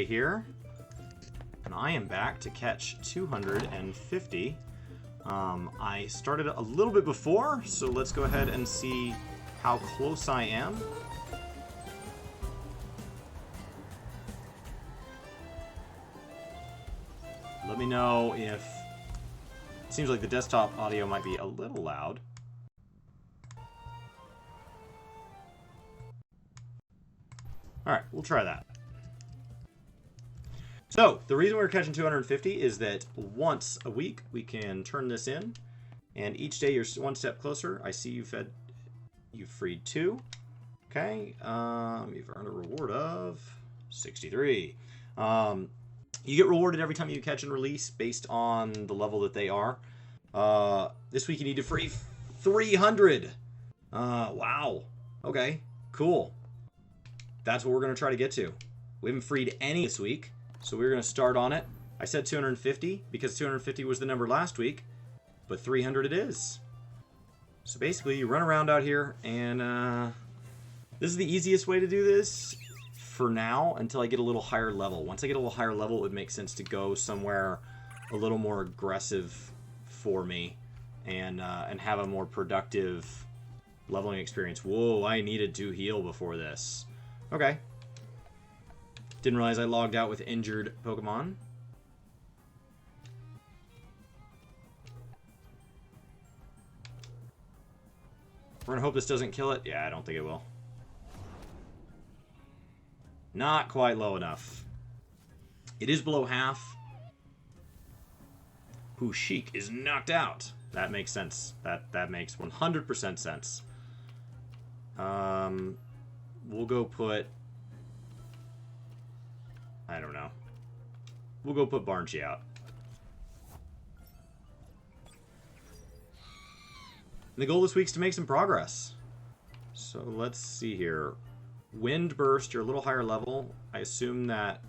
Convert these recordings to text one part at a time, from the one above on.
here. And I am back to catch 250. I started a little bit before, so let's go ahead and see how close I am. Let me know if... It seems like the desktop audio might be a little loud. Alright, we'll try that. So, the reason we're catching 250 is that once a week we can turn this in, and each day you're one step closer. I see you've freed 2. Okay, you've earned a reward of 63. You get rewarded every time you catch and release based on the level that they are. This week you need to free 300. Wow. Okay, cool. That's what we're going to try to get to. We haven't freed any this week, so we're going to start on it. I said 250 because 250 was the number last week, but 300 it is. So basically, you run around out here, and this is the easiest way to do this for now until I get a little higher level. Once I get a little higher level, it would make sense to go somewhere a little more aggressive for me and have a more productive leveling experience. Whoa, I needed to heal before this. Okay. Didn't realize I logged out with injured Pokemon. We're gonna hope this doesn't kill it. Yeah, I don't think it will. Not quite low enough. It is below half. Pushik is knocked out. That makes sense. That makes 100% sense. We'll go put... I don't know. We'll go put Barnchi out. And the goal this week is to make some progress. So let's see here. Wind Burst, you're a little higher level. I assume that...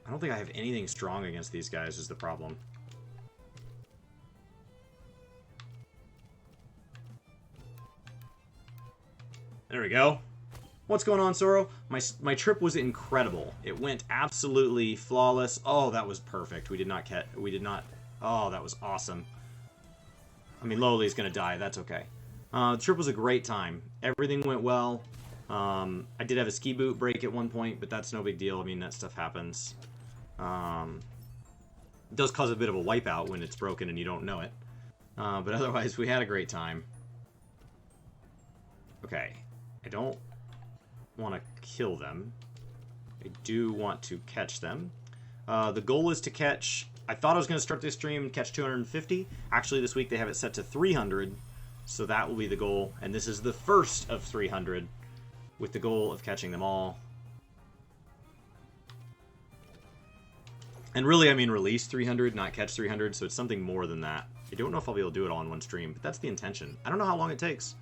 I don't think I have anything strong against these guys is the problem. There we go. What's going on, Soro? My trip was incredible. It went absolutely flawless. Oh, that was perfect. We did not... Oh, that was awesome. I mean, Loli's gonna die. That's okay. The trip was a great time. Everything went well. I did have a ski boot break at one point, but that's no big deal. I mean, that stuff happens. It does cause a bit of a wipeout when it's broken and you don't know it. But otherwise, we had a great time. Okay. I don't want to kill them. I do want to catch them. The goal is to catch... I thought I was going to start this stream and catch 250. Actually, this week they have it set to 300. So that will be the goal. And this is the first of 300 with the goal of catching them all. And really, I mean release 300, not catch 300. So it's something more than that. I don't know if I'll be able to do it all in one stream, but that's the intention. I don't know how long it takes.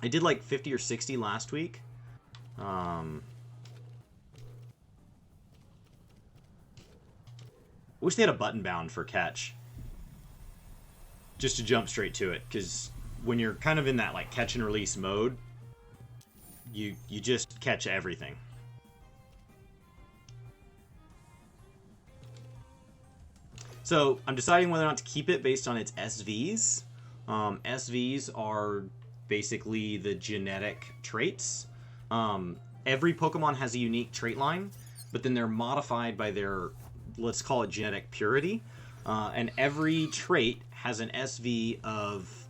I did like 50 or 60 last week. Wish they had a button bound for catch. Just to jump straight to it, because when you're kind of in that like catch and release mode, you just catch everything. So I'm deciding whether or not to keep it based on its SVs. SVs are basically the genetic traits. Every Pokemon has a unique trait line, but then they're modified by their, let's call it genetic purity. And every trait has an SV of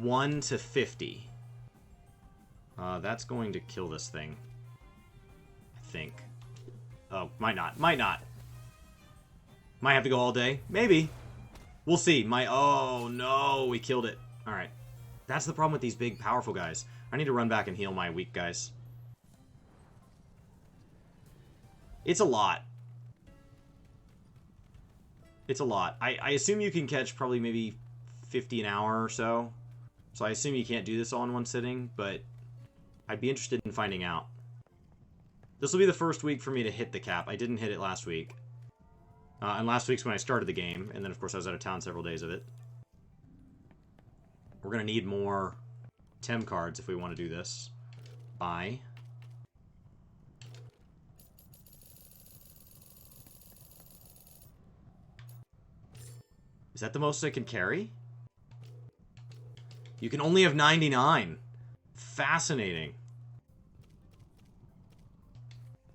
1 to 50. That's going to kill this thing. I think. Oh, might not. Might not. Might have to go all day. Maybe. We'll see. Oh, no. We killed it. All right. That's the problem with these big, powerful guys. I need to run back and heal my weak guys. It's a lot. It's a lot. I assume you can catch probably maybe 50 an hour or so. So I assume you can't do this all in one sitting, but I'd be interested in finding out. This will be the first week for me to hit the cap. I didn't hit it last week. And last week's when I started the game, and then of course I was out of town several days of it. We're going to need more Tem cards if we want to do this. buy. Is that the most I can carry? You can only have 99. Fascinating.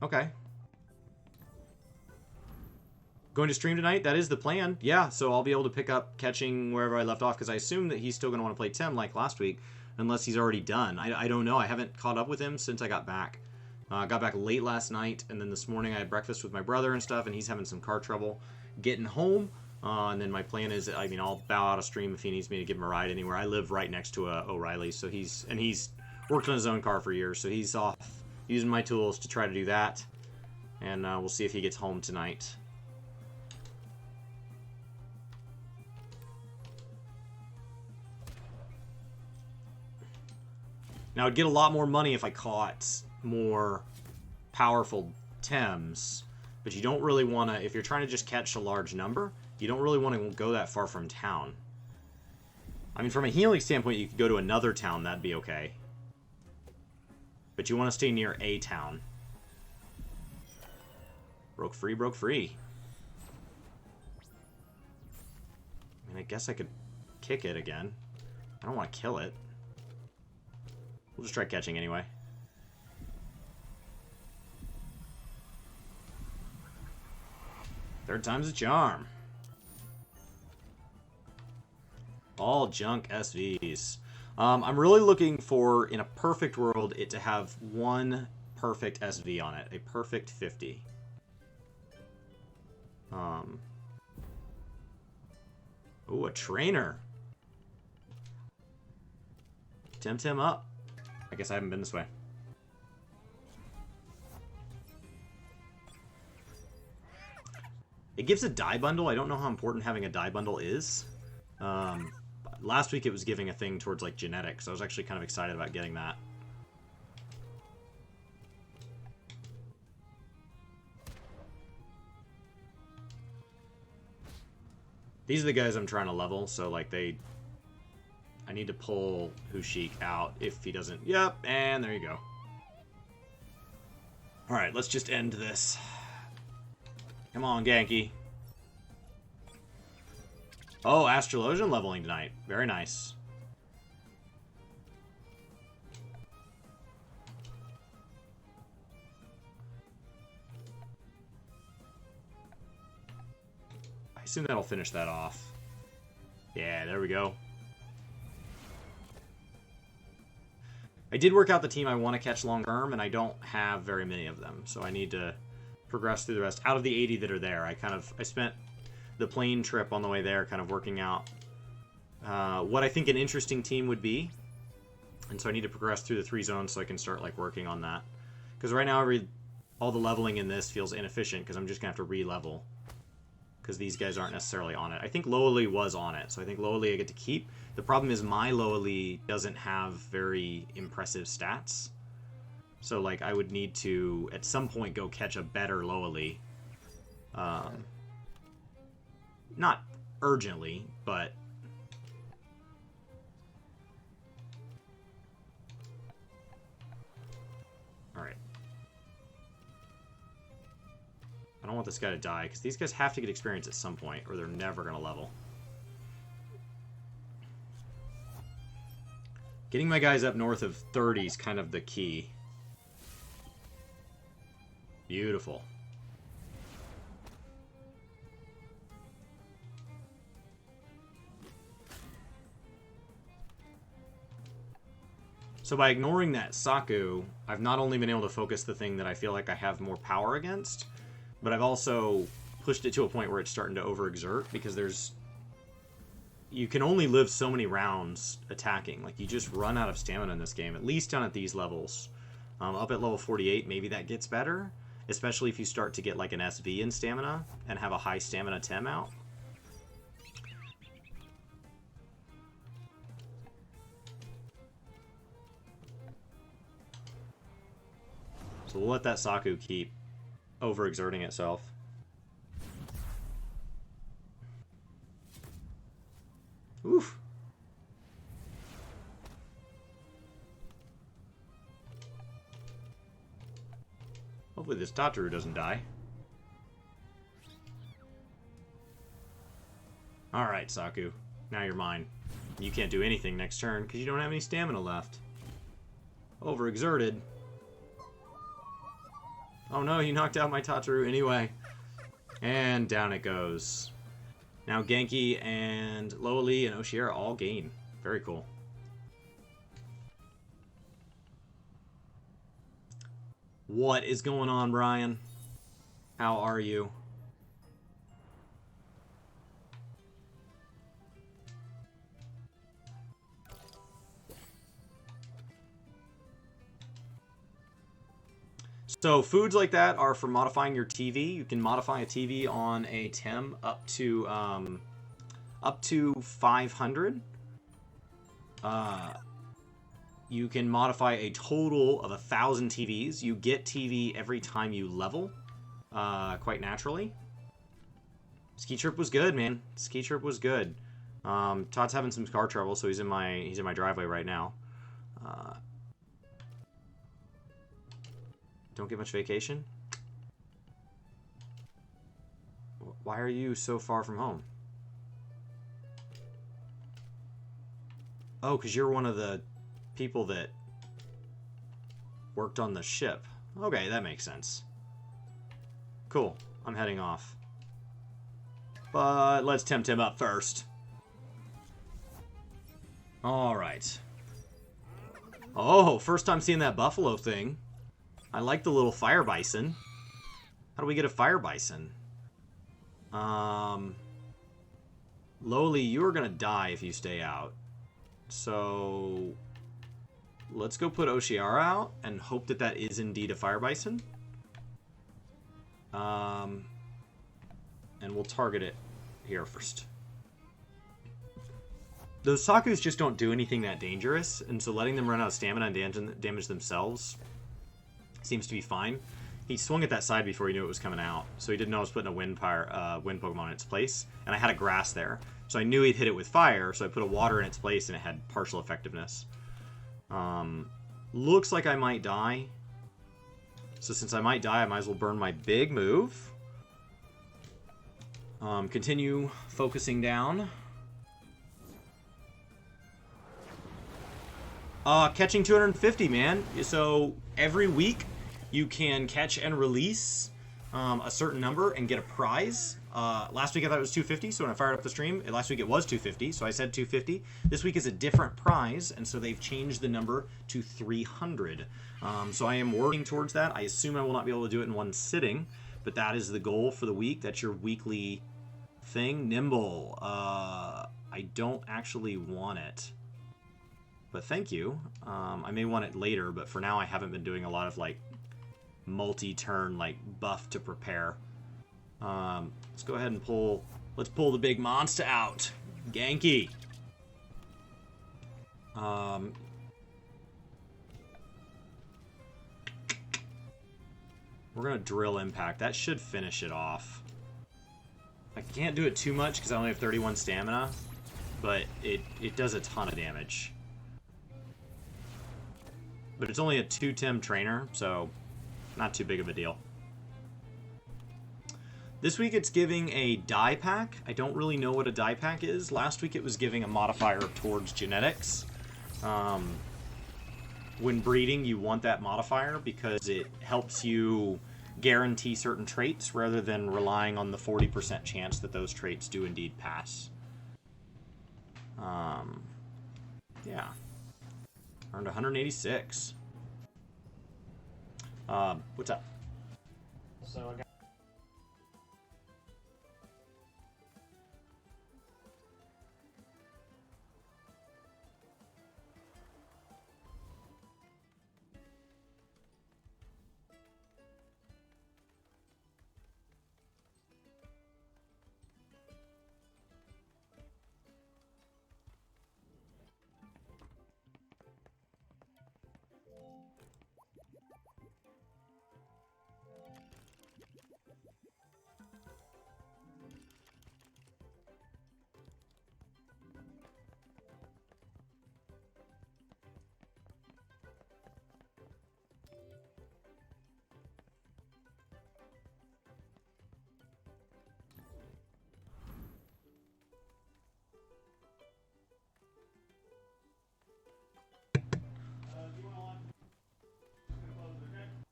Okay. Going to stream tonight? That is the plan. Yeah, so I'll be able to pick up catching wherever I left off, because I assume that he's still going to want to play Tem like last week, unless he's already done. I don't know. I haven't caught up with him since I got back. I got back late last night, and then this morning I had breakfast with my brother and stuff, and he's having some car trouble getting home. And then my plan is, I mean, I'll bow out of stream if he needs me to give him a ride anywhere. I live right next to O'Reilly's, so he's worked on his own car for years, so he's off using my tools to try to do that. And we'll see if he gets home tonight. Now, I'd get a lot more money if I caught more powerful Tems, but you don't really want to, if you're trying to just catch a large number, you don't really want to go that far from town. I mean, from a healing standpoint, you could go to another town, that'd be okay. But you want to stay near a town. Broke free, broke free. I mean, I guess I could kick it again. I don't want to kill it. We'll just try catching anyway. Third time's a charm. All junk SVs. I'm really looking for, in a perfect world, it to have one perfect SV on it. A perfect 50. Ooh, a trainer. TemTem up. I guess I haven't been this way. It gives a die bundle. I don't know how important having a die bundle is. Last week it was giving a thing towards like genetics. I was actually kind of excited about getting that. These are the guys I'm trying to level, so like I need to pull Hushik out if he doesn't. Yep, and there you go. Alright, let's just end this. Come on, Genki. Oh, Astrologian leveling tonight. Very nice. I assume that'll finish that off. Yeah, there we go. I did work out the team I want to catch long term, and I don't have very many of them, so I need to progress through the rest. Out of the 80 that are there, I spent the plane trip on the way there kind of working out what I think an interesting team would be, and so I need to progress through the 3 zones so I can start like working on that. Because right now all the leveling in this feels inefficient because I'm just gonna have to re-level because these guys aren't necessarily on it. I think Lowly was on it, so I think Lowly I get to keep. The problem is my Lowly doesn't have very impressive stats. So, like, I would need to, at some point, go catch a better Lowly. Not urgently, but... Alright. I don't want this guy to die, because these guys have to get experience at some point, or they're never going to level. Getting my guys up north of 30 is kind of the key. Beautiful. So by ignoring that Saku, I've not only been able to focus the thing that I feel like I have more power against, but I've also pushed it to a point where it's starting to overexert, because you can only live so many rounds attacking. Like, you just run out of stamina in this game, at least down at these levels. Up at level 48, maybe that gets better, especially if you start to get like an SV in stamina and have a high stamina Tem out. So we'll let that Saku keep overexerting itself. Oof. Hopefully this Tataru doesn't die. Alright, Saku. Now you're mine. You can't do anything next turn because you don't have any stamina left. Overexerted. Oh no, you knocked out my Tataru anyway. And down it goes. Now Genki and Loali and Oshiera all gain. Very cool. What is going on, Brian? How are you? So foods like that are for modifying your TV. You can modify a TV on a TEM up to 500. You can modify a total of 1,000 TVs. You get TV every time you level, quite naturally. Ski trip was good, man. Ski trip was good. Todd's having some car trouble, so he's in my driveway right now. Don't get much vacation? Why are you so far from home? Oh, because you're one of the people that worked on the ship. Okay, that makes sense. Cool. I'm heading off. But let's TemTem up first. Alright. Oh, first time seeing that buffalo thing. I like the little fire bison. How do we get a fire bison? Loli, you're gonna die if you stay out. So let's go put Oshiara out and hope that that is indeed a fire bison. And we'll target it here first. Those Sakus just don't do anything that dangerous, and so letting them run out of stamina and damage themselves seems to be fine. He swung at that side before he knew it was coming out, so he didn't know I was putting a wind Pokemon in its place, and I had a grass there, so I knew he'd hit it with fire, so I put a water in its place, and it had partial effectiveness. Looks like I might die, so since I might die, I might as well burn my big move. Continue focusing down. Catching 250, man. So every week you can catch and release a certain number and get a prize. Last week I thought it was 250, so when I fired up the stream, last week it was 250, so I said 250. This week is a different prize, and so they've changed the number to 300. So I am working towards that. I assume I will not be able to do it in one sitting, but that is the goal for the week. That's your weekly thing. Nimble. I don't actually want it. But thank you. I may want it later, but for now I haven't been doing a lot of like multi-turn like buff to prepare. Let's go ahead and pull. Let's pull the big monster out. Genki. We're gonna drill impact. That should finish it off. I can't do it too much because I only have 31 stamina, but it does a ton of damage. But it's only a 2-Tem trainer, so not too big of a deal. This week it's giving a die pack. I don't really know what a die pack is. Last week it was giving a modifier towards genetics. When breeding, you want that modifier because it helps you guarantee certain traits rather than relying on the 40% chance that those traits do indeed pass. Yeah. Earned 186. What's up? So I got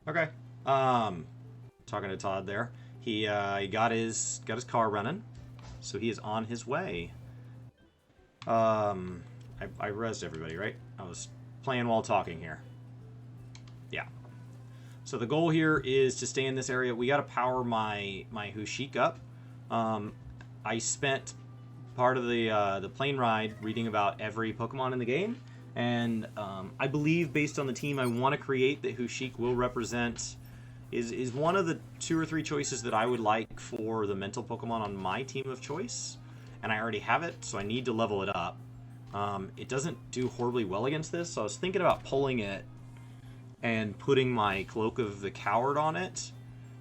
Okay. Talking to Todd there. He got his car running, so he is on his way. I rezzed everybody, right? I was playing while talking here. Yeah. So the goal here is to stay in this area. We got to power my Hushik up. I spent part of the plane ride reading about every Pokemon in the game, and I believe based on the team I want to create that Hushik will represent is one of the 2 or 3 choices that I would like for the mental Pokemon on my team of choice, and I already have it, so I need to level it up. It doesn't do horribly well against this, so I was thinking about pulling it and putting my Cloak of the Coward on it,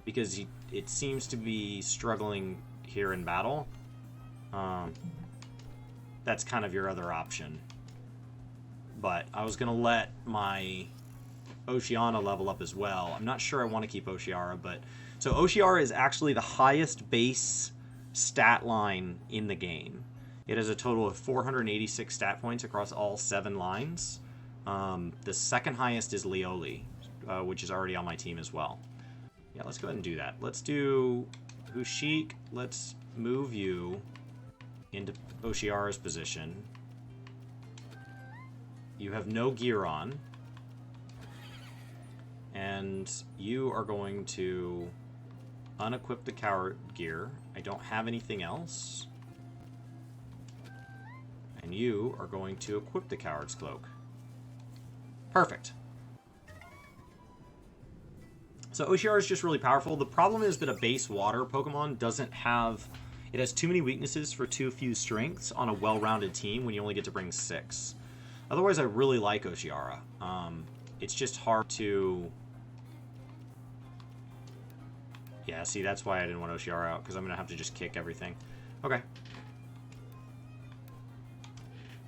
because it seems to be struggling here in battle. That's kind of your other option. But I was going to let my Oceana level up as well. I'm not sure I want to keep Oceara, but... So Oceara is actually the highest base stat line in the game. It has a total of 486 stat points across all 7 lines. The second highest is Leoli, which is already on my team as well. Yeah, let's go ahead and do that. Let's do Hushik. Let's move you into Oceara's position. You have no gear on. And you are going to unequip the coward gear. I don't have anything else. And you are going to equip the coward's cloak. Perfect. So Oceara is just really powerful. The problem is that a base water Pokemon doesn't have... It has too many weaknesses for too few strengths on a well-rounded team when you only get to bring 6. Otherwise, I really like Oceara. It's just hard to... Yeah, see, that's why I didn't want Oceara out, because I'm going to have to just kick everything. Okay.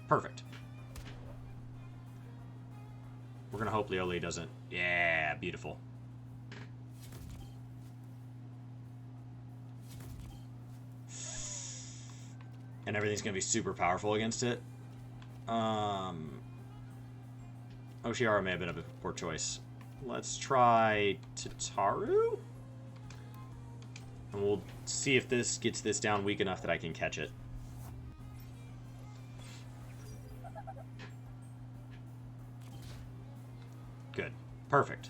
Perfect. We're going to hope Leoli doesn't... Yeah, beautiful. And everything's going to be super powerful against it. Oceara may have been a poor choice. Let's try Tataru? And we'll see if this gets this down weak enough that I can catch it. Good. Perfect.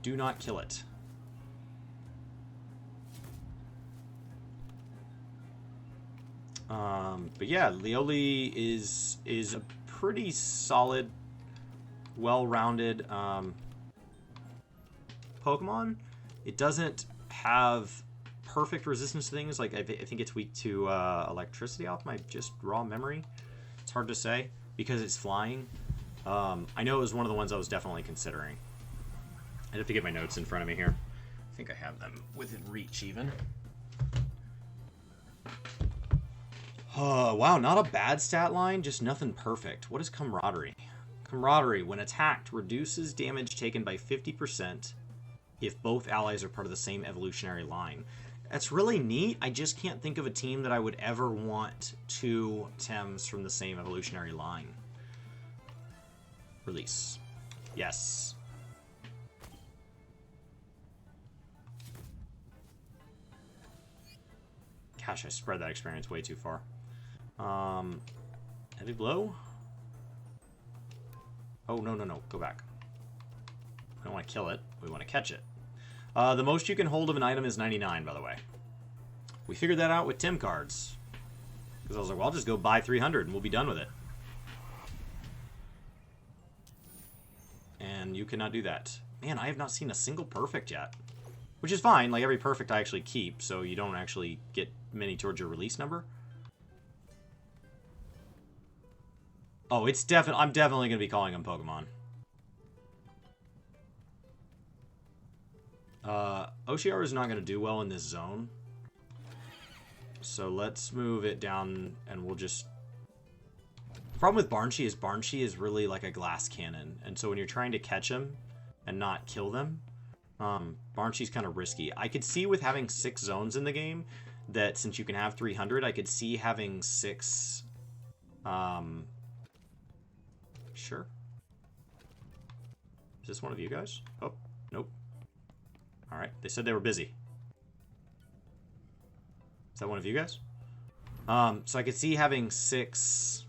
Do not kill it. But yeah, Leoli is a pretty solid, well-rounded Pokemon. It doesn't have perfect resistance to things. Like I think it's weak to electricity off my just raw memory. It's hard to say because it's flying. I know it was one of the ones I was definitely considering. I'd have to get my notes in front of me here. I think I have them within reach even. Wow, not a bad stat line, just nothing perfect. What is Camaraderie? Camaraderie, when attacked, reduces damage taken by 50% if both allies are part of the same evolutionary line. That's really neat. I just can't think of a team that I would ever want 2 Tems from the same evolutionary line. Release. Yes. Gosh, I spread that experience way too far. Heavy blow? Oh, no. Go back. We don't want to kill it. We want to catch it. The most you can hold of an item is 99, by the way. We figured that out with Tem cards. Because I was like, well, I'll just go buy 300 and we'll be done with it. And you cannot do that. Man, I have not seen a single perfect yet. Which is fine. Like, every perfect I actually keep, so you don't actually get many towards your release number. Oh, it's I'm definitely going to be calling them Pokemon. Oceara is not going to do well in this zone. So let's move it down and we'll just... The problem with Barnshee is really like a glass cannon. And so when you're trying to catch them and not kill them, Barnshee's kind of risky. I could see with having 6 zones in the game that since you can have 300, I could see having 6... Sure. Is this one of you guys? Oh, nope. Alright, they said they were busy. Is that one of you guys? So I could see having 6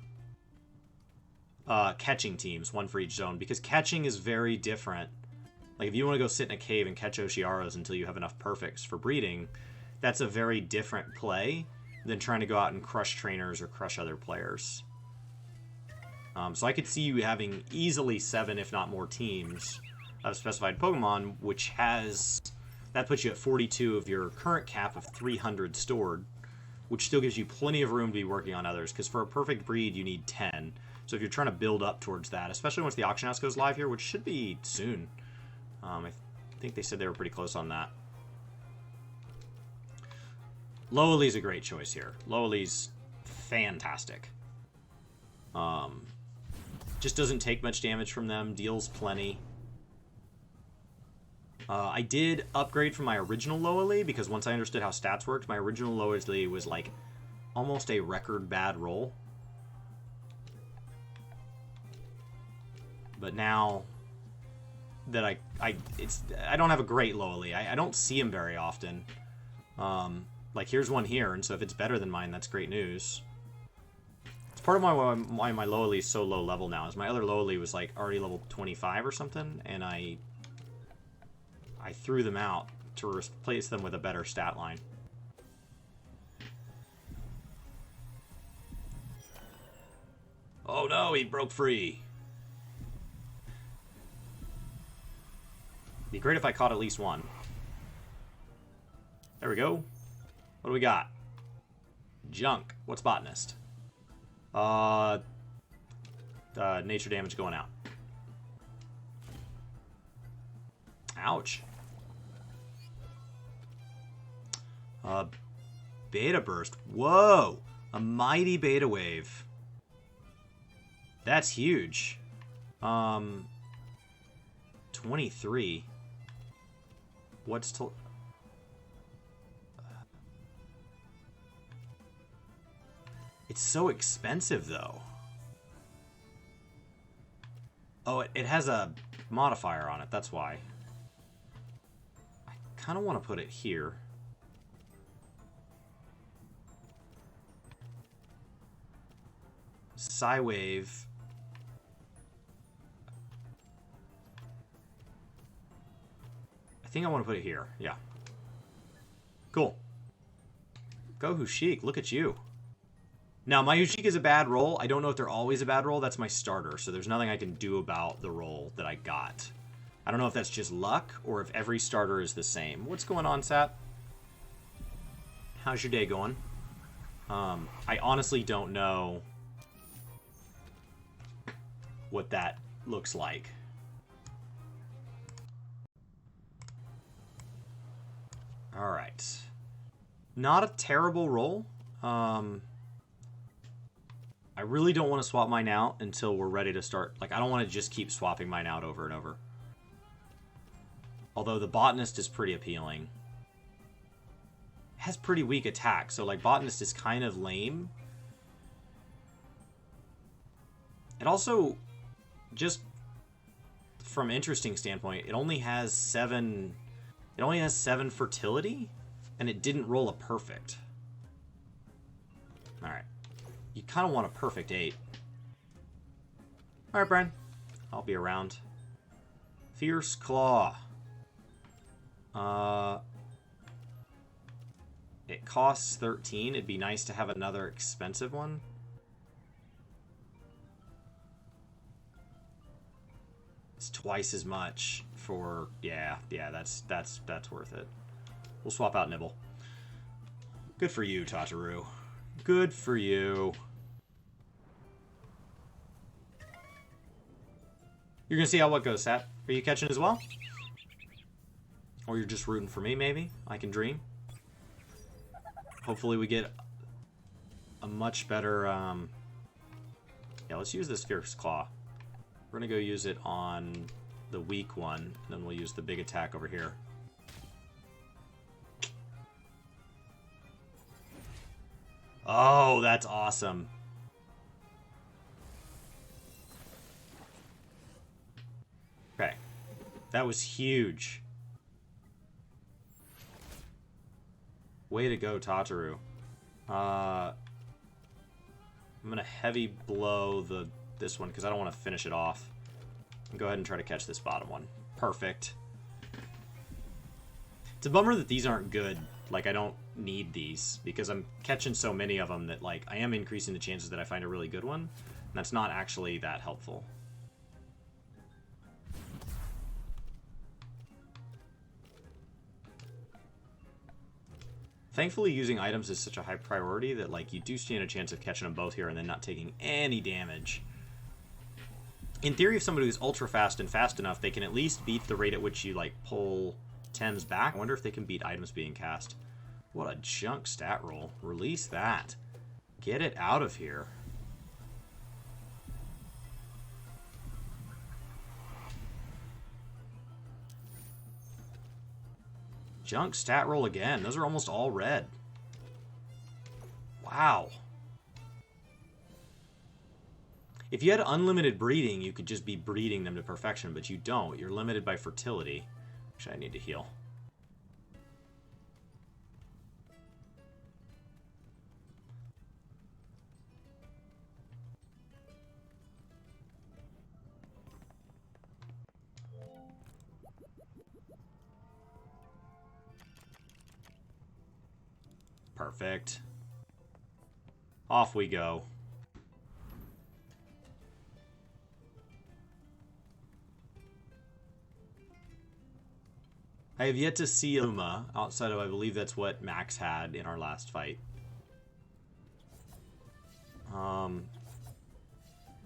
catching teams, 1 for each zone, because catching is very different. Like, if you want to go sit in a cave and catch Oshiaros until you have enough perfects for breeding, that's a very different play than trying to go out and crush trainers or crush other players. So I could see you having easily 7, if not more, teams of specified Pokemon, which has... That puts you at 42 of your current cap of 300 stored, which still gives you plenty of room to be working on others, because for a perfect breed, you need 10. So if you're trying to build up towards that, especially once the auction house goes live here, which should be soon. I think they said they were pretty close on that. Loeli's a great choice here. Loeli's fantastic. Just doesn't take much damage from them, deals plenty. I did upgrade from my original Loeli, because once I understood how stats worked, my original Loeli was like almost a record bad roll. But now that I don't have a great Loeli. I don't see him very often. Like, here's one here, and so if it's better than mine, that's great news. It's part of why my Loeli is so low level now, is my other Loeli was like already level 25 or something, and I threw them out to replace them with a better stat line. Oh no, he broke free. Be great if I caught at least one. There we go. What do we got? Junk. What's Botanist? Nature damage going out. Ouch. Beta Burst. Whoa! A mighty Beta Wave. That's huge. 23. What's to... It's so expensive, though. Oh, it has a modifier on it. That's why. I kind of want to put it here. Psywave. I think I want to put it here. Yeah. Cool. Go Hushik. Look at you. Now, my Hushik is a bad roll. I don't know if they're always a bad roll. That's my starter, so there's nothing I can do about the roll that I got. I don't know if that's just luck or if every starter is the same. What's going on, Sat? How's your day going? I honestly don't know what that looks like. Alright. Not a terrible roll. I really don't want to swap mine out until we're ready to start. Like, I don't want to just keep swapping mine out over and over. Although the Botanist is pretty appealing. It has pretty weak attack, so like Botanist is kind of lame. It also, just from interesting standpoint, it only has 7 fertility, and it didn't roll a perfect. Alright. You kind of want a perfect 8. Alright, Brian. I'll be around. Fierce Claw. It costs 13. It'd be nice to have another expensive one. It's twice as much for... Yeah, that's worth it. We'll swap out Nibble. Good for you, Tataru. Good for you. You're gonna see how what goes, Sat. Are you catching as well? Or you're just rooting for me, maybe? I can dream. Hopefully we get a much better... Yeah, let's use this Fierce Claw. We're gonna go use it on the weak one, and then we'll use the big attack over here. Oh, that's awesome. Okay. That was huge. Way to go, Tataru. I'm going to heavy blow this one because I don't want to finish it off. And go ahead and try to catch this bottom one. Perfect. It's a bummer that these aren't good. Like, I don't need these because I'm catching so many of them that, like, I am increasing the chances that I find a really good one. And that's not actually that helpful. Thankfully, using items is such a high priority that, like, you do stand a chance of catching them both here and then not taking any damage. In theory, if somebody who's ultra fast and fast enough, they can at least beat the rate at which you, like, pull Tems back. I wonder if they can beat items being cast. What a junk stat roll. Release that. Get it out of here. Junk stat roll again. Those are almost all red. Wow. If you had unlimited breeding, you could just be breeding them to perfection, but you don't. You're limited by fertility. Actually, I need to heal. Perfect. Off we go. I have yet to see Uma outside of, I believe that's what Max had in our last fight.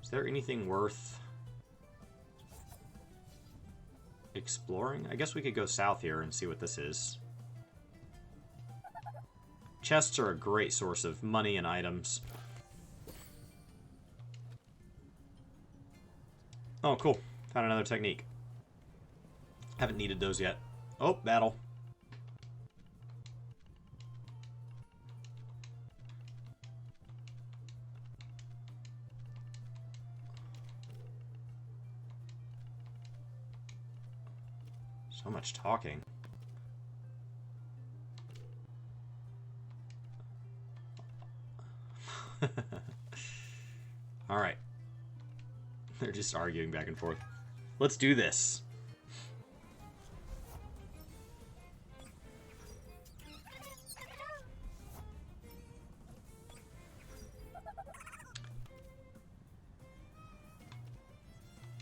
Is there anything worth exploring? I guess we could go south here and see what this is. Chests are a great source of money and items. Oh, cool. Found another technique. Haven't needed those yet. Oh, battle. So much talking. Alright. They're just arguing back and forth. Let's do this.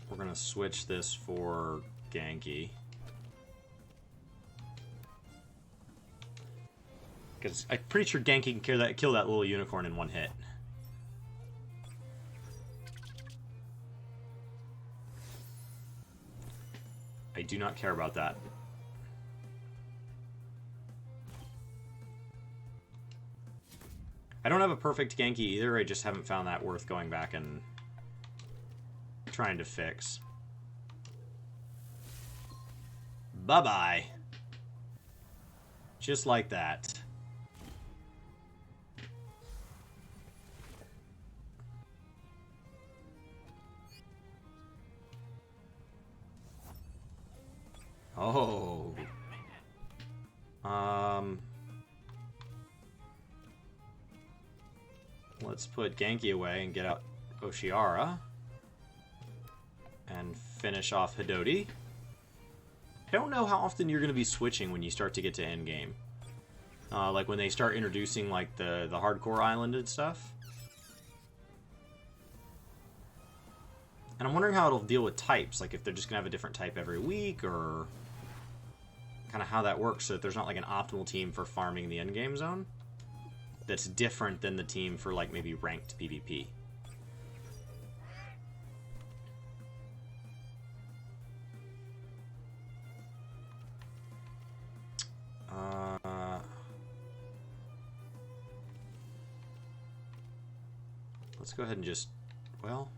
We're gonna switch this for Genki. Because I'm pretty sure Genki can kill that little unicorn in one hit. I do not care about that. I don't have a perfect Genki either, I just haven't found that worth going back and trying to fix. Bye-bye. Just like that. Oh. Let's put Genki away and get out Oshiara. And finish off Hidoti. I don't know how often you're going to be switching when you start to get to endgame. Like when they start introducing like the hardcore island and stuff. And I'm wondering how it'll deal with types. Like if they're just going to have a different type every week or kind of how that works so that there's not like an optimal team for farming the endgame zone that's different than the team for like maybe ranked PvP. Let's go ahead and just, well,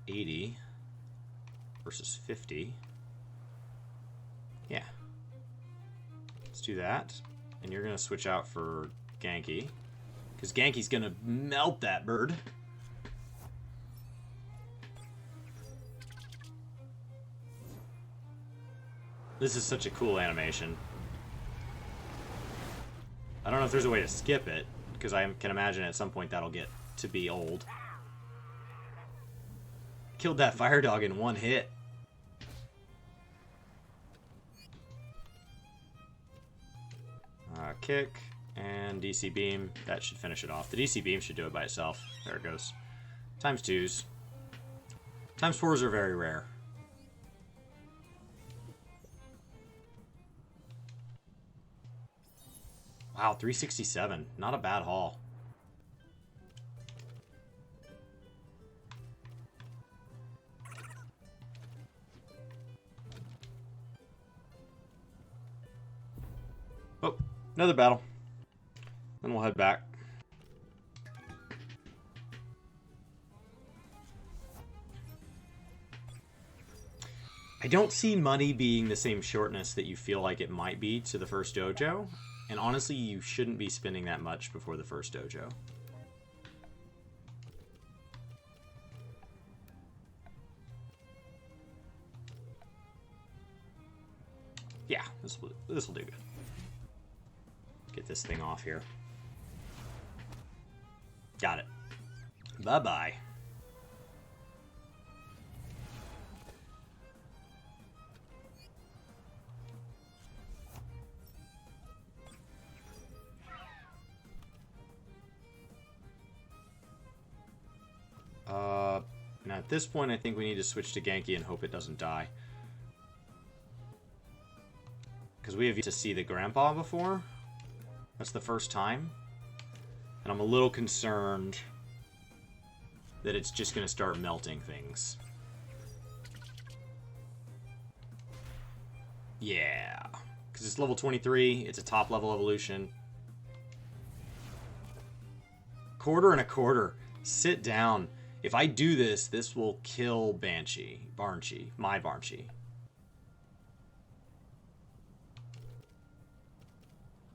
80 versus 50. Yeah. Let's do that. And you're going to switch out for Genki. Because Genki's going to melt that bird. This is such a cool animation. I don't know if there's a way to skip it, because I can imagine at some point that'll get to be old. Killed that fire dog in one hit. Kick and DC beam. That should finish it off. The DC beam should do it by itself. There it goes. Times 2s. Times 4s are very rare. Wow, 367. Not a bad haul. Oh, another battle. Then we'll head back. I don't see money being the same shortness that you feel like it might be to the first dojo. And honestly, you shouldn't be spending that much before the first dojo. Yeah, this will do good. Get this thing off here. Got it. Bye-bye. Now at this point, I think we need to switch to Genki and hope it doesn't die. Because we have yet to see the grandpa before. That's the first time. And I'm a little concerned that it's just going to start melting things. Yeah. Because it's level 23. It's a top level evolution. Quarter and a quarter. Sit down. If I do this, this will kill Barnchi. My Barnchi.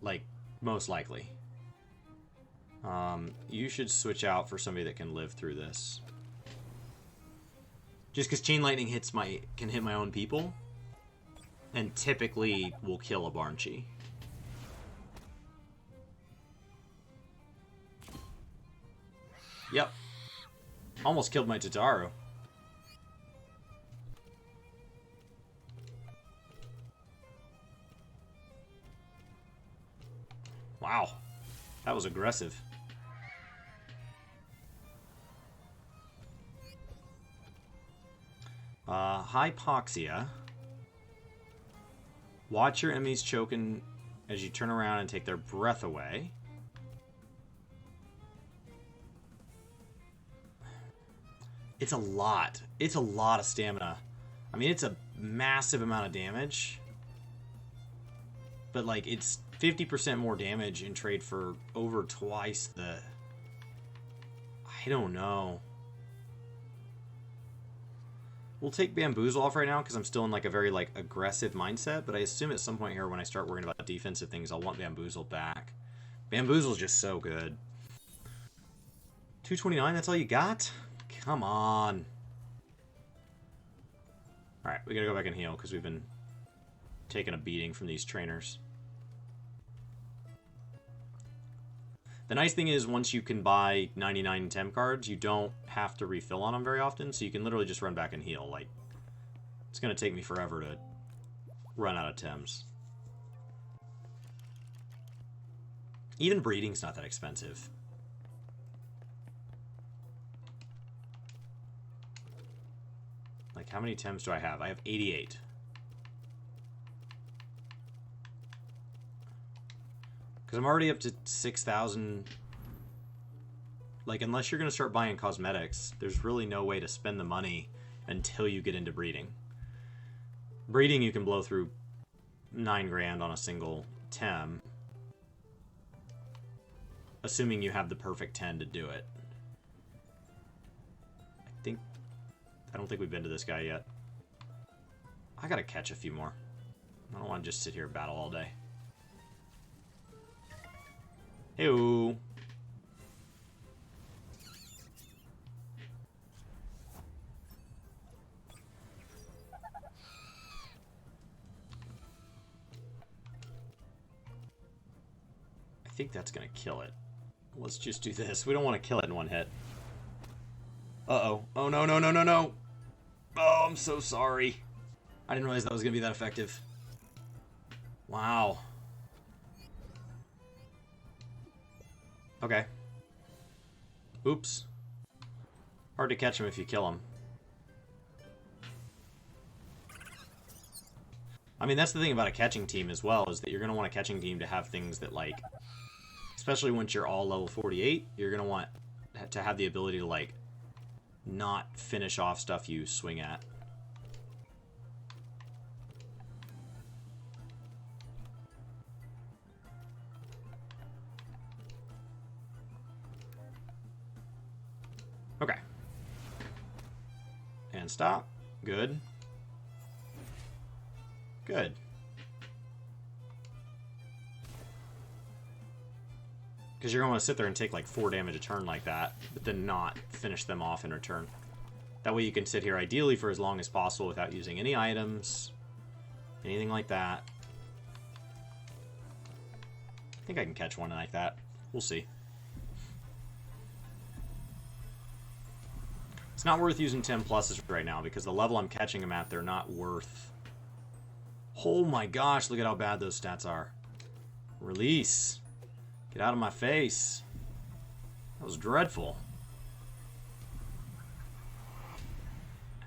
Like, most likely. You should switch out for somebody that can live through this. Just because Chain Lightning can hit my own people. And typically will kill a Barnchi. Yep. Almost killed my Tataru. Wow. That was aggressive. Hypoxia. Watch your enemies choking as you turn around and take their breath away. It's a lot. It's a lot of stamina. I mean, it's a massive amount of damage. But, like, it's 50% more damage in trade for over twice the... I don't know. We'll take Bamboozle off right now because I'm still in, like, a very, like, aggressive mindset. But I assume at some point here when I start worrying about defensive things, I'll want Bamboozle back. Bamboozle's just so good. 229, that's all you got? Come on. Alright, we gotta go back and heal because we've been taking a beating from these trainers. The nice thing is once you can buy 99 Tem cards, you don't have to refill on them very often, so you can literally just run back and heal. Like, it's gonna take me forever to run out of Tems. Even breeding's not that expensive. Like, how many Tems do I have? I have 88. Because I'm already up to 6,000. Like, unless you're going to start buying cosmetics, there's really no way to spend the money until you get into breeding. Breeding, you can blow through 9 grand on a single Tem. Assuming you have the perfect 10 to do it. I don't think we've been to this guy yet. I gotta catch a few more. I don't want to just sit here and battle all day. Hey-oo. I think that's going to kill it. Let's just do this. We don't want to kill it in one hit. Uh-oh. Oh, no, no, no, no, no. Oh, I'm so sorry. I didn't realize that was going to be that effective. Wow. Okay. Oops. Hard to catch him if you kill him. I mean, that's the thing about a catching team as well, is that you're going to want a catching team to have things that, like, especially once you're all level 48, you're going to want to have the ability to, like, not finish off stuff you swing at. Okay. And stop. Good. Good. Because you're going to want to sit there and take like 4 damage a turn like that, but then not finish them off in return. That way you can sit here ideally for as long as possible without using any items, anything like that. I think I can catch one like that. We'll see. It's not worth using 10 pluses right now because the level I'm catching them at, they're not worth... Oh my gosh, look at how bad those stats are. Release. Get out of my face. That was dreadful.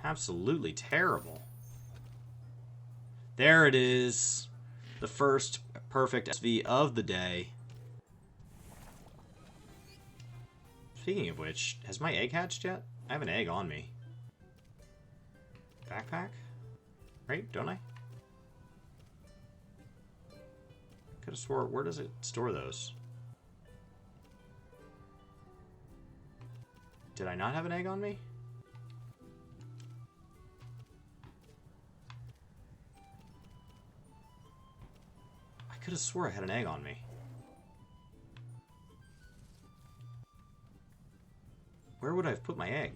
Absolutely terrible. There it is. The first perfect SV of the day. Speaking of which, has my egg hatched yet? I have an egg on me. Backpack? Right, don't I? Could have swore, where does it store those? Did I not have an egg on me? I could have swore I had an egg on me. Where would I have put my egg?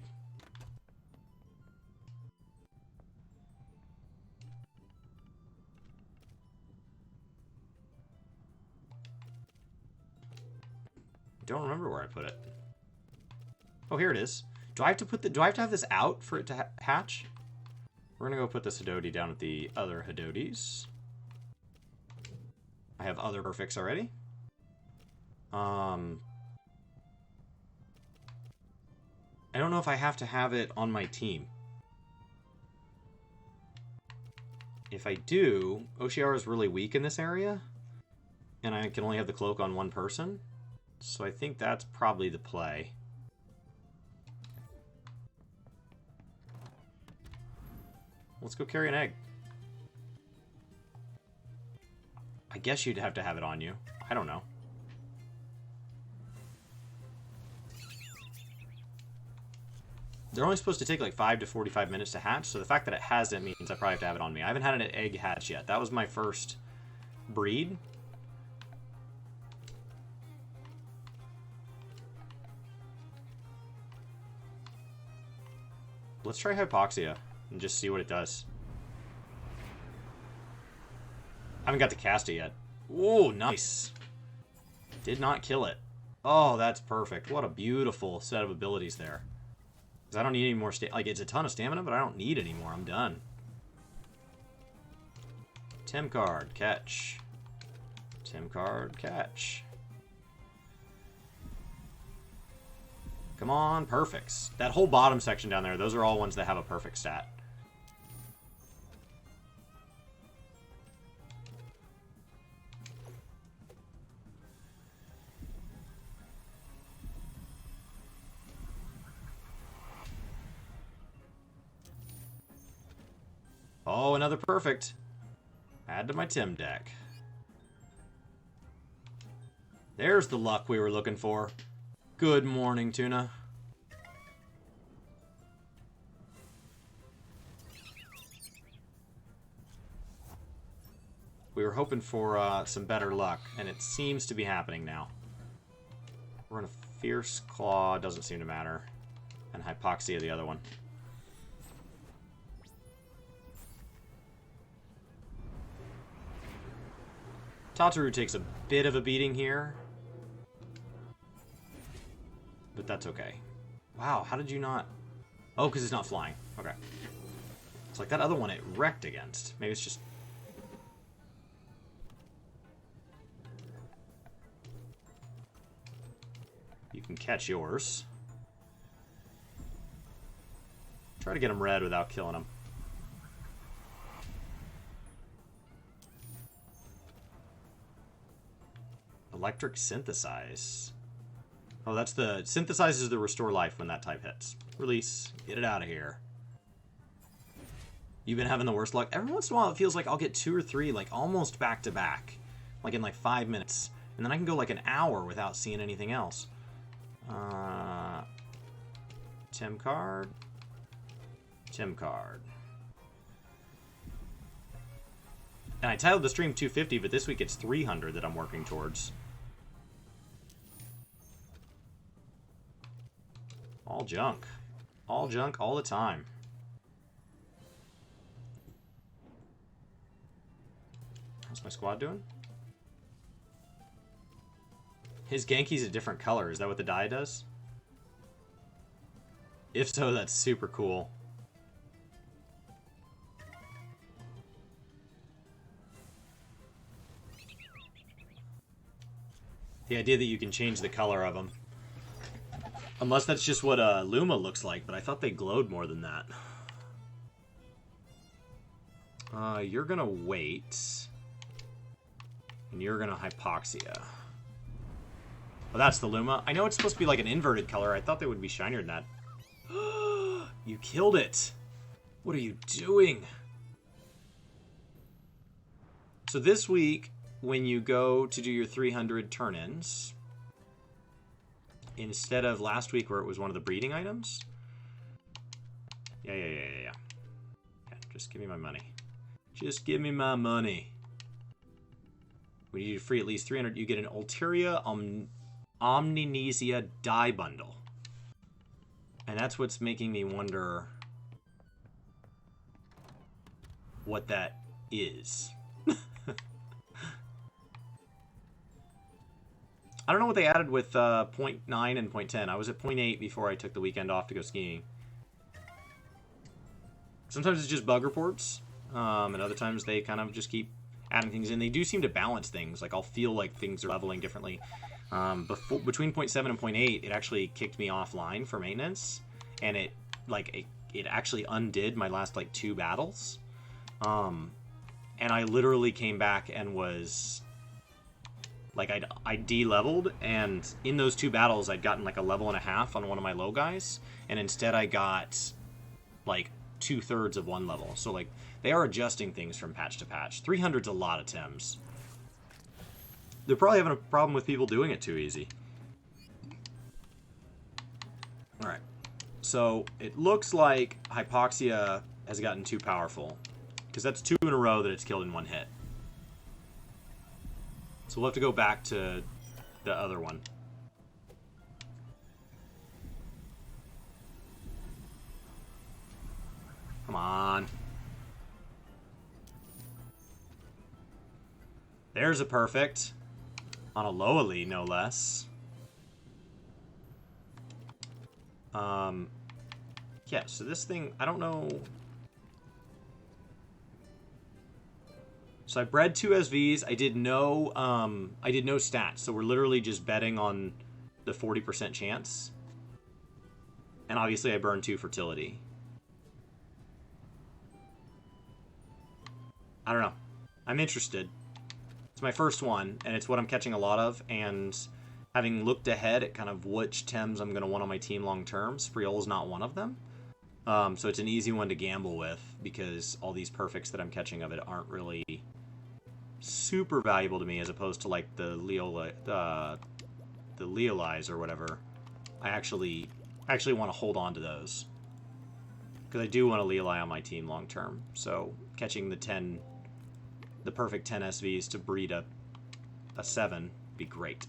I don't remember where I put it. Oh, here it is. Do I have to put the? Do I have to have this out for it to hatch? We're gonna go put this Hadoti down at the other Hadotis. I have other perfects already. I don't know if I have to have it on my team. If I do, Oshiara is really weak in this area, and I can only have the cloak on one person. So I think that's probably the play. Let's go carry an egg. I guess you'd have to have it on you. I don't know. They're only supposed to take like 5 to 45 minutes to hatch, so the fact that it has it means I probably have to have it on me. I haven't had an egg hatch yet. That was my first breed. Let's try Hypoxia and just see what it does. I haven't got to cast it yet. Whoa, nice. Did not kill it. Oh, that's perfect. What a beautiful set of abilities there. Because I don't need any more like, it's a ton of stamina, but I don't need any more. I'm done. Tem card, catch. Tem card, catch. Come on, perfects. That whole bottom section down there, those are all ones that have a perfect stat. Oh, another perfect. Add to my Tem deck. There's the luck we were looking for. Good morning, Tuna. We were hoping for some better luck, and it seems to be happening now. We're in a Fierce Claw, doesn't seem to matter. And Hypoxia, the other one. Tataru takes a bit of a beating here. but that's okay. Wow, how did you not... Oh, because it's not flying. Okay. It's like that other one it wrecked against. Maybe it's just... You can catch yours. Try to get him red without killing him. Electric synthesize. Oh, that's the... Synthesizes the restore life when that type hits. Release. Get it out of here. You've been having the worst luck. Every once in a while, it feels like I'll get 2 or 3, like, almost back-to-back. Like, in, like, 5 minutes. And then I can go, like, an hour without seeing anything else. Tem card. Tem card. And I titled the stream 250, but this week it's 300 that I'm working towards. All junk. All junk all the time. How's my squad doing? His Genki's a different color. Is that what the dye does? If so, that's super cool. The idea that you can change the color of them. Unless that's just what Luma looks like, but I thought they glowed more than that. You're gonna wait. And you're gonna Hypoxia. Oh, that's the Luma. I know it's supposed to be like an inverted color. I thought they would be shinier than that. You killed it. What are you doing? So this week, when you go to do your 300 turn-ins, instead of last week where it was one of the breeding items... Yeah, just give me my money. Just give me my money. When you free at least 300, you get an Ulteria Omninesia dye bundle. And that's what's making me wonder what that is. I don't know what they added with 0.9 and 0.10. I was at 0.8 before I took the weekend off to go skiing. Sometimes it's just bug reports, and other times they kind of just keep adding things in. They do seem to balance things. Like, I'll feel like things are leveling differently. Between 0.7 and 0.8, it actually kicked me offline for maintenance, and it actually undid my last, like, 2 battles. And I literally came back and was... Like, I de-leveled, and in those 2 battles, I'd gotten, like, a level and a half on one of my low guys, and instead I got, like, 2/3 of 1 level. So, like, they are adjusting things from patch to patch. 300's a lot of Tems. They're probably having a problem with people doing it too easy. Alright. So, it looks like Hypoxia has gotten too powerful, because that's 2 in a row that it's killed in 1 hit. So we'll have to go back to the other one. Come on. There's a perfect. On a Loeli, no less. Yeah, so this thing, I don't know... So I bred 2 SVs. I did no stats, so we're literally just betting on the 40% chance. And obviously I burned 2 fertility. I don't know. I'm interested. It's my first one, and it's what I'm catching a lot of, and having looked ahead at kind of which Tems I'm going to want on my team long term, Spreol's not one of them. So it's an easy one to gamble with, because all these perfects that I'm catching of it aren't really super valuable to me, as opposed to like the Leolize or whatever. I actually want to hold on to those, because I do want a Leoli on my team long term. So catching the perfect 10 SVs to breed a 7 would be great.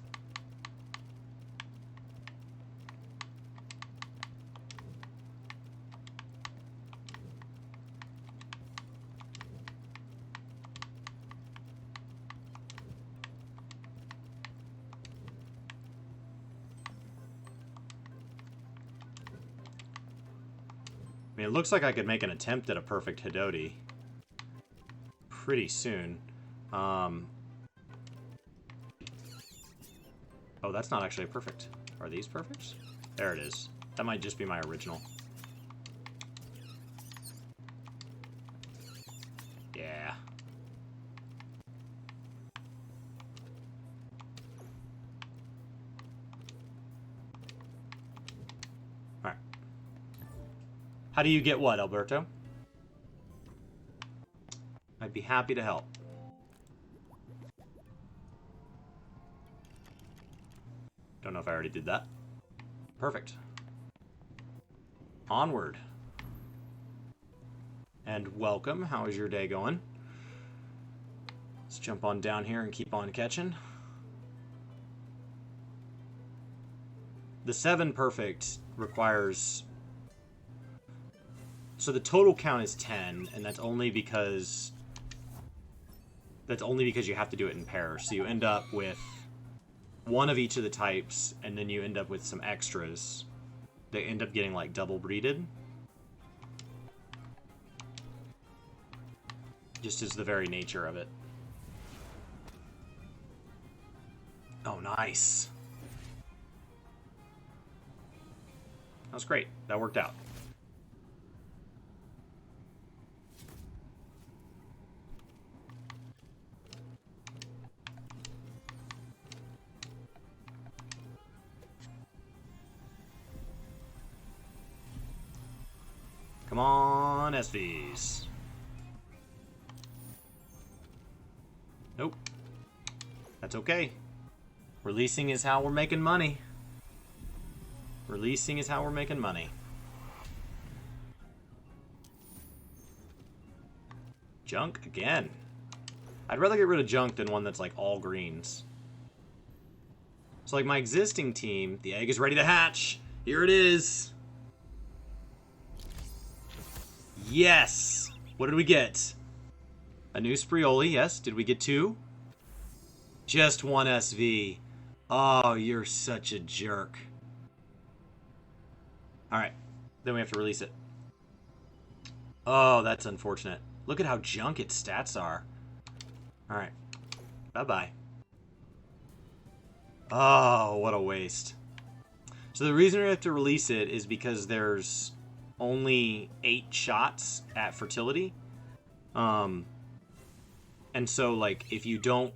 mean, it looks like I could make an attempt at a perfect Hidoti pretty soon. Oh, that's not actually a perfect. Are these perfects? There it is. That might just be my original. Yeah. Alright. How do you get what, Alberto? I'd be happy to help. Don't know if I already did that. Perfect. Onward. And welcome. How is your day going? Let's jump on down here and keep on catching. The 7 perfect requires... So the total count is 10, and that's only because you have to do it in pairs. So you end up with one of each of the types, and then you end up with some extras. They end up getting, like, double breeded. Just as the very nature of it. Oh, nice. That was great. That worked out. Come on, SVs. Nope. That's okay. Releasing is how we're making money. Releasing is how we're making money. Junk again. I'd rather get rid of junk than one that's like all greens. So like my existing team, the egg is ready to hatch. Here it is. Yes! What did we get? A new Sprioli, yes. Did we get 2? Just 1 SV. Oh, you're such a jerk. Alright. Then we have to release it. Oh, that's unfortunate. Look at how junk its stats are. Alright. Bye-bye. Oh, what a waste. So the reason we have to release it is because there's only 8 shots at fertility. And so like if you don't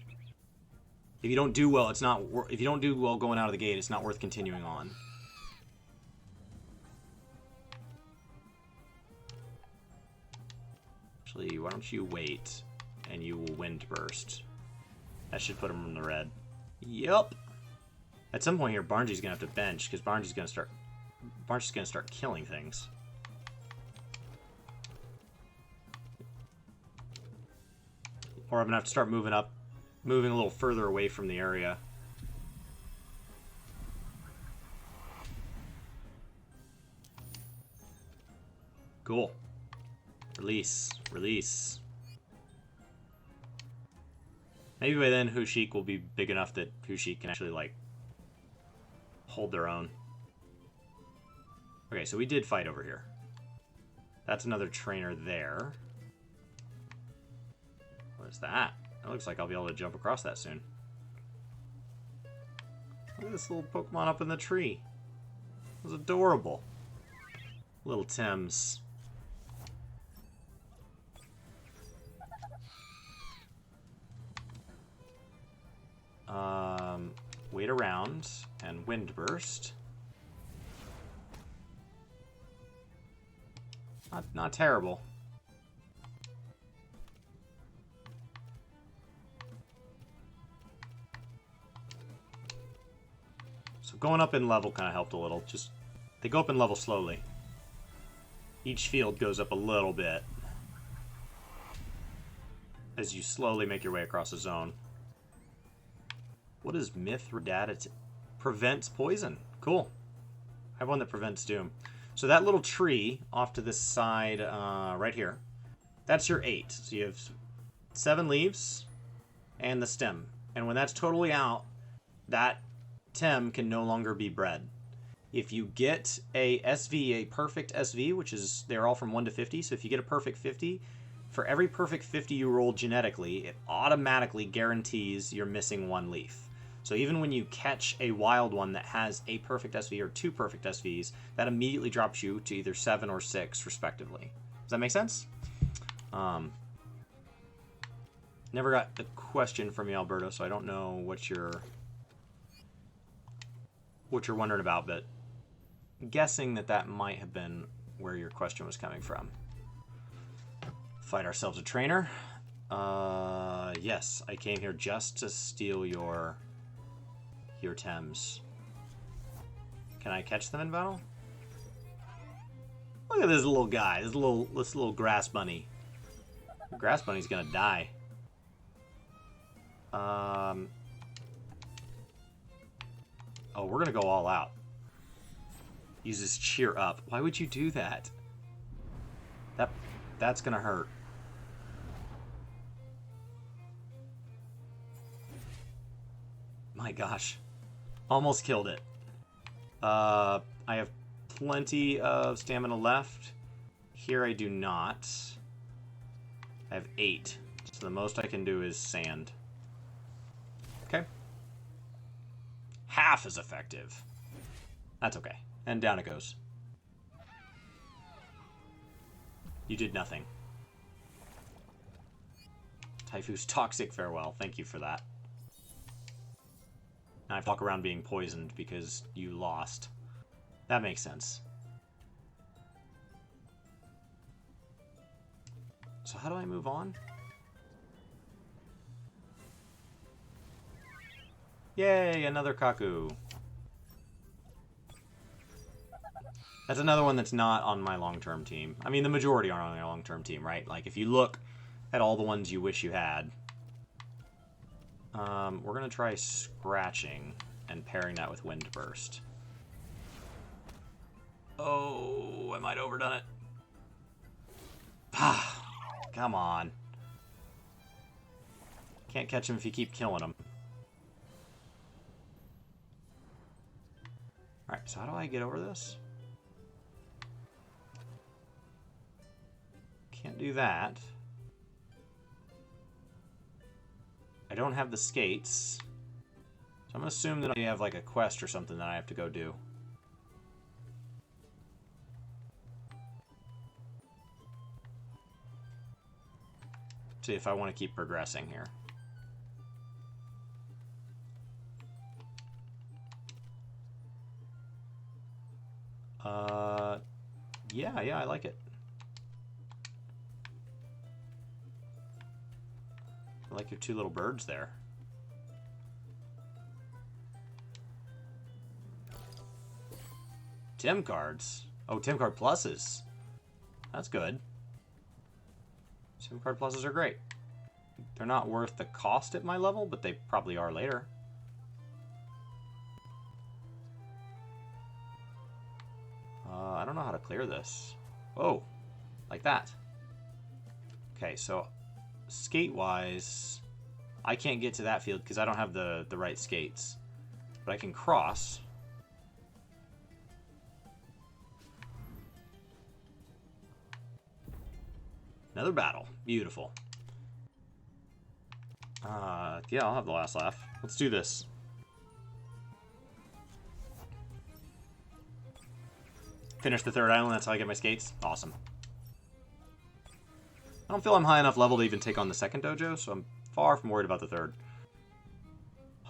do well, it's not if you don't do well going out of the gate, it's not worth continuing on. Actually, why don't you wait and you will wind burst. That should put him in the red. Yep. At some point here, Barngy's gonna have to bench because Barngy's gonna start killing things. Or I'm gonna have to start moving a little further away from the area. Cool. Release. Release. Maybe by then Hushik will be big enough that Hushik can actually, like, hold their own. Okay, so we did fight over here. That's another trainer there. What is that? It looks like I'll be able to jump across that soon. Look at this little Pokemon up in the tree. It was adorable. Little Tems. Wait around and wind burst. Not terrible. So going up in level kind of helped a little. Just they go up in level slowly. Each field goes up a little bit as you slowly make your way across the zone. What is Mithridatic? Prevents poison. Cool. I have one that prevents doom. So that little tree off to this side, right here, that's your 8. So you have 7 leaves and the stem. And when that's totally out, that Tem can no longer be bred. If you get a SV, a perfect SV, which is, they're all from 1 to 50, so if you get a perfect 50, for every perfect 50 you roll genetically, it automatically guarantees you're missing 1 leaf. So even when you catch a wild one that has a perfect SV or 2 perfect SVs, that immediately drops you to either 7 or 6, respectively. Does that make sense? Never got the question from you, Alberto, so I don't know what you're wondering about, but I'm guessing that might have been where your question was coming from. Fight ourselves a trainer. Yes, I came here just to steal your Tems. Can I catch them in battle? Look at this little guy, this little grass bunny. The grass bunny's gonna die. Oh, we're gonna go all out. Use this cheer up. Why would you do that? That's gonna hurt. My gosh. Almost killed it. I have plenty of stamina left. Here I do not. I have 8. So the most I can do is sand. Okay. Half as effective. That's okay. And down it goes. You did nothing. Taifu's toxic farewell. Thank you for that. Now I have to walk around being poisoned because you lost. That makes sense. So how do I move on? Yay, another Kaku. That's another one that's not on my long-term team. I mean, the majority are on my long-term team, right? Like, if you look at all the ones you wish you had, we're going to try scratching and pairing that with Wind Burst. Oh, I might have overdone it. Ah, come on. Can't catch him if you keep killing him. Alright, so how do I get over this? Can't do that. I don't have the skates. So I'm going to assume that I have like a quest or something that I have to go do. See if I want to keep progressing here. Yeah, I like it. I like your 2 little birds there. Tem cards. Oh, Tem card pluses. That's good. Tem card pluses are great. They're not worth the cost at my level, but they probably are later. I don't know how to clear this. Oh, like that. Okay, so skate-wise, I can't get to that field because I don't have the right skates. But I can cross. Another battle. Beautiful. Yeah, I'll have the last laugh. Let's do this. Finish the 3rd island, that's how I get my skates. Awesome. I don't feel I'm high enough level to even take on the 2nd dojo, so I'm far from worried about the 3rd.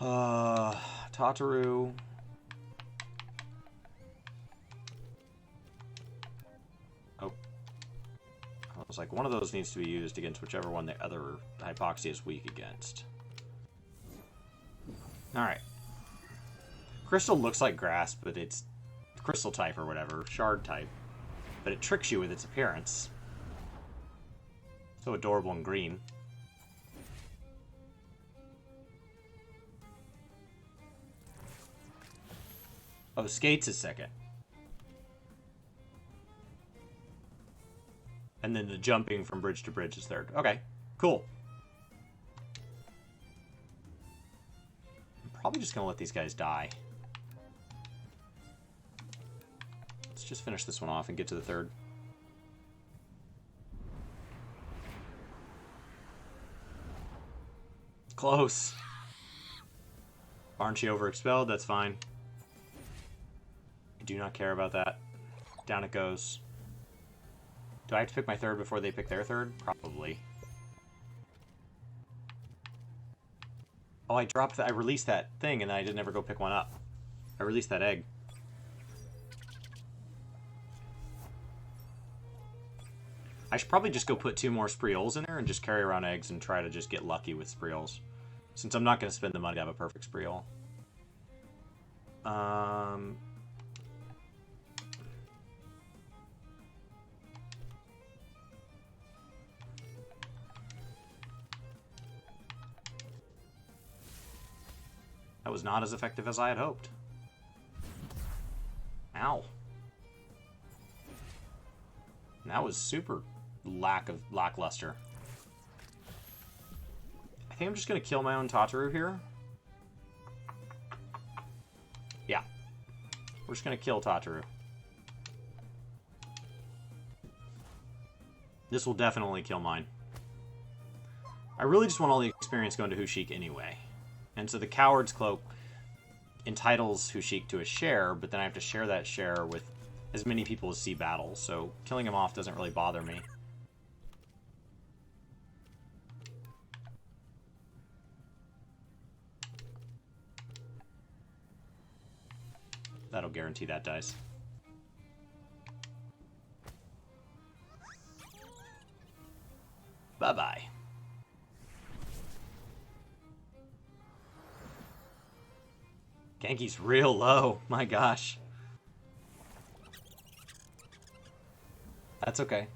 Tataru. Oh. I was like, one of those needs to be used against whichever one the other Hypoxia is weak against. Alright. Crystal looks like grass, but it's crystal type or whatever, shard type. But it tricks you with its appearance. So adorable and green. Oh, skates is 2nd. And then the jumping from bridge to bridge is 3rd. Okay, cool. I'm probably just going to let these guys die. just finish this one off and get to the third. Close. Aren't you overexpelled? That's fine. I do not care about that. Down it goes. Do I have to pick my third before they pick their third? Probably. Oh, I dropped that. I released that thing and I didn't ever go pick one up. I released that egg. I should probably just go put 2 more Spreols in there and just carry around eggs and try to just get lucky with Spreols. Since I'm not going to spend the money to have a perfect Spreol. That was not as effective as I had hoped. Ow. That was super lackluster. I think I'm just going to kill my own Tataru here. Yeah. We're just going to kill Tataru. This will definitely kill mine. I really just want all the experience going to Hushik anyway. And so the Coward's Cloak entitles Hushik to a share, but then I have to share that share with as many people as see battles, so killing him off doesn't really bother me. That'll guarantee that dice. Bye-bye. Genki's real low. My gosh. That's okay.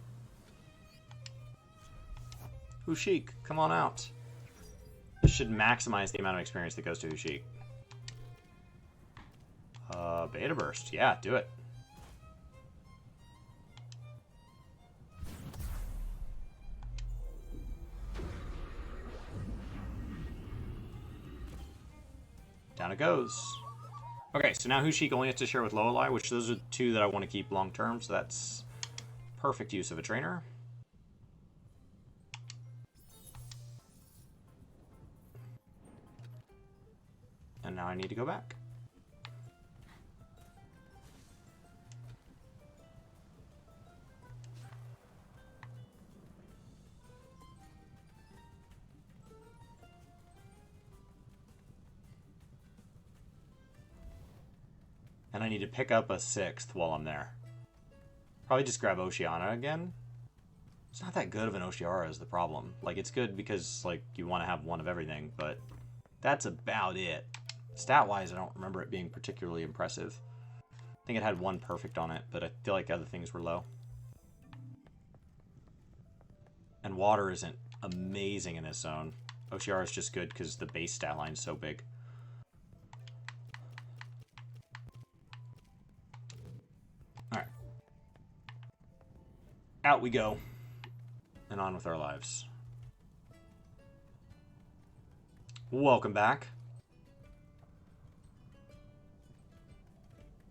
Hushik, come on out. This should maximize the amount of experience that goes to Hushik. Beta Burst. Yeah, do it. Down it goes. Okay, so now Hushik only has to share with Lorelei, which those are 2 that I want to keep long term, so that's perfect use of a trainer. And now I need to go back. And I need to pick up a 6th while I'm there. Probably just grab Oceana again. It's not that good of an Oshiara is the problem. Like, it's good because, like, you want to have one of everything, but that's about it. Stat-wise, I don't remember it being particularly impressive. I think it had 1 perfect on it, but I feel like other things were low. And water isn't amazing in this zone. Oshiara is just good because the base stat line is so big. Alright. Out we go. And on with our lives. Welcome back.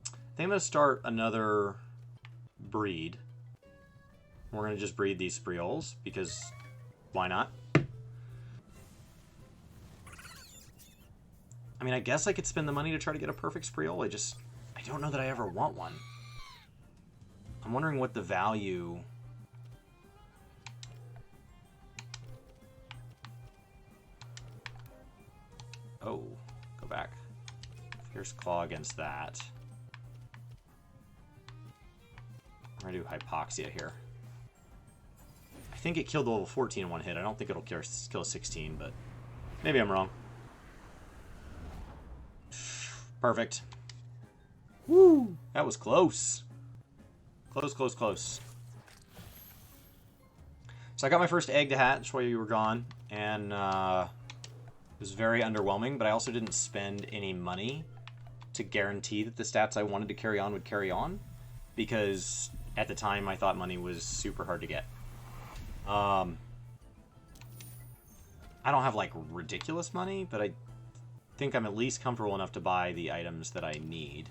I think I'm going to start another breed. We're going to just breed these Spreols, because why not? I mean, I guess I could spend the money to try to get a perfect Spreol. I don't know that I ever want one. I'm wondering what the value... Oh, go back. Fierce Claw against that. I'm going to do Hypoxia here. I think it killed the level 14 in one hit. I don't think it'll kill a 16, but maybe I'm wrong. Perfect. Woo! That was close. Close, close, close. So I got my first egg to hatch while you were gone, and it was very underwhelming, but I also didn't spend any money to guarantee that the stats I wanted to carry on would carry on, because at the time I thought money was super hard to get. I don't have, like, ridiculous money, but I think I'm at least comfortable enough to buy the items that I need.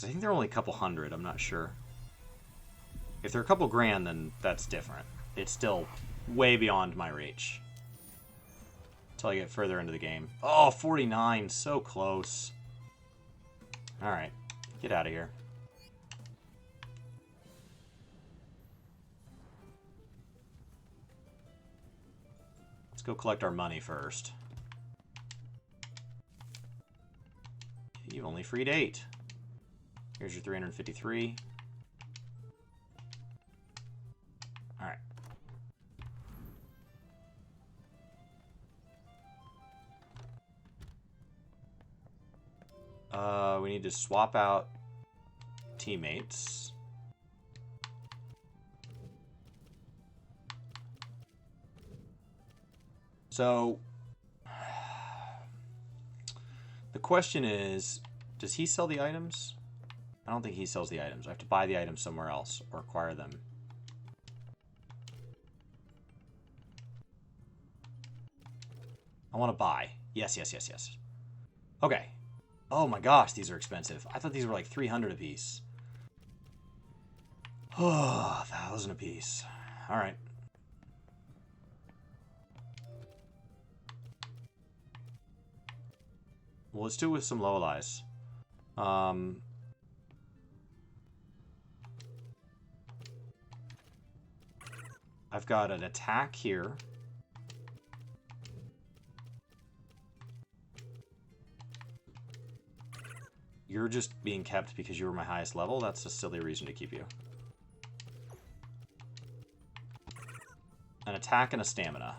I think they're only a couple hundred. I'm not sure. If they're a couple grand, then that's different. It's still way beyond my reach. Until I get further into the game. Oh, 49. So close. Alright. Get out of here. Let's go collect our money first. You only freed 8. Here's your 353. Alright. We need to swap out teammates. So, the question is, does he sell the items? I don't think he sells the items. I have to buy the items somewhere else or acquire them. I want to buy. Yes, yes, yes, yes. Okay. Oh my gosh, these are expensive. I thought these were like 300 apiece. Oh, 1,000 apiece. All right. Well, let's do it with some Lowlies. I've got an attack here. You're just being kept because you were my highest level? That's a silly reason to keep you. An attack and a stamina.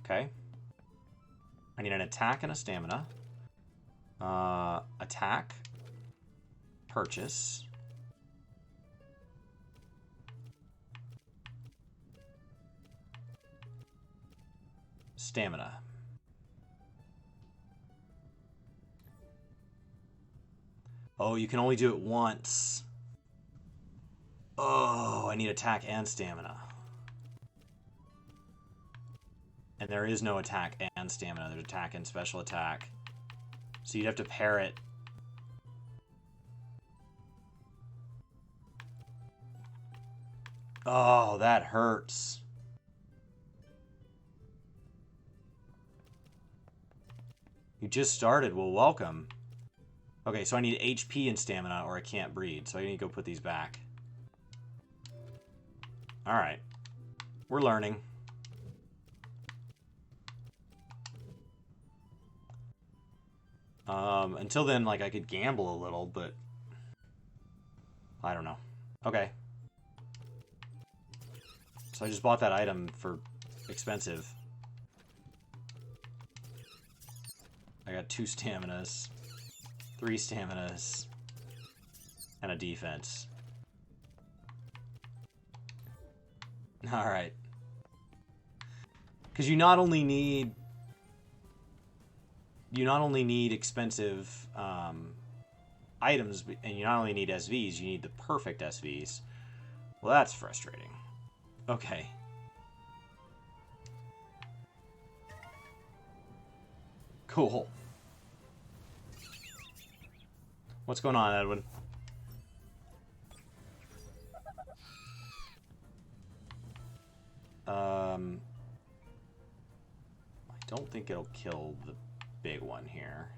Okay. I need an attack and a stamina. Attack. Purchase. Stamina. Oh, you can only do it once. Oh, I need attack and stamina. And there is no attack and stamina. There's attack and special attack. So you'd have to pair it. Oh, that hurts. You just started. Well, welcome. Okay, so I need HP and stamina or I can't breed. So I need to go put these back. Alright. We're learning. Until then, like, I could gamble a little, but I don't know. Okay. So I just bought that item for expensive. I got 2 staminas, 3 staminas, and a defense. Alright. Because you not only need expensive items, and you not only need SVs, you need the perfect SVs. Well, that's frustrating. Okay. Cool. What's going on, Edwin? I don't think it'll kill the big one here.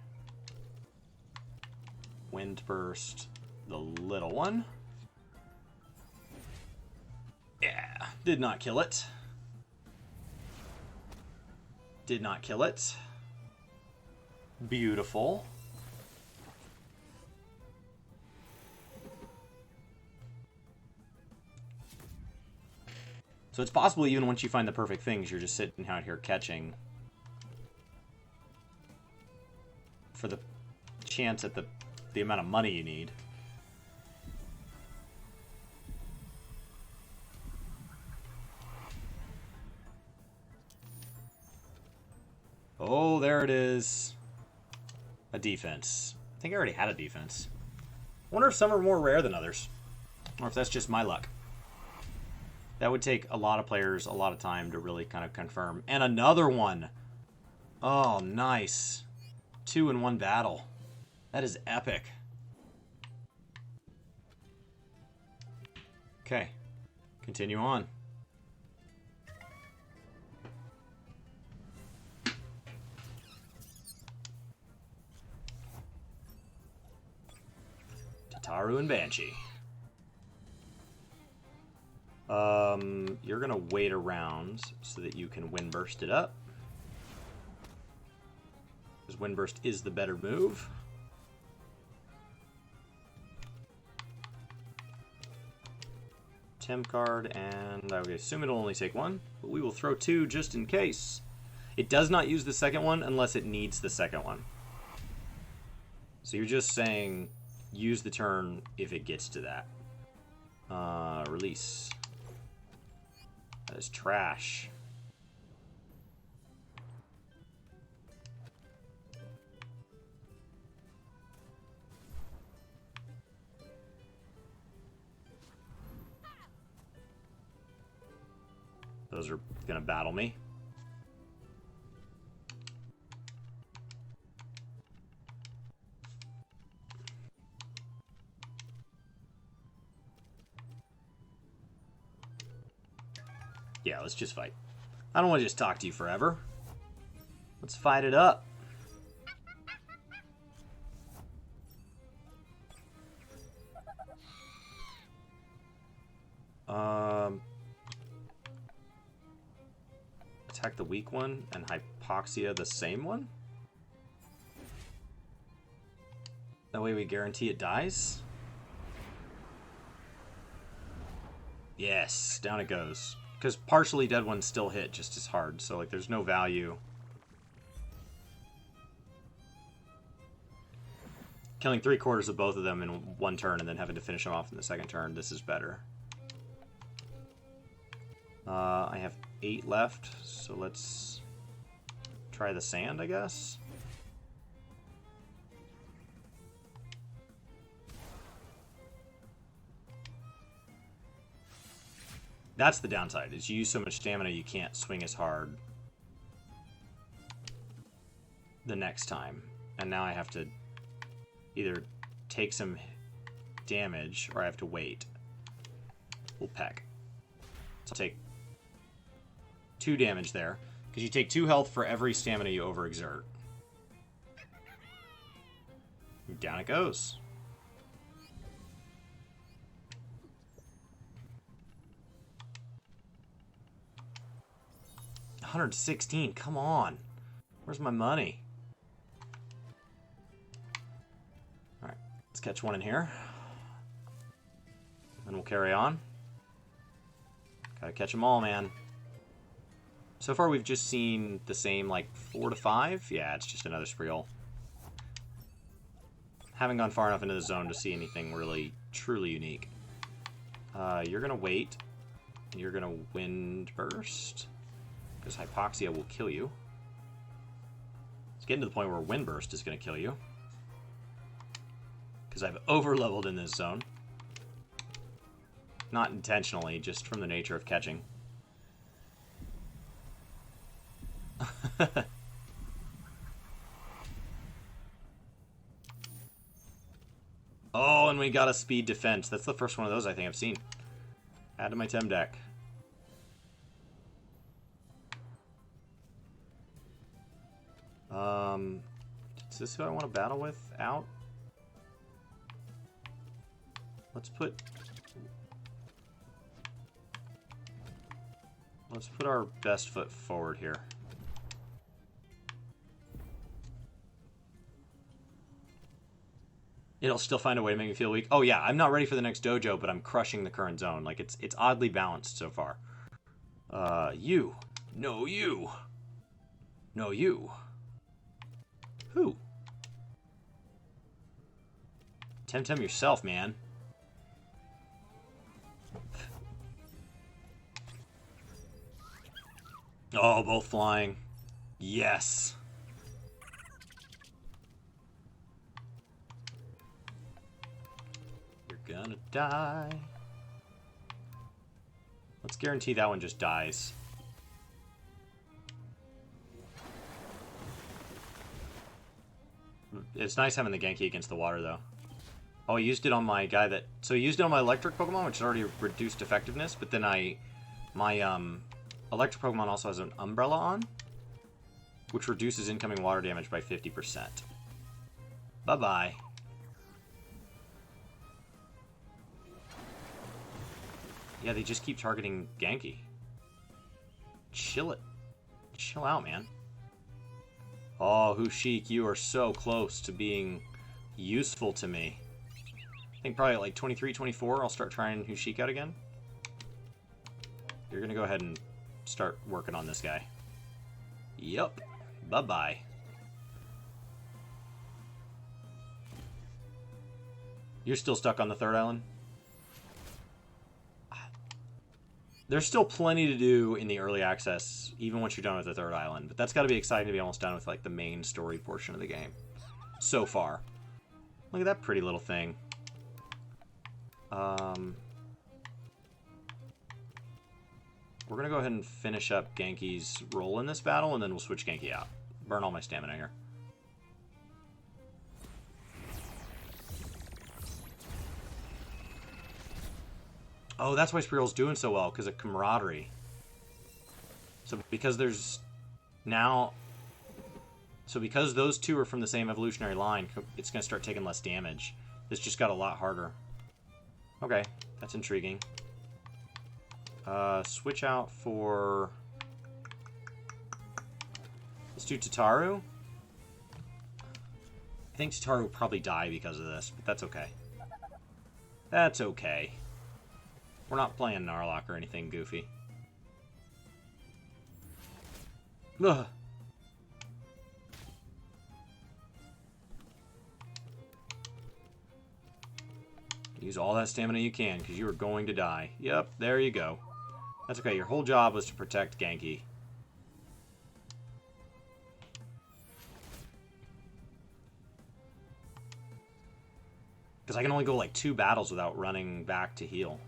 Wind burst, the little one. Yeah, did not kill it. Did not kill it. Beautiful. So it's possible even once you find the perfect things, you're just sitting out here catching for the chance at the amount of money you need. Oh, there it is. A defense. I think I already had a defense. I wonder if some are more rare than others. Or if that's just my luck. That would take a lot of players a lot of time to really kind of confirm. And another one. Oh, nice. 2 in one battle. That is epic. Okay. Continue on. Tataru and Banshee. You're gonna wait around so that you can wind burst it up. Because wind burst is the better move. Tem card, and I would assume it'll only take 1, but we will throw 2 just in case. It does not use the second one unless it needs the second one. So you're just saying use the turn if it gets to that. Release. That is trash. Those are gonna battle me. Yeah, let's just fight. I don't want to just talk to you forever. Let's fight it up. Attack the weak one and hypoxia the same one? That way we guarantee it dies? Yes, down it goes. Because partially dead ones still hit just as hard, so like there's no value. Killing 3/4 of both of them in one turn and then having to finish them off in the second turn, this is better. I have 8 left, so let's try the sand, I guess. That's the downside, is you use so much stamina you can't swing as hard the next time. And now I have to either take some damage or I have to wait. We'll peck. So I'll take 2 damage there, because you take 2 health for every stamina you overexert. Down it goes. $116, come on. Where's my money? Alright, let's catch one in here. Then we'll carry on. Gotta catch them all, man. So far we've just seen the same, like, 4 to 5. Yeah, it's just another Spreal. Haven't gone far enough into the zone to see anything really, truly unique. You're gonna wait. You're gonna wind burst. Because hypoxia will kill you. It's getting to the point where wind burst is gonna kill you. Because I've over-leveled in this zone. Not intentionally, just from the nature of catching. Oh, and we got a speed defense. That's the first one of those I think I've seen. Add to my Tem deck. Is this who I want to battle with? Out? Let's put our best foot forward here. It'll still find a way to make me feel weak. Oh yeah, I'm not ready for the next dojo, but I'm crushing the current zone. Like it's oddly balanced so far. You. No, you. No, you. Who? TemTem yourself, man. Oh, both flying. Yes. You're gonna die. Let's guarantee that one just dies. It's nice having the Genki against the water, though. Oh, I used it on my guy that... So I used it on my electric Pokemon, which has already reduced effectiveness, but then my electric Pokemon also has an Umbrella on, which reduces incoming water damage by 50%. Bye-bye. Yeah, they just keep targeting Genki. Chill it. Chill out, man. Oh, Hushik, you are so close to being useful to me. I think probably at like 23, 24, I'll start trying Hushik out again. You're going to go ahead and start working on this guy. Yup. Bye-bye. You're still stuck on the third island? There's still plenty to do in the early access, even once you're done with the third island. But that's got to be exciting to be almost done with like the main story portion of the game. So far. Look at that pretty little thing. We're going to go ahead and finish up Genki's role in this battle, and then we'll switch Genki out. Burn all my stamina here. Oh, that's why Spearl's doing so well, because of camaraderie. So because there's now... So because those two are from the same evolutionary line, it's going to start taking less damage. This just got a lot harder. Okay, that's intriguing. Switch out for... Let's do Tataru. I think Tataru will probably die because of this, but that's okay. That's okay. We're not playing Narlock or anything goofy. Ugh. Use all that stamina you can, because you are going to die. Yep, there you go. That's okay, your whole job was to protect Genki. Because I can only go like 2 battles without running back to heal.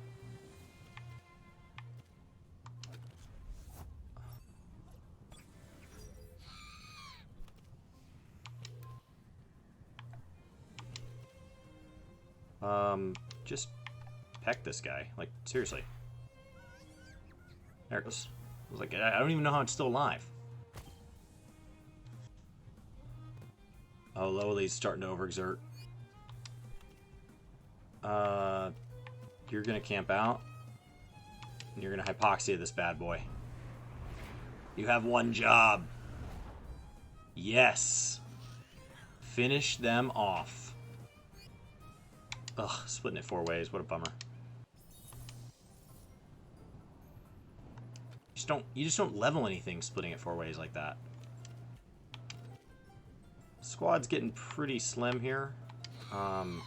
Just peck this guy. Like, seriously. There it goes. I was like, I don't even know how it's still alive. Oh, Lowly's starting to overexert. You're gonna camp out. And you're gonna hypoxia this bad boy. You have one job. Yes. Finish them off. Ugh, splitting it 4 ways. What a bummer. You just don't level anything splitting it 4 ways like that. Squad's getting pretty slim here. Wonder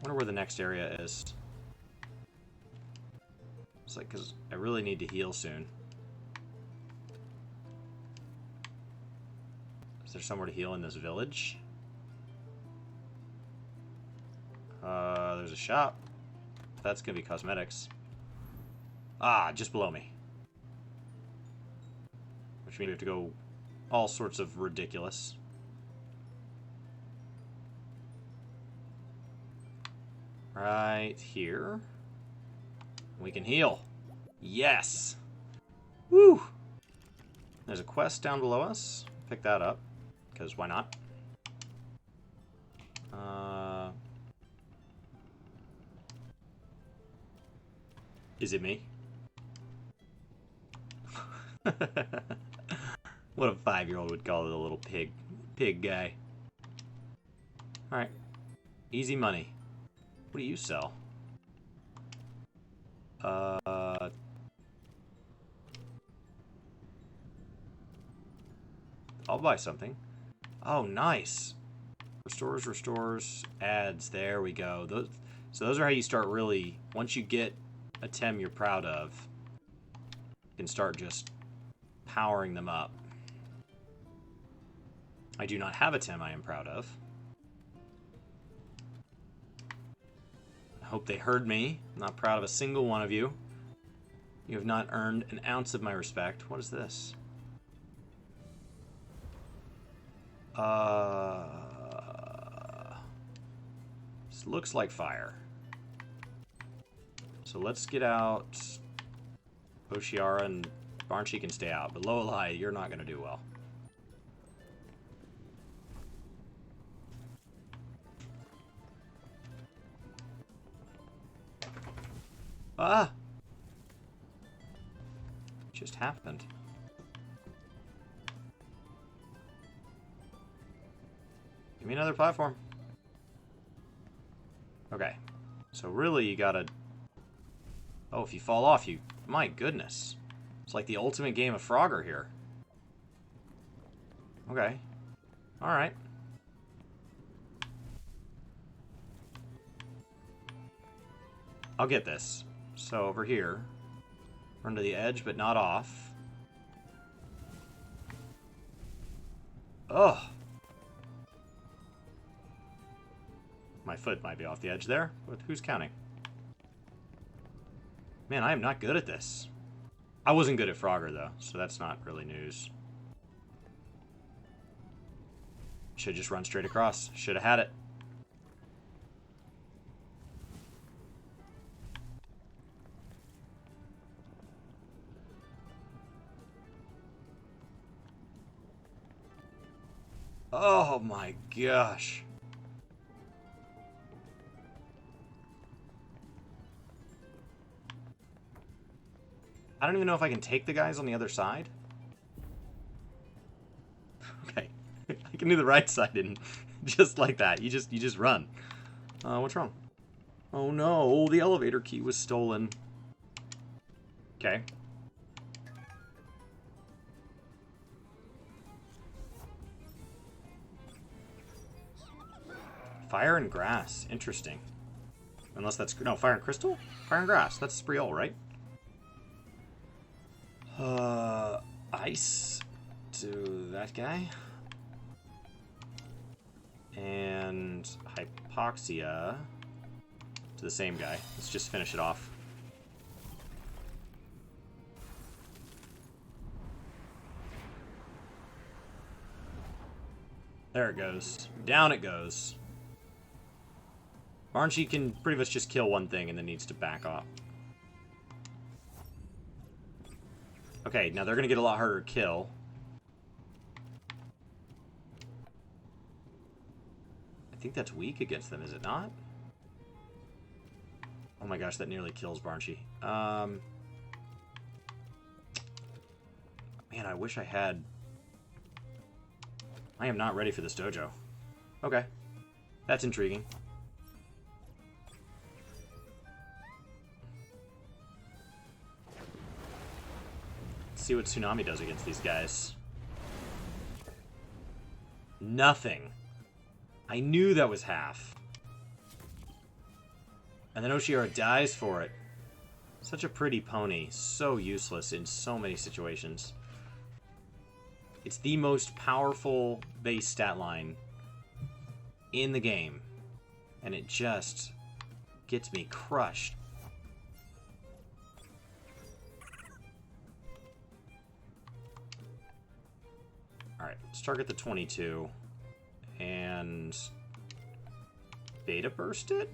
where the next area is. It's like, because I really need to heal soon. Is there somewhere to heal in this village? There's a shop. That's gonna be cosmetics. Ah, just below me. Which means we have to go all sorts of ridiculous. Right here. We can heal. Yes! Woo! There's a quest down below us. Pick that up. Because why not? Is it me? What a 5-year-old would call it, a little pig guy. Alright. Easy money. What do you sell? I'll buy something. Oh, nice. Restores, adds. There we go. Those are how you start really... Once you get a Tem you're proud of, you can start just powering them up. I do not have a Tem I am proud of. I hope they heard me. I'm not proud of a single one of you. You have not earned an ounce of my respect. What is this? This looks like fire. So let's get out Oshiara, and Barnshee can stay out. But Loweli, you're not going to do well. Ah! Just happened. Give me another platform. Okay. So really you gotta... Oh, if you fall off, you... My goodness. It's like the ultimate game of Frogger here. Okay. Alright. I'll get this. So over here. Run to the edge, but not off. Ugh. My foot might be off the edge there, but who's counting? Man, I am not good at this. I wasn't good at Frogger, though, so that's not really news. Should just run straight across. Should have had it. Oh my gosh. I don't even know if I can take the guys on the other side. Okay. I can do the right side and just like that. You just run. What's wrong? Oh no, the elevator key was stolen. Okay. Fire and grass. Interesting. Unless that's... No, fire and crystal? Fire and grass. That's Spriol, right? Ice to that guy. And hypoxia to the same guy. Let's just finish it off. There it goes. Down it goes. Barnshee can pretty much just kill one thing and then needs to back off. Okay, now they're going to get a lot harder to kill. I think that's weak against them, is it not? Oh my gosh, that nearly kills Barnshee. Man, I wish I had... I am not ready for this dojo. Okay. That's intriguing. Let's see what Tsunami does against these guys. Nothing. I knew that was half. And then Oshiara dies for it. Such a pretty pony. So useless in so many situations. It's the most powerful base stat line in the game. And it just gets me crushed. Alright, let's target the 22. And... Beta burst it?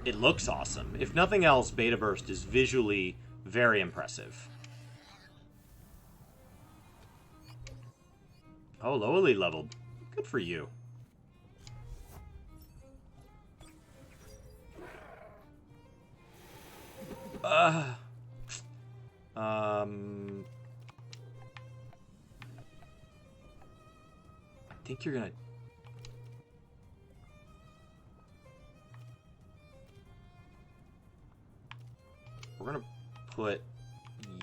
It looks awesome. If nothing else, Beta Burst is visually very impressive. Oh, Loweli leveled. Good for you. I think you're gonna... We're gonna put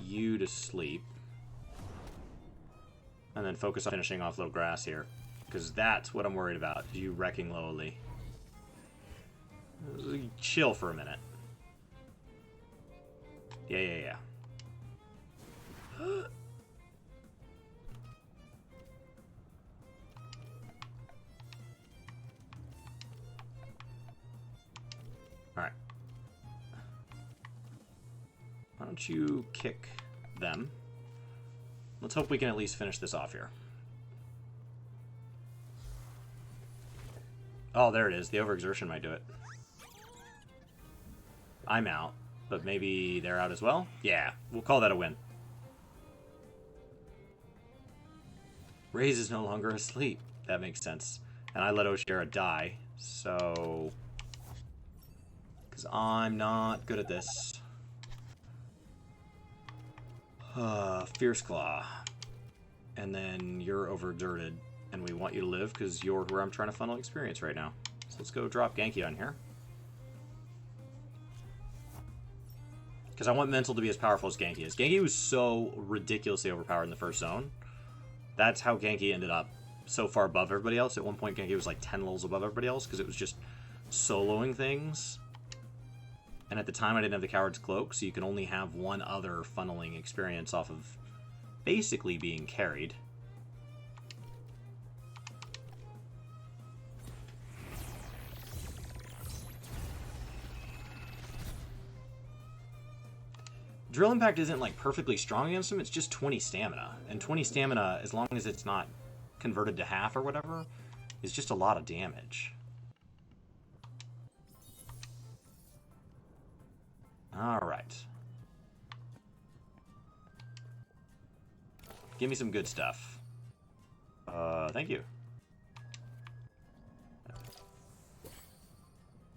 you to sleep. And then focus on finishing off low grass here. Because that's what I'm worried about. You wrecking Loweli. Chill for a minute. Yeah. Alright. don't you kick them? Let's hope we can at least finish this off here. Oh, there it is. The overexertion might do it. I'm out, but maybe they're out as well? Yeah, we'll call that a win. Raze is no longer asleep. That makes sense. And I let Oshira die, so... because I'm not good at this. Fierce Claw. And then you're overexerted, and we want you to live because you're where I'm trying to funnel experience right now. So let's go drop Genki on here. Because I want Mental to be as powerful as Genki is. Genki was so ridiculously overpowered in the first zone. That's how Genki ended up so far above everybody else. At one point, Genki was like 10 levels above everybody else because it was just soloing things. And at the time, I didn't have the Coward's Cloak, so you can only have one other funneling experience off of basically being carried. Drill Impact isn't like perfectly strong against him, it's just 20 stamina. And 20 stamina, as long as it's not converted to half or whatever, is just a lot of damage. Alright. Give me some good stuff. Thank you.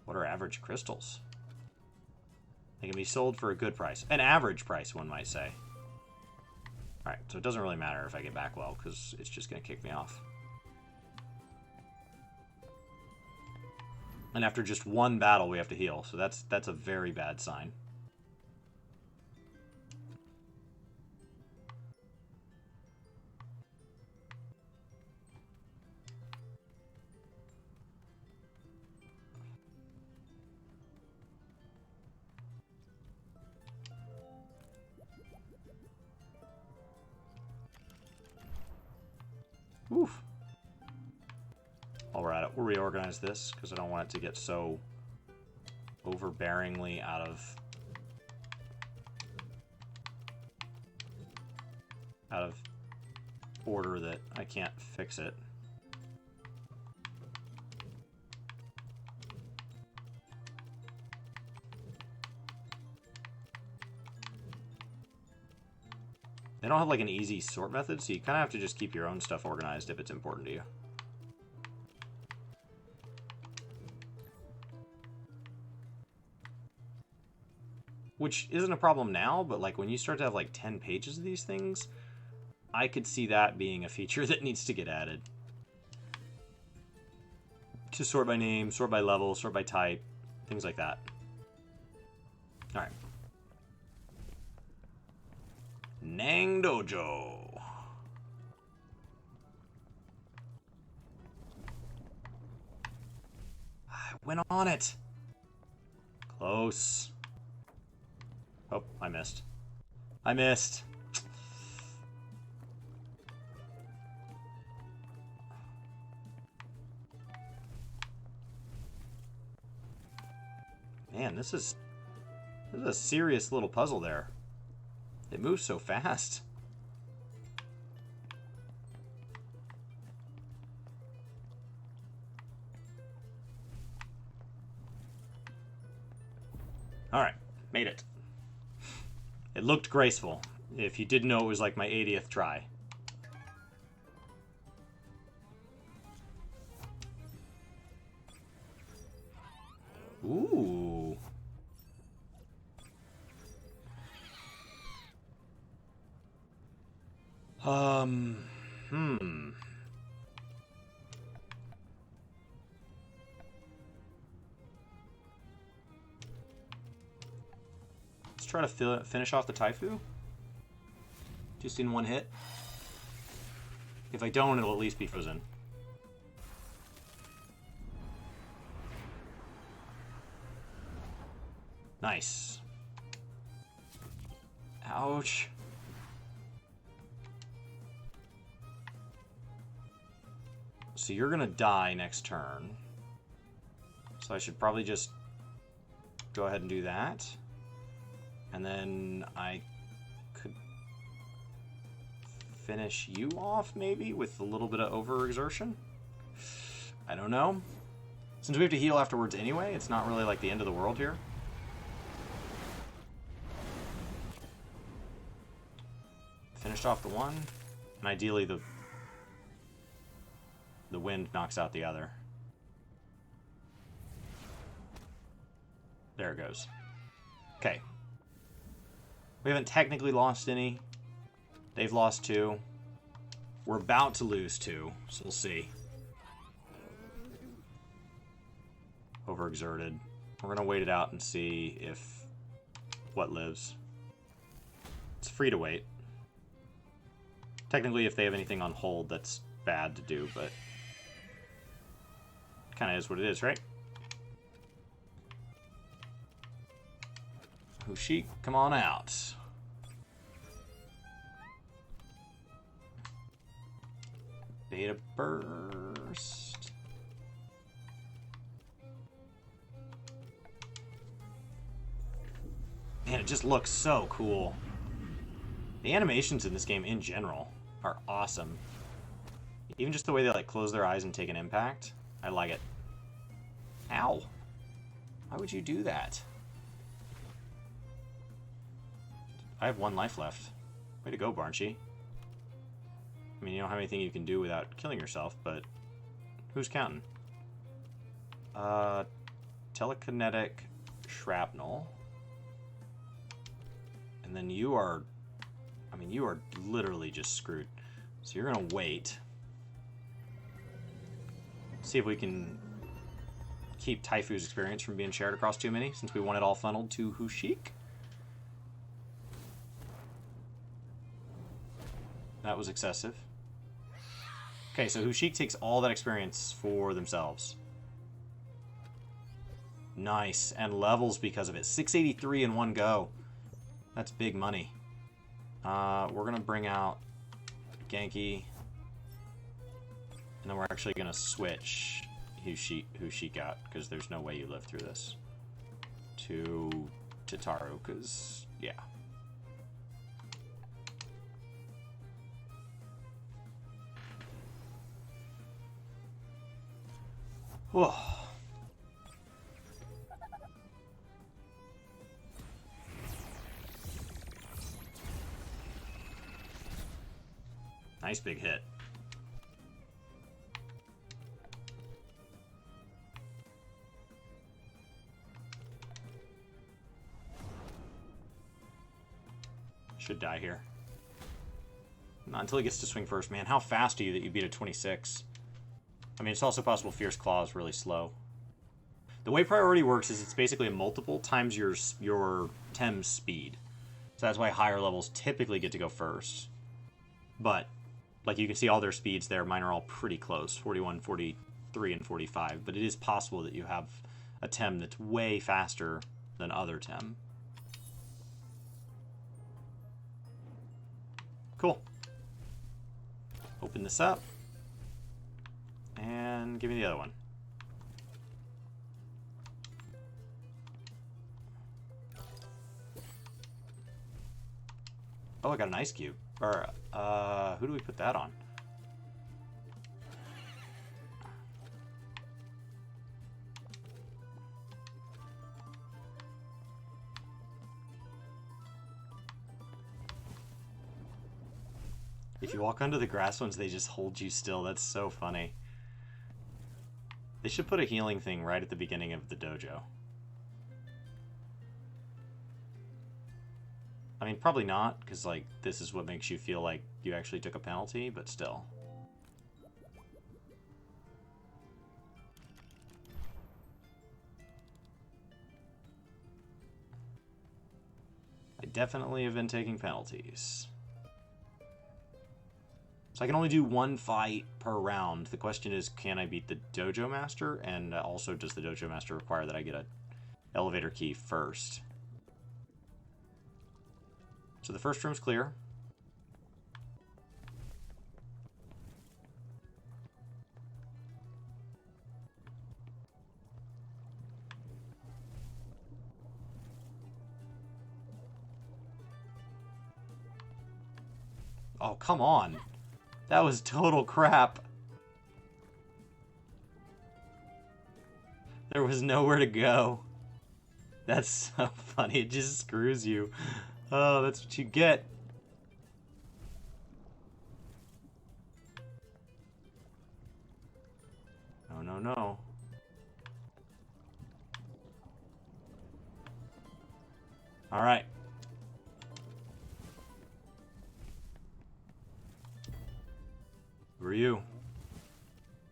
What are average crystals? They can be sold for a good price. An average price, one might say. Alright, so it doesn't really matter if I get back well, because it's just going to kick me off. And after just one battle, we have to heal, so that's a very bad sign. Oof. While we're at it, we'll reorganize this because I don't want it to get so overbearingly out of order that I can't fix it. They don't have like an easy sort method, so you kind of have to just keep your own stuff organized if it's important to you. Which isn't a problem now, but like when you start to have like 10 pages of these things, I could see that being a feature that needs to get added. To sort by name, sort by level, sort by type, things like that. Alright. Nang Dojo. I went on it. Close. Oh, I missed. I missed. Man, this is a serious little puzzle there. It moves so fast. Alright, made it. It looked graceful. If you didn't know, it was like my 80th try. Ooh. Let's try to finish off the Taifu. Just in one hit. If I don't, it'll at least be frozen. Nice. Ouch. So you're gonna die next turn. So I should probably just go ahead and do that. And then I could finish you off, maybe, with a little bit of overexertion? I don't know. Since we have to heal afterwards anyway, it's not really like the end of the world here. Finished off the one, and ideally the wind knocks out the other. There it goes. Okay. We haven't technically lost any. They've lost 2. We're about to lose 2, so we'll see. Overexerted. We're going to wait it out and see if what lives. It's free to wait. Technically, if they have anything on hold, that's bad to do, but kind of is what it is, right? Hushik, come on out. Beta burst. Man, it just looks so cool. The animations in this game in general are awesome. Even just the way they like close their eyes and take an impact. I like it. Ow. Why would you do that? I have 1 life left. Way to go, Barnchy. I mean, you don't have anything you can do without killing yourself, but who's counting? Telekinetic shrapnel. And then you are... I mean, you are literally just screwed. So you're going to wait. See if we can keep Taifu's experience from being shared across too many, since we want it all funneled to Hushik. That was excessive. Okay, so Hushik takes all that experience for themselves. Nice, and levels because of it. 683 in one go. That's big money. We're going to bring out Genki. And then we're actually going to switch Hushik out, because there's no way you live through this. To Tataru, because, yeah. Whoa. Nice big hit. Should die here. Not until he gets to swing first. Man, how fast are you that you beat a 26? I mean, it's also possible Fierce Claw is really slow. The way priority works is it's basically a multiple times your Tem speed. So that's why higher levels typically get to go first. But, like you can see all their speeds there, mine are all pretty close. 41, 43, and 45. But it is possible that you have a Tem that's way faster than other Tem. Cool. Open this up. And give me the other one. Oh, I got an ice cube. Or, who do we put that on? If you walk onto the grass ones, they just hold you still. That's so funny. They should put a healing thing right at the beginning of the dojo. I mean, probably not, because, like, this is what makes you feel like you actually took a penalty, but still. I definitely have been taking penalties. So I can only do one fight per round. The question is, can I beat the Dojo Master? And also, does the Dojo Master require that I get an elevator key first? So the first room's clear. Oh, come on. That was total crap. There was nowhere to go. That's so funny. It just screws you. Oh, that's what you get. No, no, no. All right. Who are you?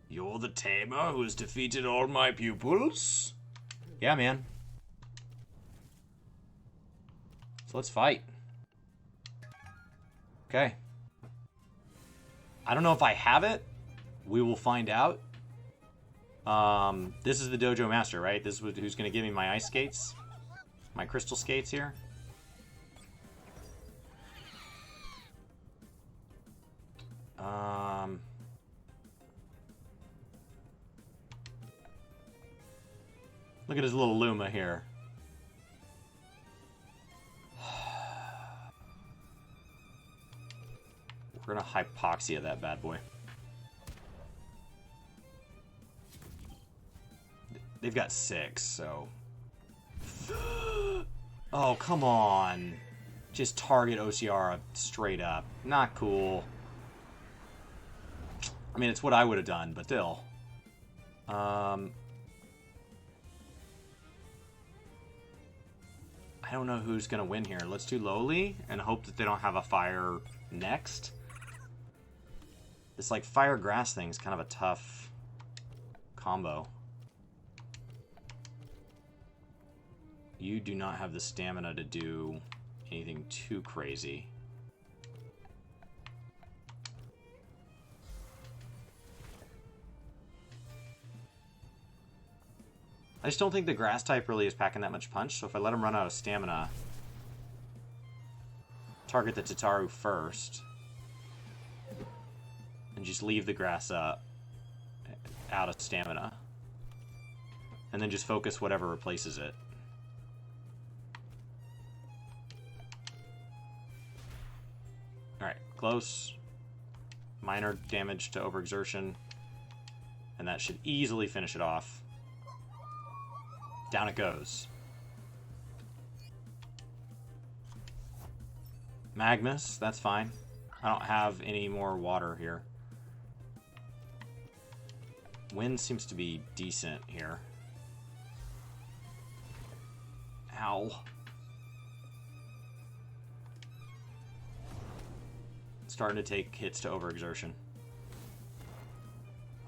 You're the tamer who's defeated all my pupils? Yeah, man. So let's fight. Okay. I don't know if I have it. We will find out. This is the dojo master, right? This is who's going to give me my ice skates. My crystal skates here. Look at his little Luma here. We're gonna hypoxia that bad boy. They've got 6, so... Oh, come on. Just target OCR straight up. Not cool. I mean, it's what I would have done, but still. I don't know who's going to win here. Let's do lowly and hope that they don't have a fire next. This, like, fire grass thing is kind of a tough combo. You do not have the stamina to do anything too crazy. I just don't think the grass type really is packing that much punch, so if I let him run out of stamina, target the Tataru first, and just leave the grass up, out of stamina, and then just focus whatever replaces it. Alright, close. Minor damage to overexertion, and that should easily finish it off. Down it goes. Magnus, that's fine. I don't have any more water here. Wind seems to be decent here. Ow. Starting to take hits to overexertion.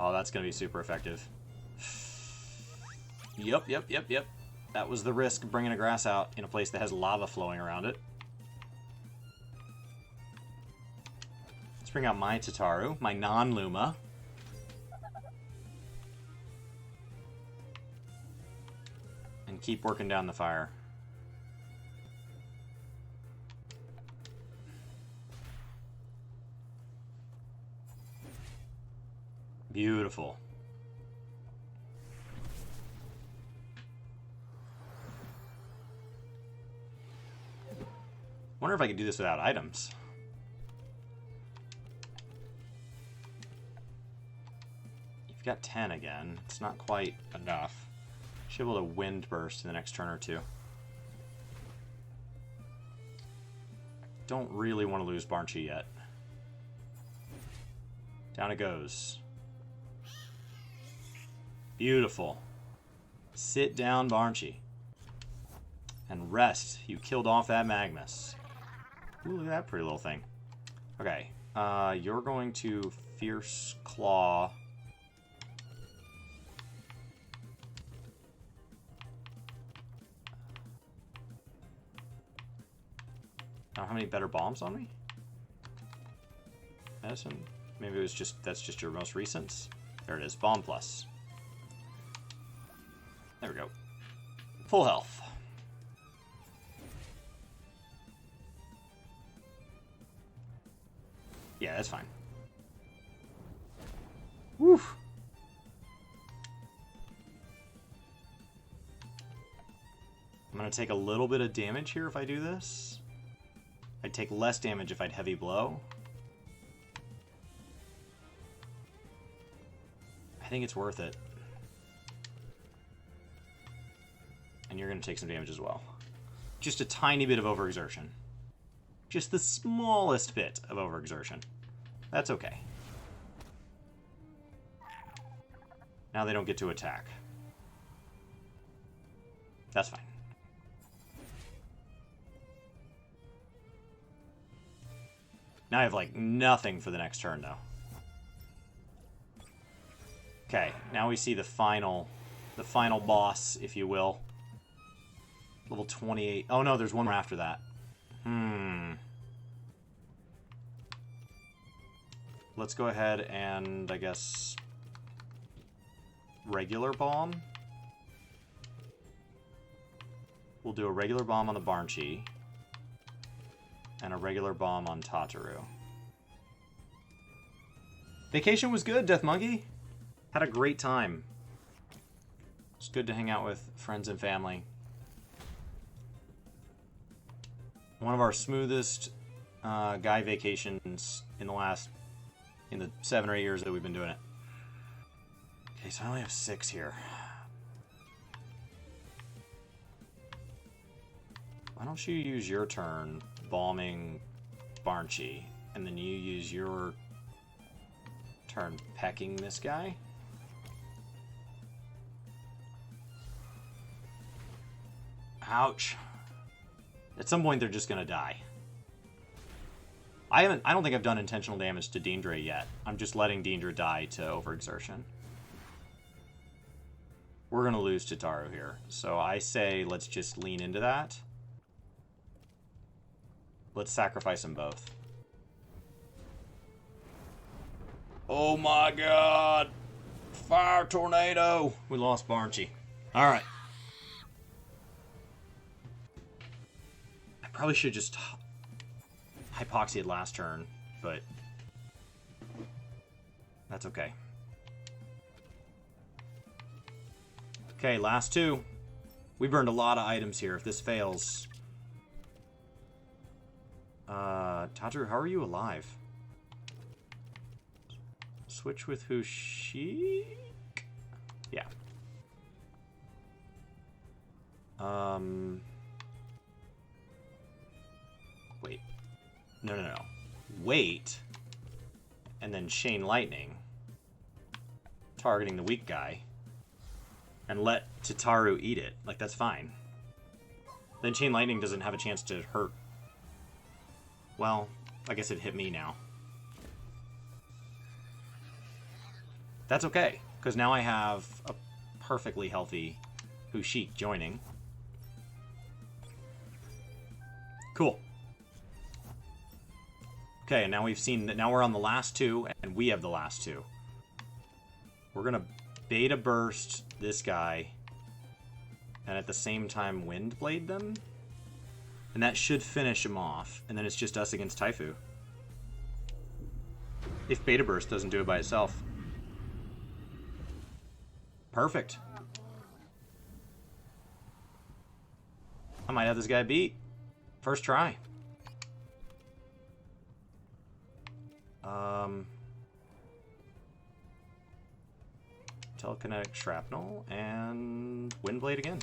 Oh, that's going to be super effective. Yep. That was the risk of bringing a grass out in a place that has lava flowing around it. Let's bring out my Tataru, my non-Luma. And keep working down the fire. Beautiful. Wonder if I could do this without items. You've got 10 again. It's not quite enough. Should be able to wind burst in the next turn or two. Don't really want to lose Barnchi yet. Down it goes. Beautiful. Sit down, Barnchi. And rest. You killed off that Magnus. Ooh, look at that pretty little thing. Okay. You're going to Fierce Claw. I don't have any better bombs on me? Medicine? Maybe it was just, that's just your most recent. There it is. Bomb plus. There we go. Full health. Yeah, that's fine. Woo! I'm going to take a little bit of damage here if I do this. I'd take less damage if I'd heavy blow. I think it's worth it. And you're going to take some damage as well. Just a tiny bit of overexertion. Just the smallest bit of overexertion. That's okay. Now they don't get to attack. That's fine. Now I have, like, nothing for the next turn, though. Okay, now we see the final boss, if you will. Level 28. Oh, no, there's one more after that. Let's go ahead and, I guess, regular bomb. We'll do a regular bomb on the Barnchi. And a regular bomb on Tataru. Vacation was good, Death Monkey. Had a great time. It's good to hang out with friends and family. One of our smoothest guy vacations in the 7 or 8 years that we've been doing it. Okay, so I only have 6 here. Why don't you use your turn bombing Barnchi, and then you use your turn pecking this guy? Ouch. At some point, they're just gonna die. I don't think I've done intentional damage to Deendra yet. I'm just letting Deendra die to overexertion. We're gonna lose Tataru here, so I say let's just lean into that. Let's sacrifice them both. Oh my god! Fire tornado! We lost Barnchi. Alright. I probably should just hypoxiaed last turn, but that's okay. Okay, last 2. We burned a lot of items here. If this fails... Tataru, how are you alive? Switch with Hushik? Yeah. Wait. No. Wait. And then Chain Lightning. Targeting the weak guy. And let Tataru eat it. Like, that's fine. Then Chain Lightning doesn't have a chance to hurt. Well, I guess it hit me now. That's okay, because now I have a perfectly healthy Hushik joining. Cool. Okay, and now we've seen that. Now we're on the last 2, and we have the last 2. We're gonna Beta Burst this guy, and at the same time Wind Blade them. And that should finish him off. And then it's just us against Taifu. If Beta Burst doesn't do it by itself. Perfect. I might have this guy beat. First try. Telekinetic Shrapnel and Windblade again.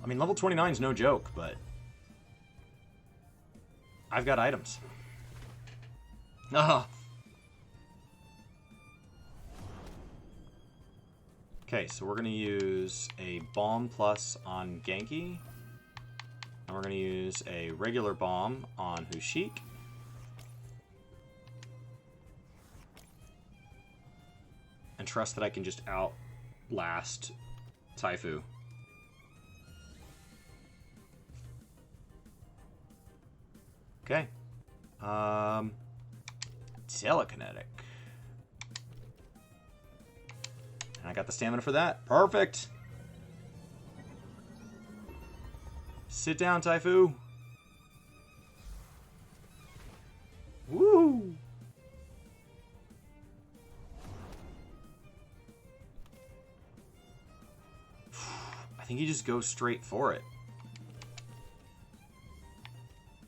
I mean, level 29 is no joke, but I've got items. Okay, so we're going to use a Bomb Plus on Genki. And we're going to use a regular Bomb on Hushik. And trust that I can just outlast Taifu. Okay. Telekinetic. And I got the stamina for that. Perfect. Sit down, Taifu. Woo! I think you just go straight for it.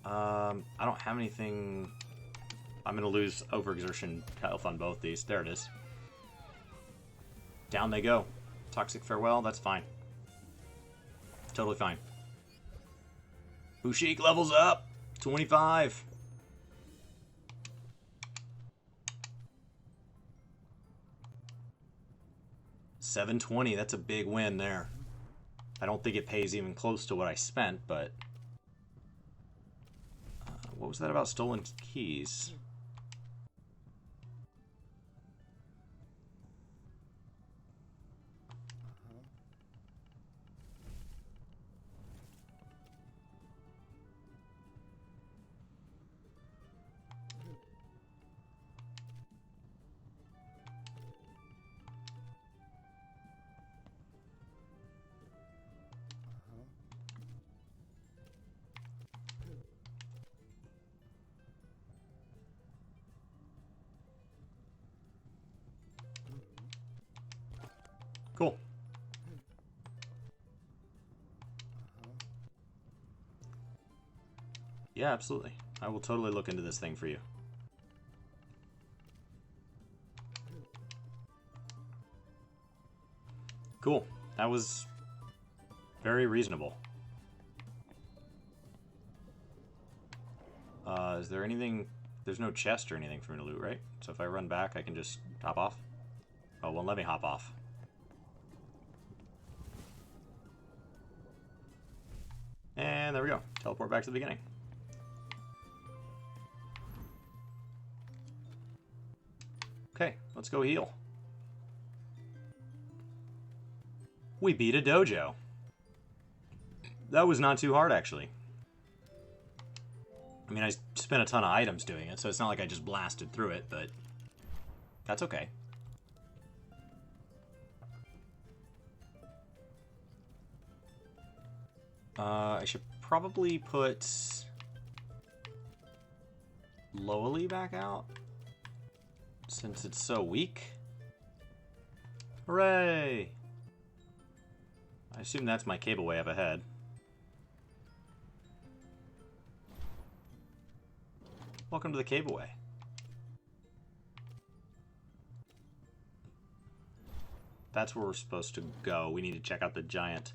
I don't have anything... I'm going to lose overexertion health on both these. There it is. Down they go. Toxic Farewell, that's fine. Totally fine. Ushik levels up. 25. $720, that's a big win there. I don't think it pays even close to what I spent, but... what was that about stolen keys? Cool. Yeah, absolutely. I will totally look into this thing for you. Cool. That was very reasonable. Is there anything... There's no chest or anything for me to loot, right? So if I run back, I can just hop off? Oh, well, let me hop off. And there we go. Teleport back to the beginning. Okay, let's go heal. We beat a dojo. That was not too hard, actually. I mean, I spent a ton of items doing it, so it's not like I just blasted through it, but that's okay. I should probably put Lowly back out, since it's so weak. Hooray! I assume that's my cableway up ahead. Welcome to the cableway. That's where we're supposed to go. We need to check out the giant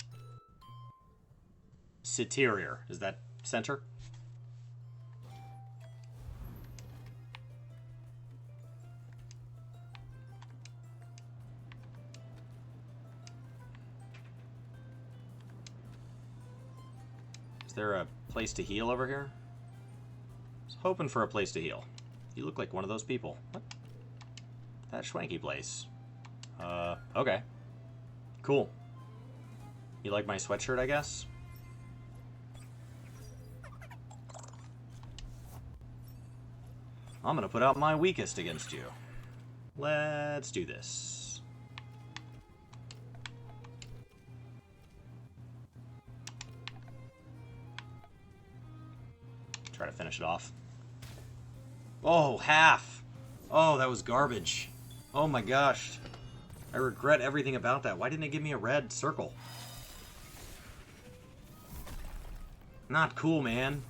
Citerior. Is that center? Is there a place to heal over here? I was hoping for a place to heal. You look like one of those people. What? That schwanky place. Okay. Cool. You like my sweatshirt, I guess? I'm gonna put out my weakest against you. Let's do this. Try to finish it off. Oh, half! Oh, that was garbage. Oh my gosh. I regret everything about that. Why didn't it give me a red circle? Not cool, man.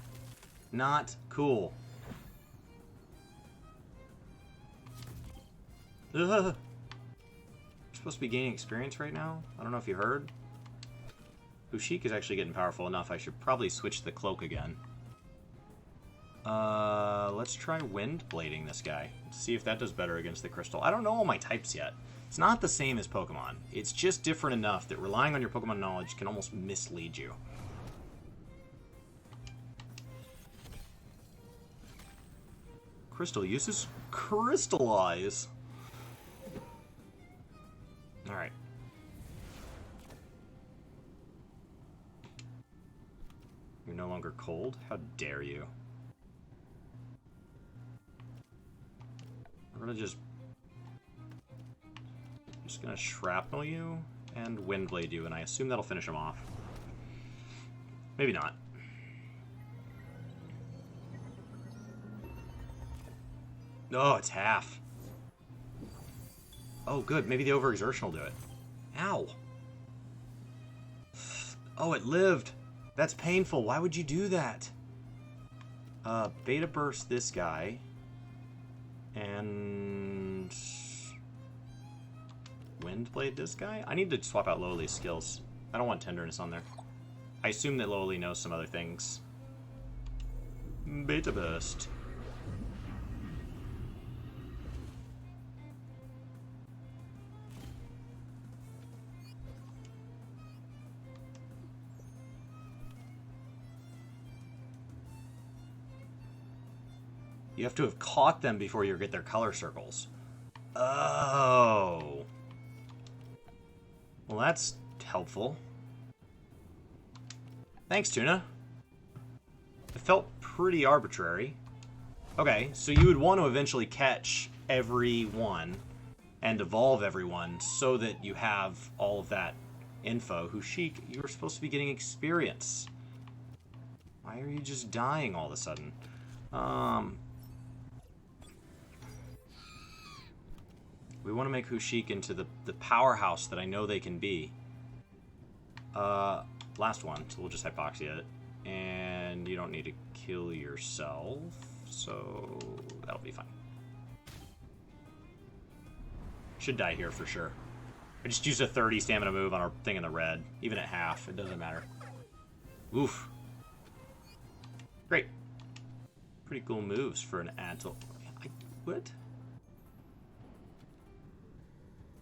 Not cool. Ugh. You're supposed to be gaining experience right now? I don't know if you heard. Ushik is actually getting powerful enough. I should probably switch the cloak again. Let's try wind blading this guy. Let's see if that does better against the crystal. I don't know all my types yet. It's not the same as Pokemon. It's just different enough that relying on your Pokemon knowledge can almost mislead you. Crystal uses Crystallize. Alright. You're no longer cold? How dare you? We're gonna just... I'm just gonna shrapnel you and windblade you, and I assume that'll finish him off. Maybe not. Oh, it's half. Oh, good. Maybe the overexertion will do it. Ow. Oh, it lived. That's painful. Why would you do that? Beta burst this guy. And Windblade this guy? I need to swap out Lowly's skills. I don't want Tenderness on there. I assume that Lowly knows some other things. Beta Burst. You have to have caught them before you get their color circles. Oh. Well, that's helpful. Thanks, Tuna. It felt pretty arbitrary. Okay, so you would want to eventually catch every one and evolve everyone so that you have all of that info. Hushik, you were supposed to be getting experience. Why are you just dying all of a sudden? We want to make Hushik into the powerhouse that I know they can be. Last one, so we'll just hypoxia it. And you don't need to kill yourself, so that'll be fine. Should die here for sure. I just used a 30 stamina move on our thing in the red. Even at half, it doesn't matter. Oof. Great. Pretty cool moves for an Antil. What?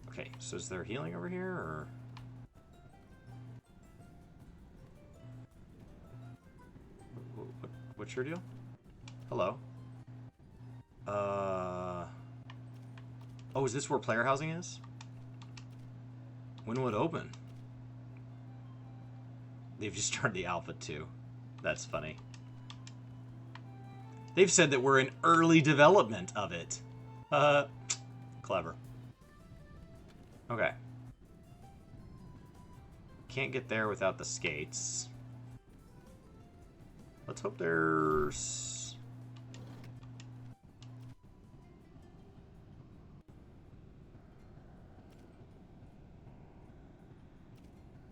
Okay, so is there healing over here, or... What's your deal? Hello. Oh, is this where player housing is? When will it open? They've just turned the alpha too. That's funny. They've said that we're in early development of it. Clever. Okay. Can't get there without the skates. Let's hope there's...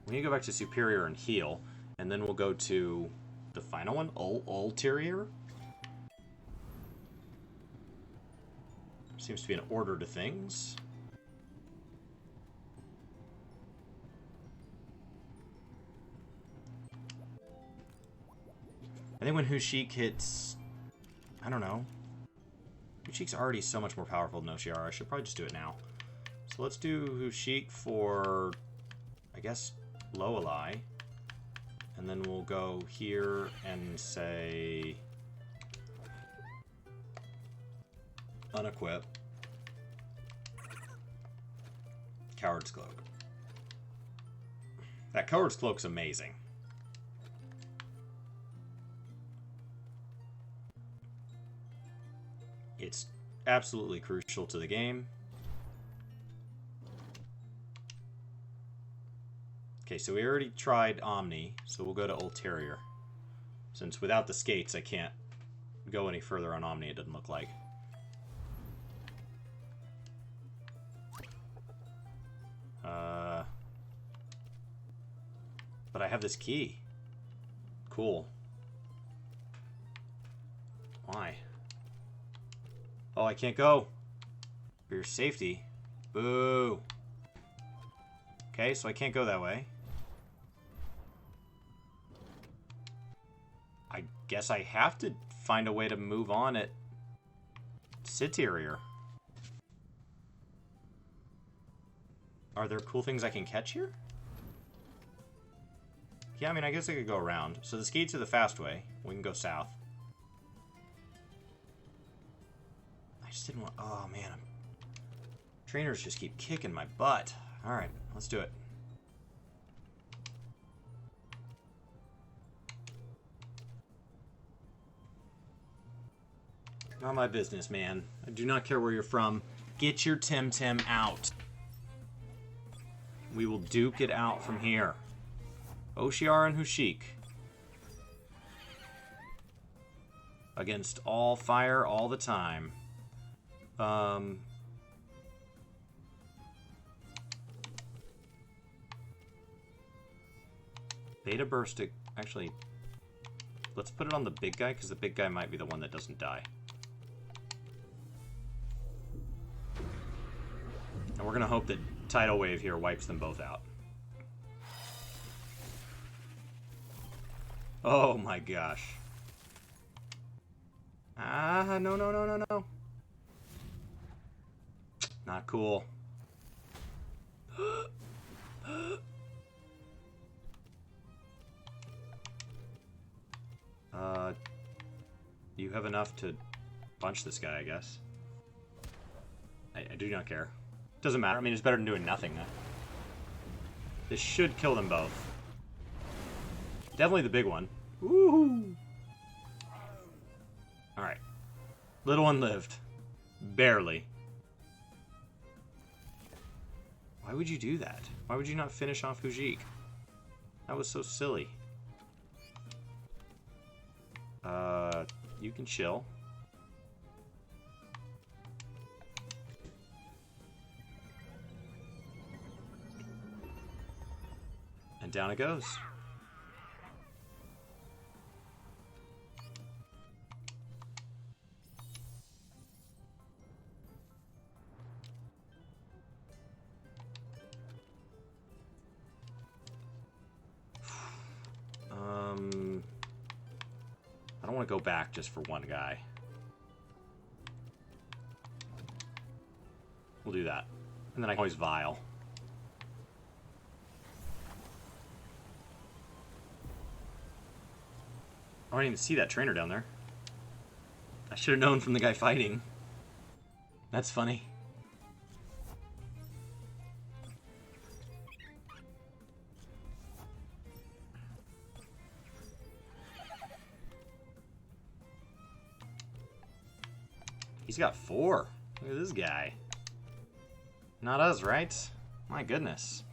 We need to go back to Superior and heal, and then we'll go to the final one, Ulterior. Seems to be an order to things. I think when Hushik hits... I don't know. Hushik's already so much more powerful than Oshiara. I should probably just do it now. So let's do Hushik for, I guess, Loweli. And then we'll go here and say... Unequip. Coward's Cloak. That Coward's Cloak's amazing. It's absolutely crucial to the game. Okay, so we already tried Omni, so we'll go to Ulterior. Since without the skates, I can't go any further on Omni, it doesn't look like. But I have this key. Cool. Why? Oh, I can't go. For your safety. Boo. Okay, so I can't go that way. I guess I have to find a way to move on at Citerior. Are there cool things I can catch here? Yeah, I mean, I guess I could go around. So the skates are the fast way. We can go south. I just didn't want... Oh, man. Trainers just keep kicking my butt. Alright, let's do it. Not my business, man. I do not care where you're from. Get your TemTem out. We will duke it out from here. Oshiara and Hushik. Against all fire all the time. Beta Burst... Actually, let's put it on the big guy, because the big guy might be the one that doesn't die. And we're going to hope that Tidal Wave here wipes them both out. Oh my gosh. Ah, no, no, no, no, no. Not cool. You have enough to punch this guy, I guess. I do not care. Doesn't matter. I mean, it's better than doing nothing. This should kill them both. Definitely the big one. Woohoo! Alright. Little one lived. Barely. Why would you do that? Why would you not finish off Hujik? That was so silly. You can chill. And down it goes. I don't want to go back just for one guy. We'll do that. And then I can always vial. I didn't even see that trainer down there. I should have known from the guy fighting. That's funny. He's got 4. Look at this guy. Not us, right? My goodness.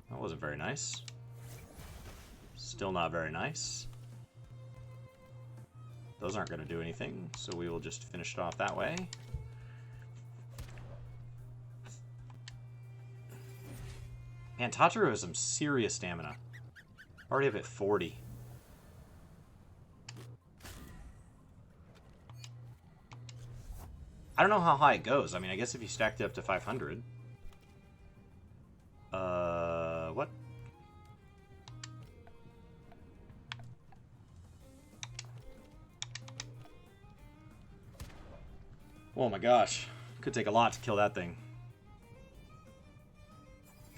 That wasn't very nice. Still not very nice. Those aren't going to do anything, so we will just finish it off that way. Man, Tataru has some serious stamina. Already up at 40. I don't know how high it goes. I mean, I guess if you stacked it up to 500. What? Oh my gosh. Could take a lot to kill that thing.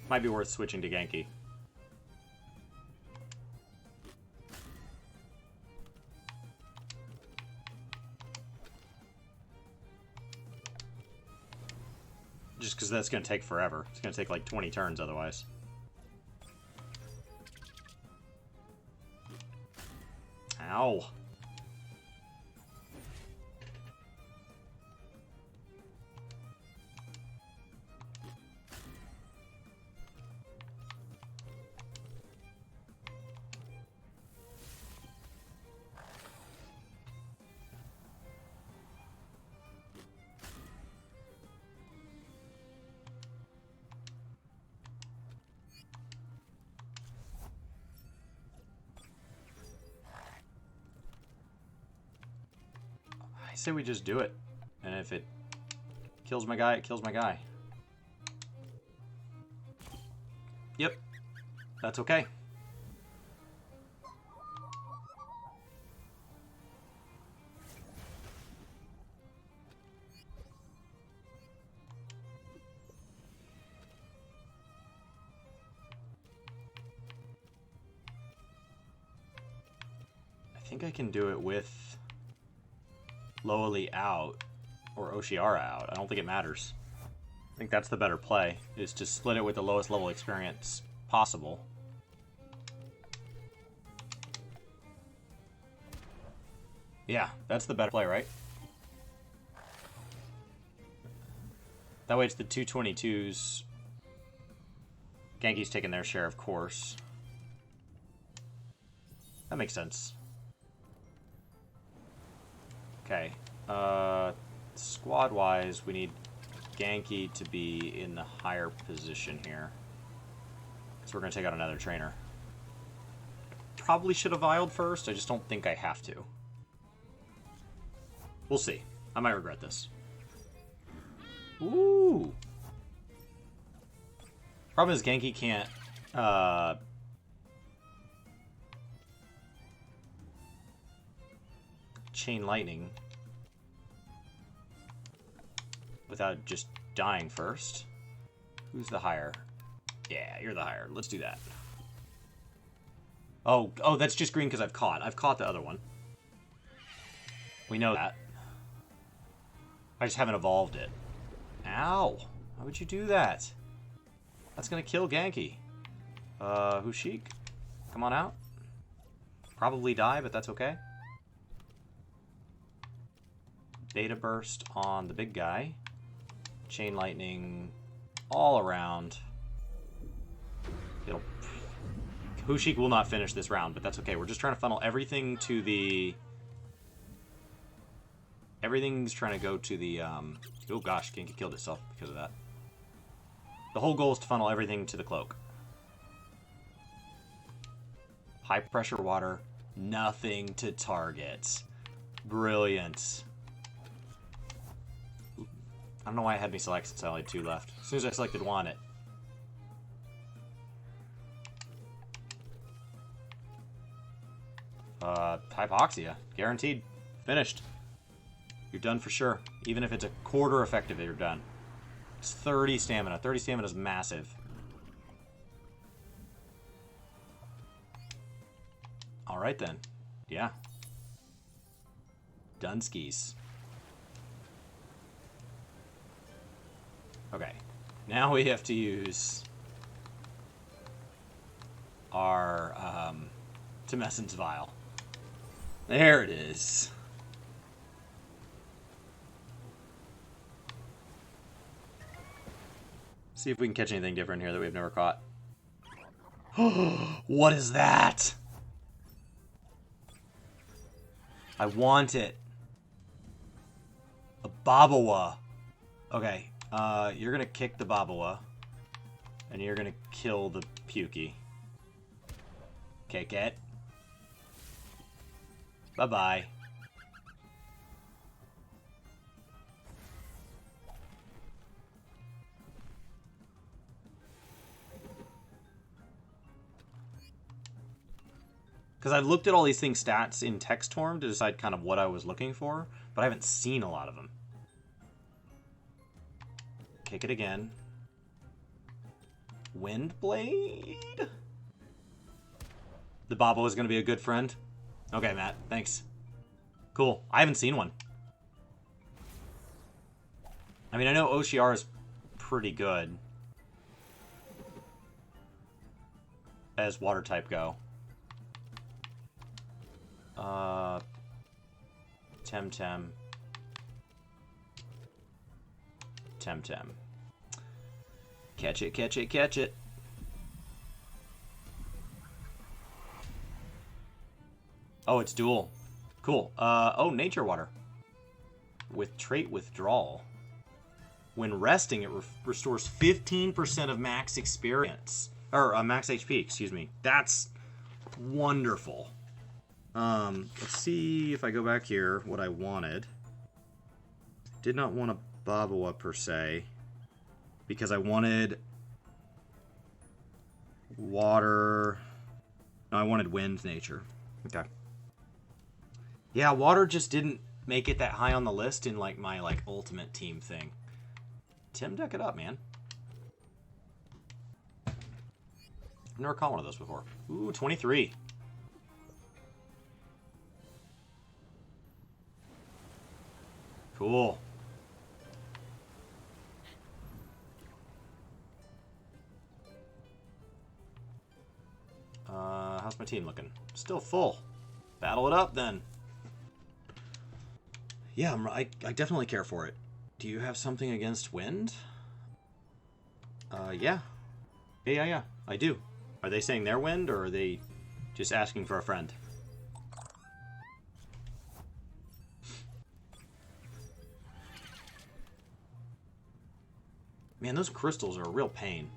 Might be worth switching to Genki. Just because that's going to take forever. It's going to take like 20 turns otherwise. Ow. I say we just do it. And if it kills my guy, it kills my guy. Yep. That's okay. I think I can do it with Loeli out or Oshiara out. I don't think it matters. I think that's the better play, is to split it with the lowest level experience possible. Yeah, that's the better play, right? That way it's the 222s. Genki's taking their share, of course. That makes sense. Okay. Squad-wise, we need Genki to be in the higher position here. So we're going to take out another trainer. Probably should have vialed first. I just don't think I have to. We'll see. I might regret this. Ooh. Problem is Genki can't chain lightning without just dying first. Who's the higher? Yeah, you're the higher. Let's do that. Oh, that's just green because I've caught the other one. We know that. I just haven't evolved it. Ow! Why would you do that? That's gonna kill Genki. Hushik? Come on out. Probably die, but that's okay. Data burst on the big guy. Chain lightning all around. Hushik will not finish this round, but that's okay. We're just trying to funnel everything to the... Everything's trying to go to the... Oh gosh, Genki killed itself because of that. The whole goal is to funnel everything to the cloak. High pressure water, nothing to target. Brilliant. I don't know why it had me select since I only had 2 left. As soon as I selected one, it... Hypoxia. Guaranteed. Finished. You're done for sure. Even if it's a quarter effective, you're done. It's 30 stamina. 30 stamina is massive. Alright then. Yeah. Dunskies. Okay. Now we have to use our Temessen's Vial. There it is. See if we can catch anything different here that we've never caught. What is that? I want it. A Babawa. Okay, you're gonna kick the Babawa. And you're gonna kill the Pukey. Kick it. Bye-bye. Because I looked at all these things stats in text form to decide kind of what I was looking for, but I haven't seen a lot of them. Kick it again. Windblade? The Babo is going to be a good friend. Okay, Matt. Thanks. Cool. I haven't seen one. I mean, I know Oshiar is pretty good as water type go. TemTem. TemTem. Catch it, catch it, catch it. Oh, it's dual. Cool. Oh, Nature Water. With trait withdrawal. When resting, it restores 15% of max experience. Or max HP, excuse me. That's wonderful. Let's see if I go back here what I wanted. Did not want a Babawa per se. Because I wanted water. No, I wanted wind nature. Okay. Yeah, water just didn't make it that high on the list in like my ultimate team thing. Tim, deck it up, man. I've never caught one of those before. Ooh, 23. Cool. How's my team looking? Still full. Battle it up then. Yeah, I definitely care for it. Do you have something against wind? Yeah. Yeah, I do. Are they saying they're wind, or are they just asking for a friend? Man, those crystals are a real pain.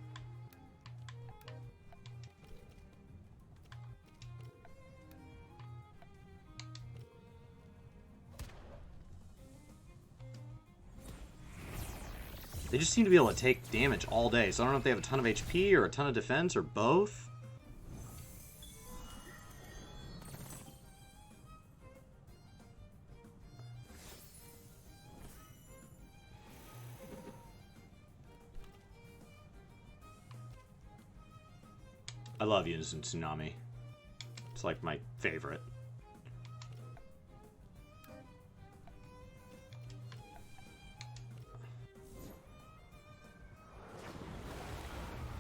They just seem to be able to take damage all day, so I don't know if they have a ton of HP or a ton of defense or both. I love using Tsunami. It's like my favorite.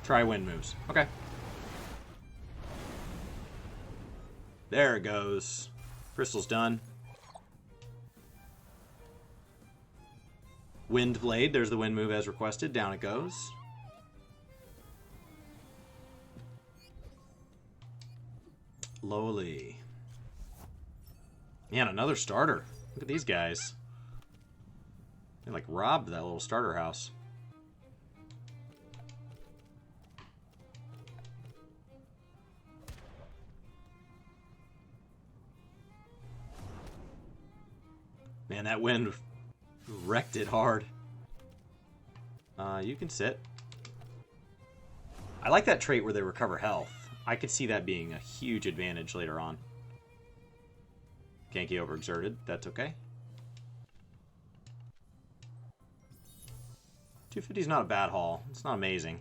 Try wind moves. Okay. There it goes. Crystal's done. Wind Blade. There's the wind move as requested. Down it goes. Lowly. Man, another starter. Look at these guys. They like robbed that little starter house. Man, that wind wrecked it hard. You can sit. I like that trait where they recover health. I could see that being a huge advantage later on. Genki overexerted. That's okay. 250 is not a bad haul. It's not amazing.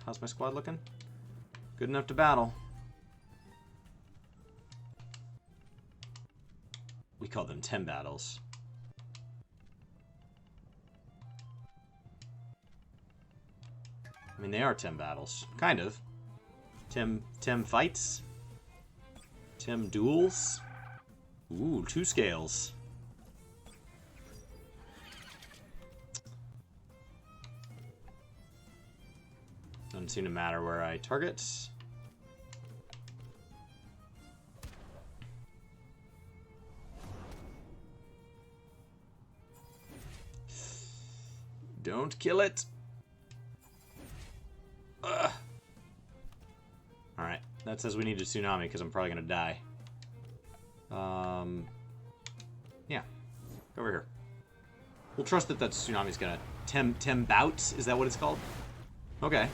How's my squad looking? Good enough to battle. We call them 10 battles. I mean, they are 10 battles. Kind of. 10 fights. 10 duels. Ooh, 2 scales. Doesn't seem to matter where I target. Don't kill it. Ugh. Alright, that says we need a tsunami because I'm probably going to die. Yeah, go over here. We'll trust that that tsunami's going to tem bout. Is that what it's called? Okay.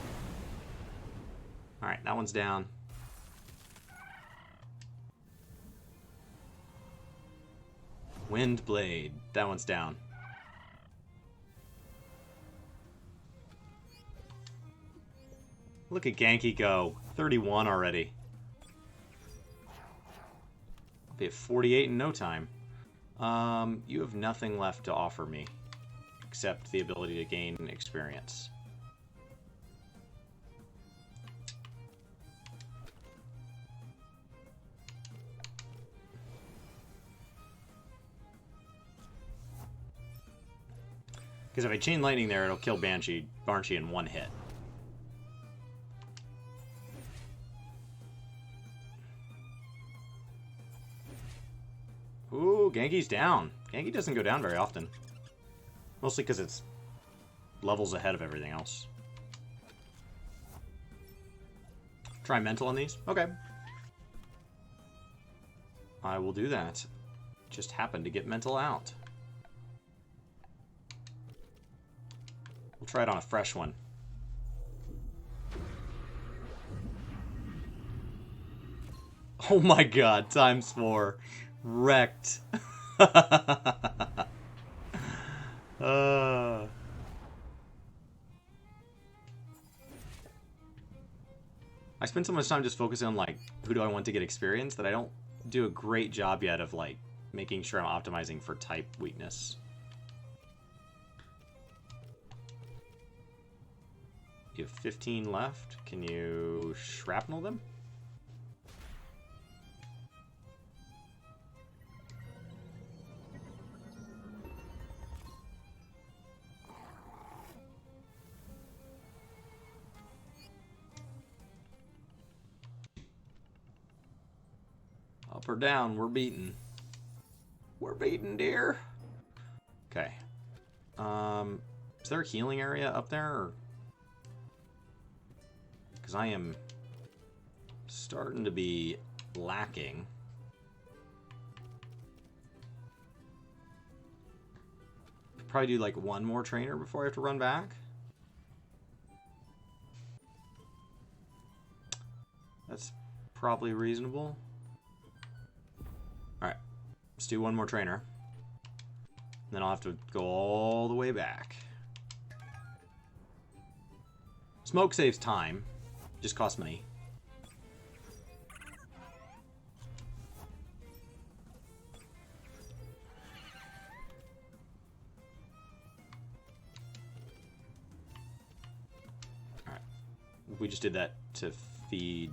Alright, that one's down. Wind Blade. That one's down. Look at Genki go. 31 already. I'll be at 48 in no time. You have nothing left to offer me. Except the ability to gain experience. Because if I chain lightning there, it'll kill Banshee in one hit. Ooh, Genki's down. Genki doesn't go down very often. Mostly because it's levels ahead of everything else. Try mental on these? Okay. I will do that. Just happened to get mental out. We'll try it on a fresh one. Oh my god, ×4. Wrecked. I spend so much time just focusing on, like, who do I want to get experience that I don't do a great job yet of, like, making sure I'm optimizing for type weakness. You have 15 left. Can you shrapnel them? Up or down, we're beaten. We're beaten, dear. Okay. Is there a healing area up there? Because I am starting to be lacking. Could probably do like one more trainer before I have to run back. That's probably reasonable. Alright, let's do one more trainer. Then I'll have to go all the way back. Smoke saves time. Just costs money. Alright. We just did that to feed...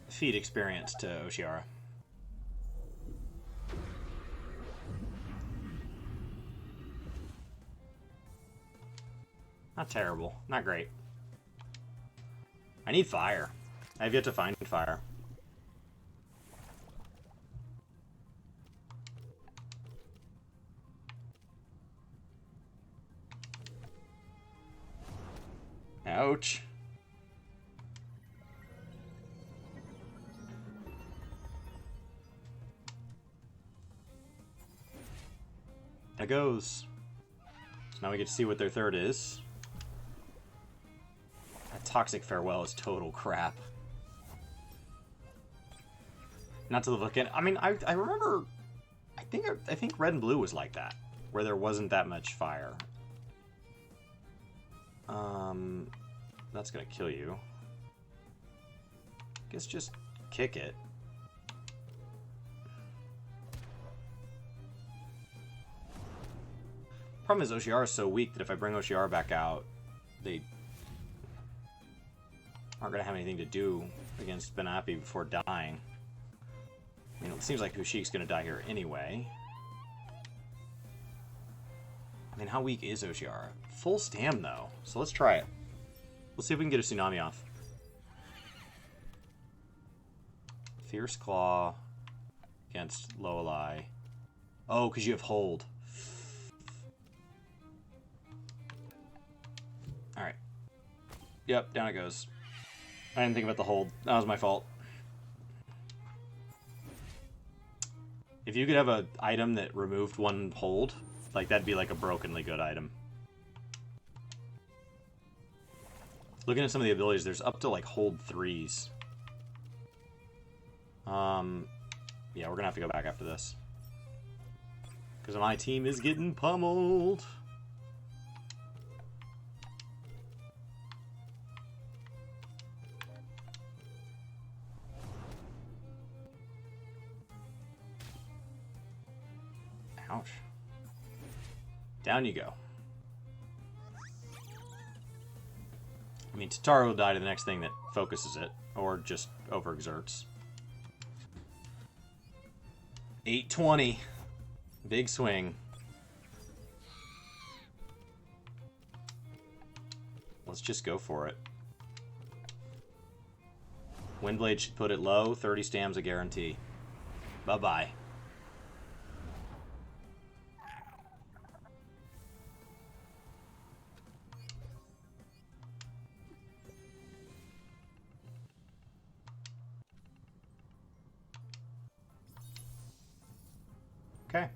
feed experience to Oshiara. Not terrible. Not great. I need fire. I have yet to find fire. Ouch. There goes. So now we get to see what their third is. That Toxic Farewell is total crap. Not to look at. I mean, I remember. I think Red and Blue was like that, where there wasn't that much fire. That's gonna kill you. Guess just kick it. Problem is Oshiara is so weak that if I bring Oshiara back out, they aren't going to have anything to do against Benapi before dying. I mean, it seems like Hushik's going to die here anyway. I mean, how weak is Oshiara? Full stam, though. So let's try it. Let's see if we can get a Tsunami off. Fierce Claw against Loweli. Oh, because you have Hold. Alright. Yep, down it goes. I didn't think about the hold. That was my fault. If you could have an item that removed one hold, like that'd be like a brokenly good item. Looking at some of the abilities, there's up to like hold 3s. Yeah, we're gonna have to go back after this. Because my team is getting pummeled. Ouch. Down you go. I mean, Tataru will die to the next thing that focuses it, or just overexerts. 820. Big swing. Let's just go for it. Windblade should put it low. 30 stams a guarantee. Bye-bye. Okay.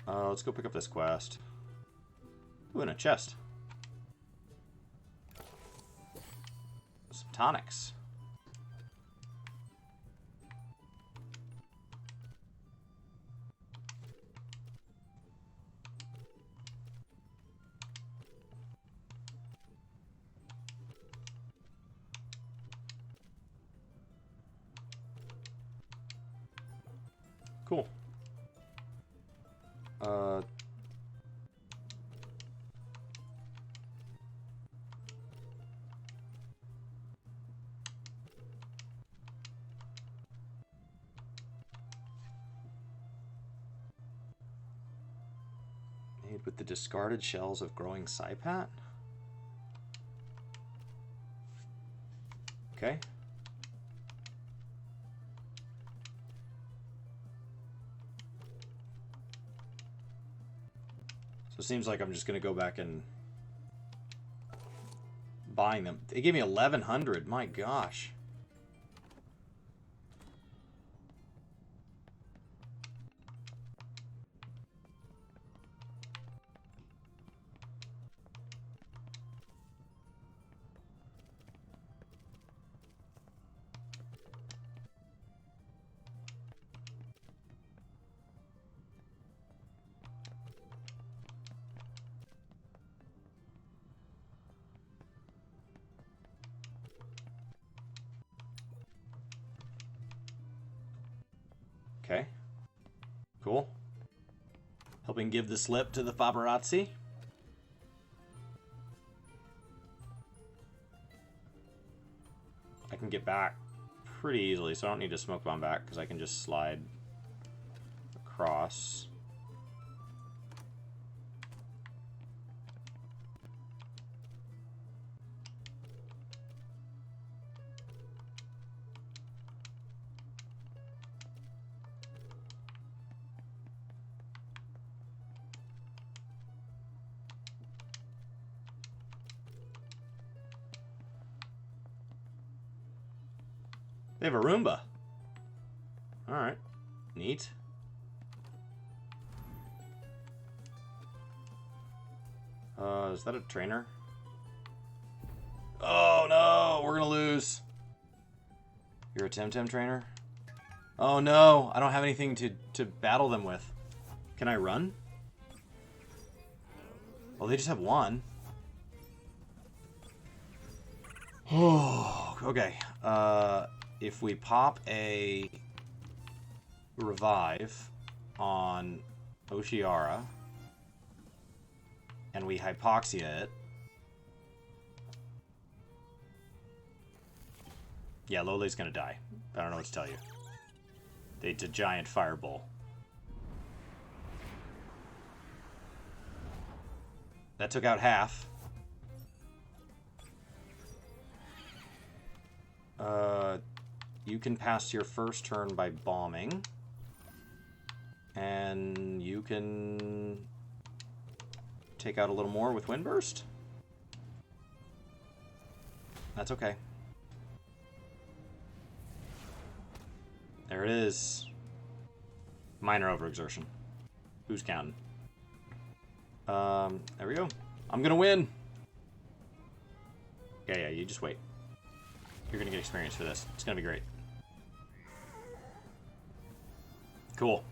Let's go pick up this quest. Ooh, and a chest. Some tonics. Cool. Made with the discarded shells of growing Saipat? Okay. So it seems like I'm just going to go back and buying them. They gave me 1,100. My gosh. Okay. Cool. Helping give the slip to the paparazzi. I can get back pretty easily, so I don't need to smoke bomb back because I can just slide across. They have a Roomba. Alright. Neat. Is that a trainer? Oh no, we're gonna lose. You're a TemTem trainer? Oh no, I don't have anything to battle them with. Can I run? Oh, they just have one. Oh, okay. If we pop a revive on Oshiara and we hypoxia it, yeah, Loli's gonna die. I don't know what to tell you. It's a giant fireball. That took out half. You can pass your first turn by bombing. And you can take out a little more with Windburst. That's okay. There it is. Minor overexertion. Who's counting? There we go. I'm gonna win. Yeah, you just wait. You're gonna get experience for this. It's gonna be great. Cool.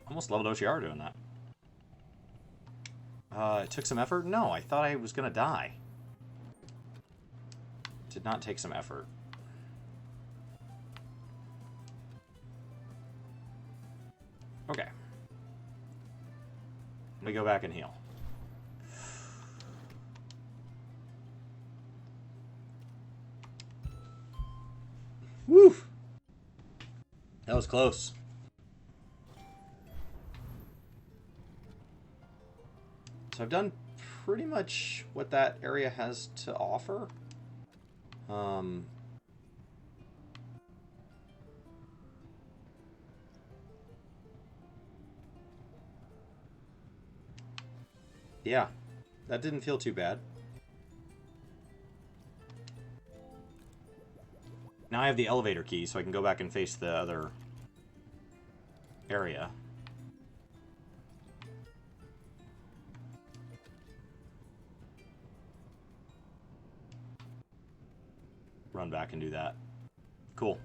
Almost leveled Oshiara doing that. It took some effort? No, I thought I was gonna die. Did not take some effort. Okay. Let me go back and heal. Woo! That was close. So I've done pretty much what that area has to offer. Yeah, that didn't feel too bad. Now I have the elevator key, so I can go back and face the other area. Run back and do that. Cool.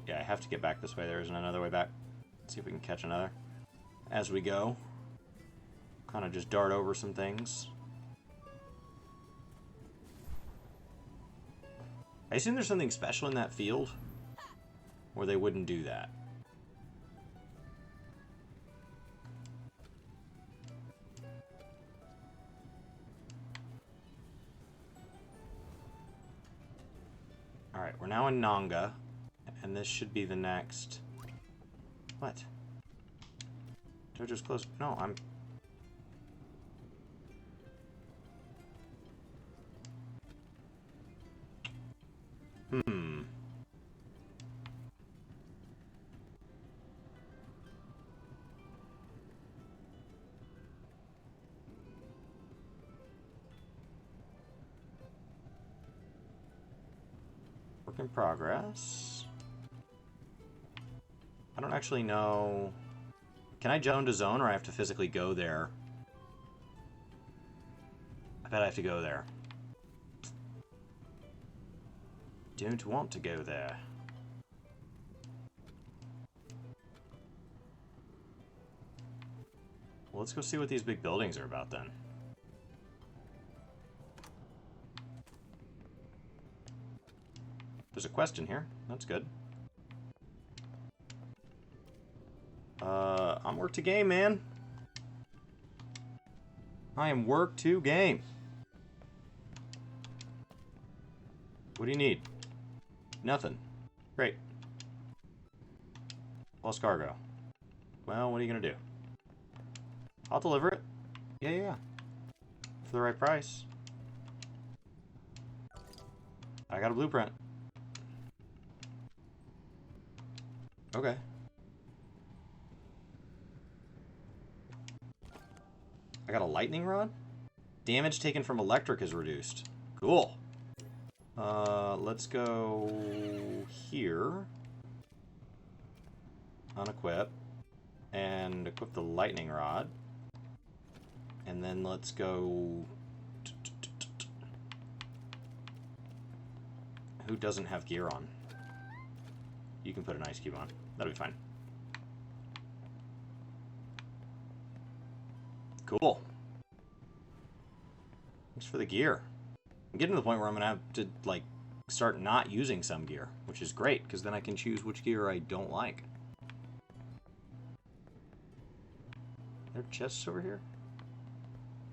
Yeah, I have to get back this way. There isn't another way back. Let's see if we can catch another. As we go. Kind of just dart over some things. I assume there's something special in that field where they wouldn't do that. Alright, we're now in Nanga, and this should be the next What? Jojo's close. No, I'm... Work in progress. I don't actually know... Can I zone to zone, or I have to physically go there? I bet I have to go there. Don't want to go there. Well, let's go see what these big buildings are about then. There's a quest in here. That's good. I'm work to game, man. I am work to game. What do you need? Nothing. Great. Lost cargo. Well, what are you gonna do? I'll deliver it. Yeah. For the right price. I got a blueprint. Okay. I got a lightning rod? Damage taken from electric is reduced. Cool. Let's go here. Unequip. And equip the lightning rod. And then let's go... Who doesn't have gear on? You can put an ice cube on. That'll be fine. Cool. Thanks for the gear. I'm getting to the point where I'm gonna have to, like, start not using some gear, which is great, because then I can choose which gear I don't like. Are there chests over here?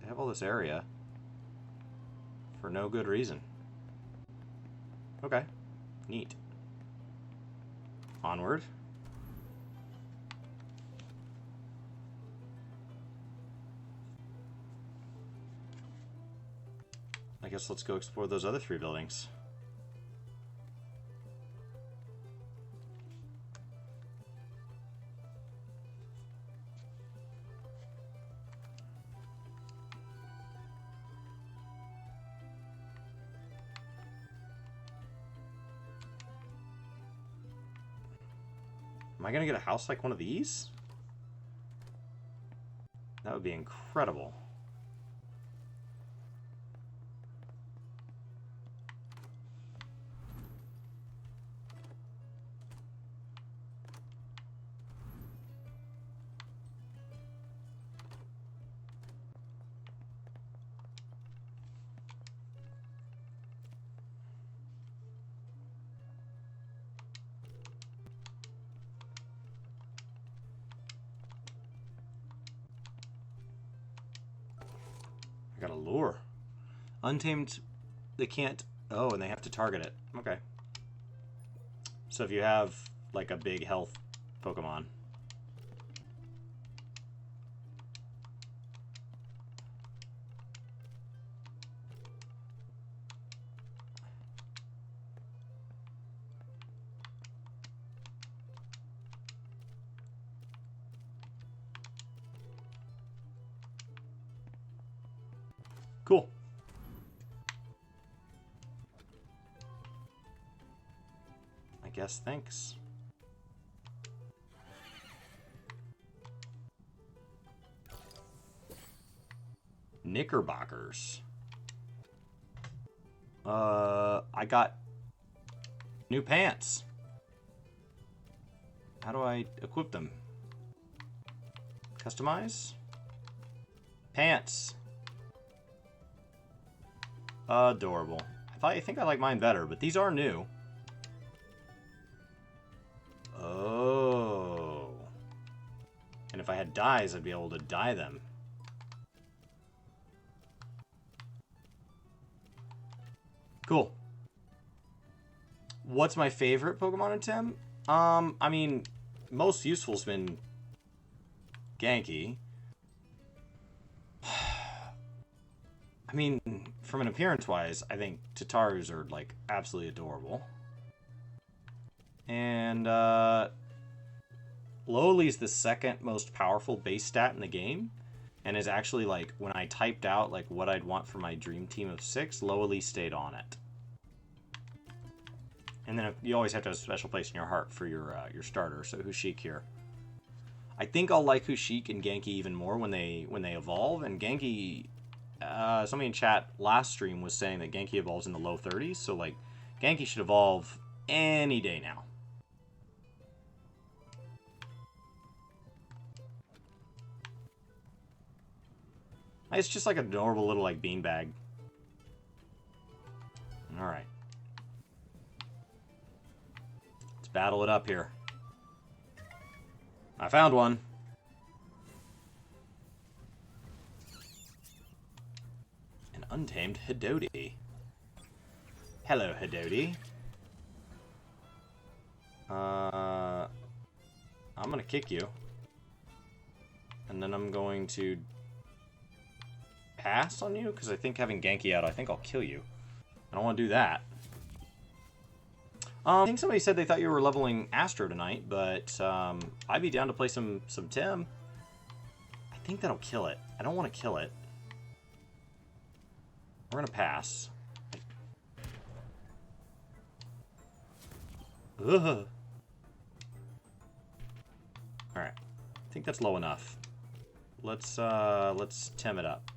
They have all this area for no good reason. Okay. Neat. Onward. I guess let's go explore those other 3 buildings. Am I gonna get a house like one of these? That would be incredible. Got a lure. Untamed, they can't... Oh, and they have to target it. Okay. So if you have, like, a big health Pokemon... Cool. I guess thanks. Knickerbockers. I got new pants. How do I equip them? Customize? Pants. Adorable. I think I like mine better, but these are new. Oh. And if I had dyes, I'd be able to dye them. Cool. What's my favorite Pokemon in Tem? I mean, most useful has been Genki. I mean, from an appearance-wise, I think Tatarus are, like, absolutely adorable. And, Lowly's the second most powerful base stat in the game. And is actually, like, when I typed out, like, what I'd want for my dream team of 6, Lowly stayed on it. And then you always have to have a special place in your heart for your starter, so Hushik here. I think I'll like Hushik and Genki even more when they evolve. And Genki, somebody in chat last stream was saying that Genki evolves in the low 30s, so like Genki should evolve any day now. It's just like an adorable little like beanbag. All right, let's battle it up here. I found one. An untamed Hidodi. Hello, Hidodi. I'm gonna kick you. And then I'm going to pass on you, because I think having Genki out, I think I'll kill you. I don't want to do that. I think somebody said they thought you were leveling Astro tonight, but I'd be down to play some Tem. I think that'll kill it. I don't want to kill it. We're going to pass. Ugh. Alright. I think that's low enough. Let's Tem it up.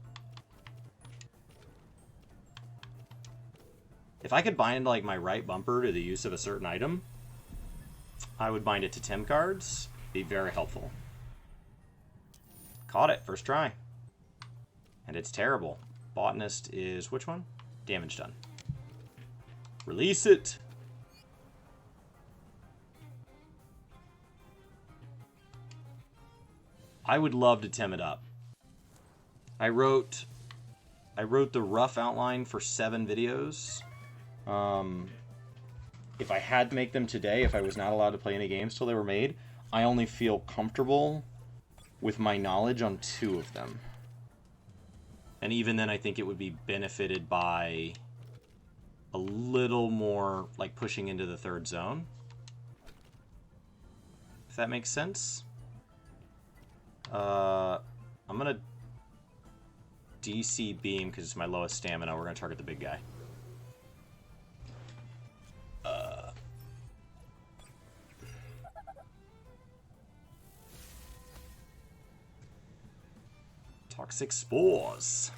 If I could bind like my right bumper to the use of a certain item, I would bind it to Tem cards. Be very helpful. Caught it, first try. And it's terrible. Botanist is which one? Damage done. Release it. I would love to Tem it up. I wrote the rough outline for 7 videos. If I had to make them today, if I was not allowed to play any games till they were made, I only feel comfortable with my knowledge on 2 of them. And even then, I think it would be benefited by a little more, like, pushing into the 3rd zone. If that makes sense. I'm gonna DC beam because it's my lowest stamina. We're gonna target the big guy. Toxic spores.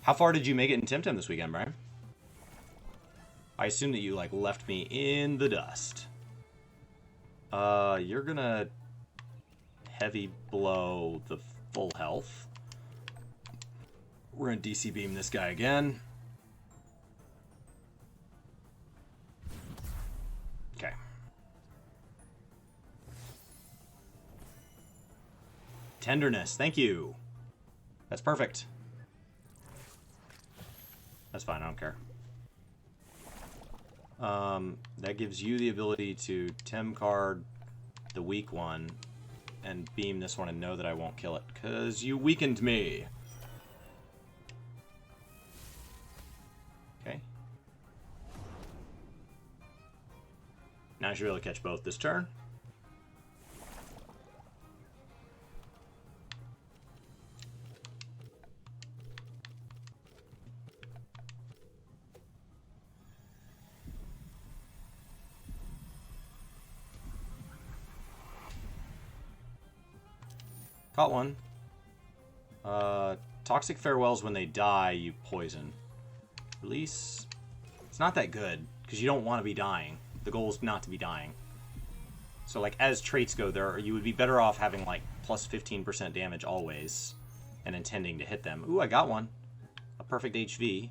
How far did you make it in TemTem this weekend, Brian? I assume that you like left me in the dust. You're gonna heavy blow the full health. We're gonna DC beam this guy again. Okay. Tenderness, thank you. That's perfect. That's fine, I don't care. That gives you the ability to Tem card the weak one and beam this one and know that I won't kill it, because you weakened me. Okay. Now I should be able to catch both this turn. Caught one. Toxic farewells, when they die, you poison. Release. It's not that good, because you don't want to be dying. The goal is not to be dying. So, like, as traits go, you would be better off having, like, plus 15% damage always, and intending to hit them. Ooh, I got one. A perfect HV.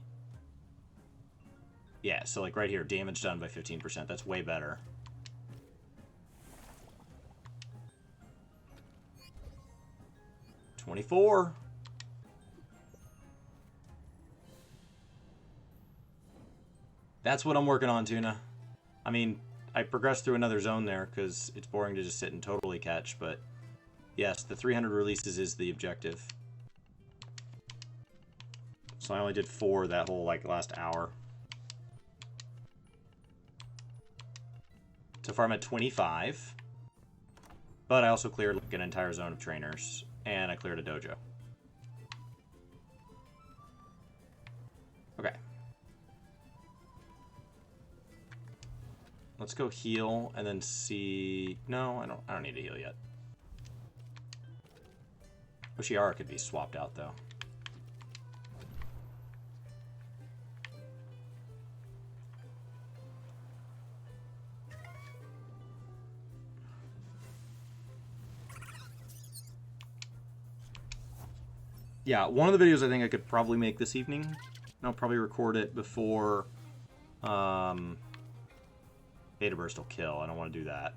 Yeah, so, like, right here, damage done by 15%. That's way better. $24. That's what I'm working on, Tuna. I mean, I progressed through another zone there because it's boring to just sit and totally catch, but yes, the 300 releases is the objective. So I only did 4 that whole, like, last hour. So far I'm at 25. But I also cleared, like, an entire zone of trainers. And I cleared a dojo. Okay. Let's go heal and then see... No, I don't need to heal yet. Oshiara could be swapped out, though. Yeah, one of the videos I think I could probably make this evening. And I'll probably record it before Beta Burst will kill. I don't want to do that.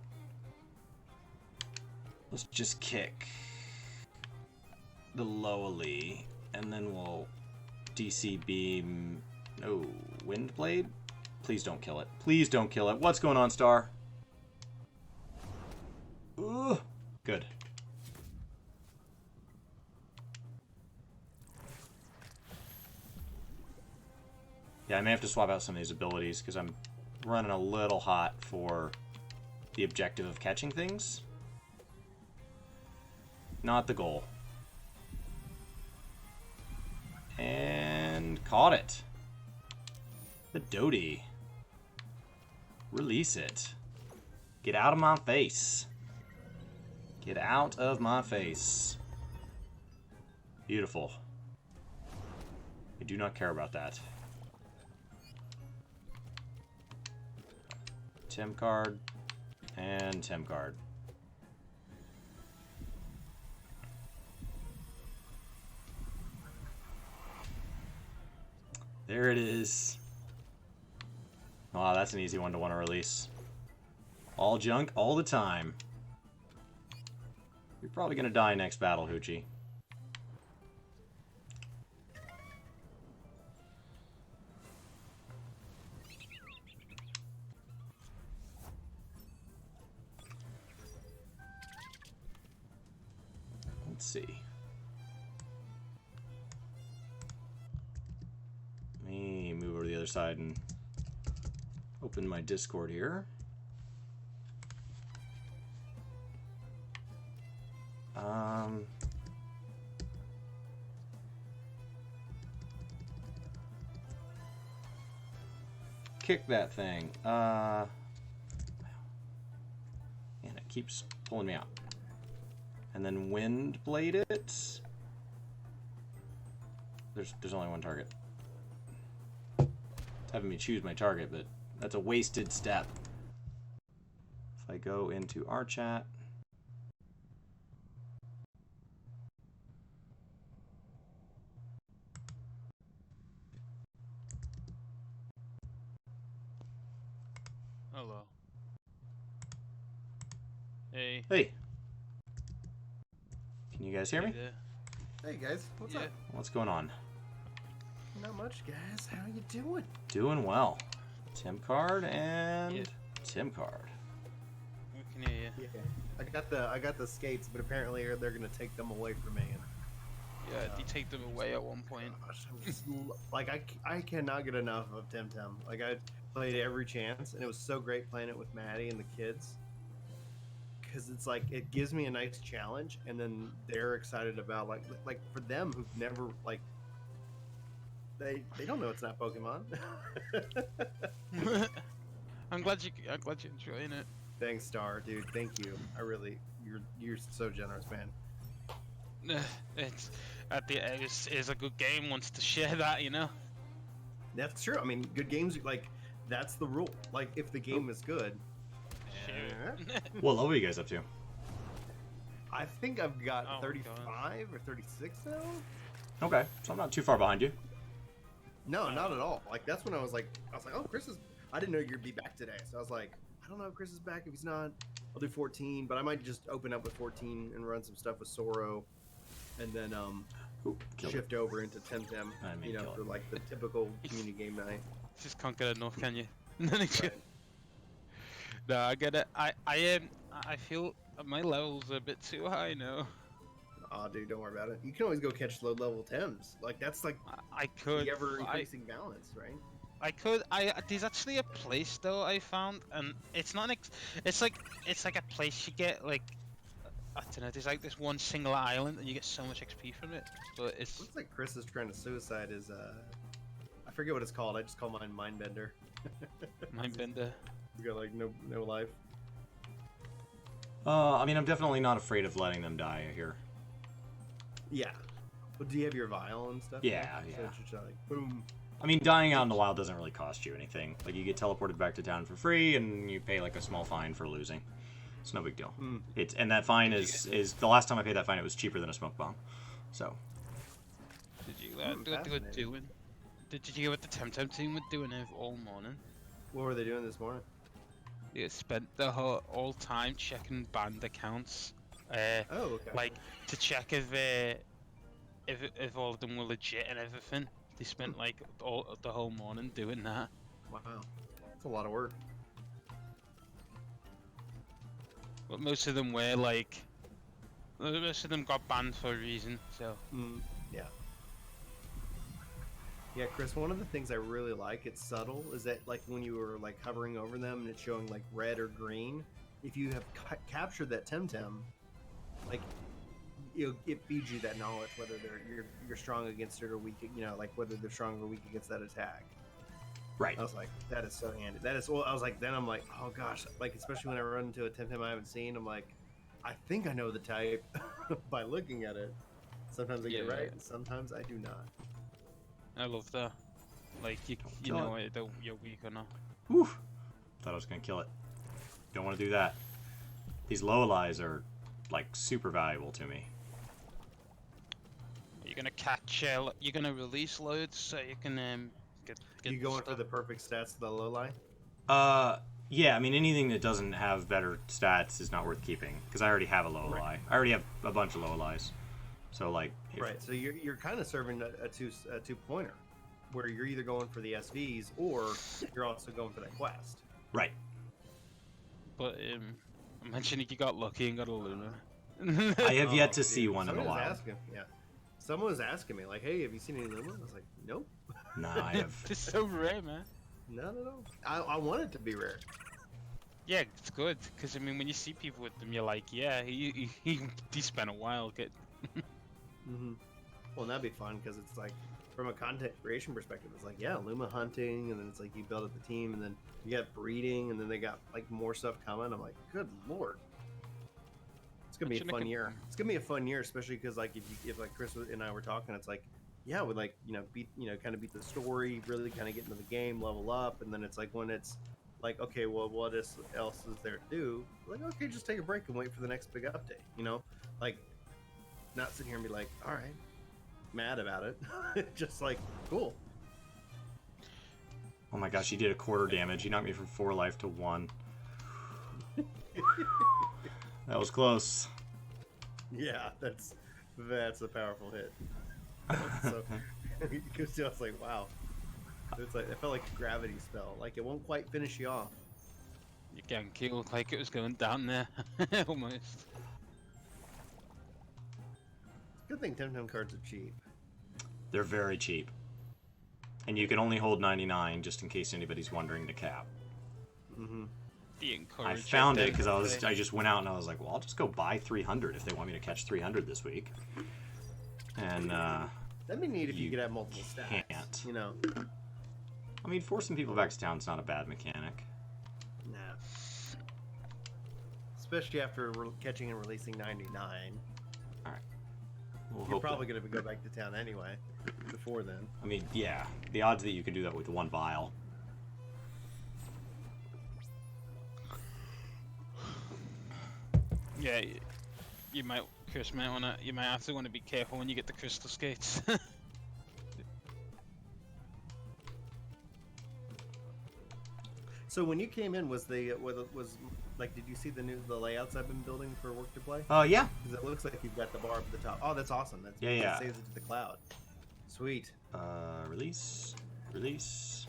Let's just kick the Lowly, and then we'll DC Beam... No, Wind Blade? Please don't kill it. Please don't kill it. What's going on, Star? Ugh. Good. Yeah, I may have to swap out some of these abilities because I'm running a little hot for the objective of catching things. Not the goal. And caught it. The Dodie. Release it. Get out of my face. Get out of my face. Beautiful. I do not care about that. Tem card and Tem card. There it is. Wow, that's an easy one to want to release. All junk all the time. You're probably going to die next battle, Hoochie. Let's see. Let me move over to the other side and open my Discord here. Kick that thing. And it keeps pulling me out. And then Wind Blade it. There's only one target. It's having me choose my target, but that's a wasted step. If I go into our chat. Hello. Hey. Hey. Can you guys hear me? Hey guys, what's up? What's going on? Not much, guys. How you doing? Doing well. Tim card and Tim card. We can hear you. Yeah, I got the skates, but apparently they're gonna take them away from me. Yeah, they take them away at one point. Gosh, I'm just, like I cannot get enough of TemTem. Like I played every chance, and it was so great playing it with Maddie and the kids. Because it's like it gives me a nice challenge, and then they're excited about like for them who've never like they don't know it's not Pokemon. I'm glad you're enjoying it. Thanks, Star, dude. Thank you. I really you're so generous, man. It's at the it's a good game. Wants to share that, you know. That's true. I mean, good games like that's the rule. Like if the game is good. What level are you guys up to? I think I've got 35 or 36 now. Okay, so I'm not too far behind you. No, not at all. Like that's when I was like, oh, Chris is. I didn't know you'd be back today, so I was like, I don't know if Chris is back. If he's not, I'll do 14. But I might just open up with 14 and run some stuff with Soro. and then Ooh, killed shift over into TemTem. I mean, You know, kill for it. like the typical community game night. Just can't get enough, can you? And then Right. No, I get it. I feel my levels are a bit too high now. Oh, dude, don't worry about it. You can always go catch low level Tems. Like that's like I could. the ever increasing balance, right? I could. There's actually a place though I found, and it's not an. It's like a place you get like. I don't know. There's like this one single island, and you get so much XP from it. But it's Looks like Chris is trying to suicide his. I forget what it's called. I just call mine Mindbender. Mindbender. You got like no life. I mean, I'm definitely not afraid of letting them die here. Yeah. But do you have your vial and stuff? Yeah, now? yeah. So it's just like boom. I mean, dying out in the wild doesn't really cost you anything. Like, you get teleported back to town for free, and you pay, like, a small fine for losing. It's no big deal. Mm. And that fine is the last time I paid that fine, it was cheaper than a smoke bomb. So. Did you do what they were doing? Did you hear what the TemTem team were doing all morning? What were they doing this morning? They spent the whole time checking banned accounts. Oh, okay. Like to check if all of them were legit and everything. They spent like the whole morning doing that. Wow, that's a lot of work. But most of them were like, most of them got banned for a reason. So Yeah. Yeah, Chris, one of the things I really like, it's subtle, is that like when you were like hovering over them and it's showing like red or green, if you have captured that TemTem, like it feeds you that knowledge whether you're strong against it or weak, you know, like whether they're strong or weak against that attack. Right. I was like, that is so handy. That is, well, I was like, then I'm like, oh gosh, like especially when I run into a TemTem I haven't seen, I'm like, I think I know the type by looking at it. Sometimes I get it right, and sometimes I do not. I love that. Like you know whether you're weak or not. Whew. Thought I was gonna kill it. Don't want to do that. These Lowlies are like super valuable to me. You're gonna catch. You're gonna release loads so you can get. You going for the perfect stats to the low lie? Yeah. I mean, anything that doesn't have better stats is not worth keeping because I already have a Lowlie. Right. I already have a bunch of Lowlies. So like. Right. So you're kind of serving a two pointer, where you're either going for the SVs or you're also going for that quest. Right. But imagine if you got lucky and got a Luna. I have yet to see one in the Someone was wild. asking, yeah. Someone was asking me like, "Hey, have you seen any Luma?" I was like, "Nope." Nah, I have. It's so rare, man. No. I want it to be rare. Yeah, it's good because I mean, when you see people with them, you're like, yeah, he spent a while get. Mm-hmm. Well, and that'd be fun because it's like, from a content creation perspective, it's like, yeah, Luma hunting, and then it's like you build up the team, and then you got breeding, and then they got like more stuff coming. I'm like, good lord, it's gonna be a fun year. It's gonna be a fun year, especially because like if like Chris and I were talking, it's like, yeah, we like kind of beat the story, really kind of get into the game, level up, and then it's like when it's like, okay, well, what else is there to do? Like, okay, just take a break and wait for the next big update. You know, like. Not sit here and be like, all right, mad about it. Just like, cool. Oh my gosh, he did a quarter damage. He knocked me from 4 life to 1. That was close. Yeah, that's a powerful hit. So, because I was like, wow. It's like, it felt like a gravity spell. Like, it won't quite finish you off. You're getting killed like it was going down there, almost. Good thing TemTem cards are cheap. They're very cheap. And you can only hold 99 just in case anybody's wondering the cap. Mm-hmm. I found it because I just went out and I was like, well, I'll just go buy 300 if they want me to catch 300 this week. And that'd be neat if you could have multiple stacks. Can't. You know. I mean, forcing people back to town's not a bad mechanic. Nah. Especially after catching and releasing 99. All right. We'll You're probably going to go back to town anyway, before then. I mean, yeah. The odds that you can do that with one vial. Yeah, you might, Chris, you might have to be careful when you get the crystal skates. So when you came in, was like, did you see the layouts I've been building for Work to Play? Yeah. Because it looks like you've got the bar up at the top. Oh, that's awesome. That saves it to the cloud. Sweet. Release. Release.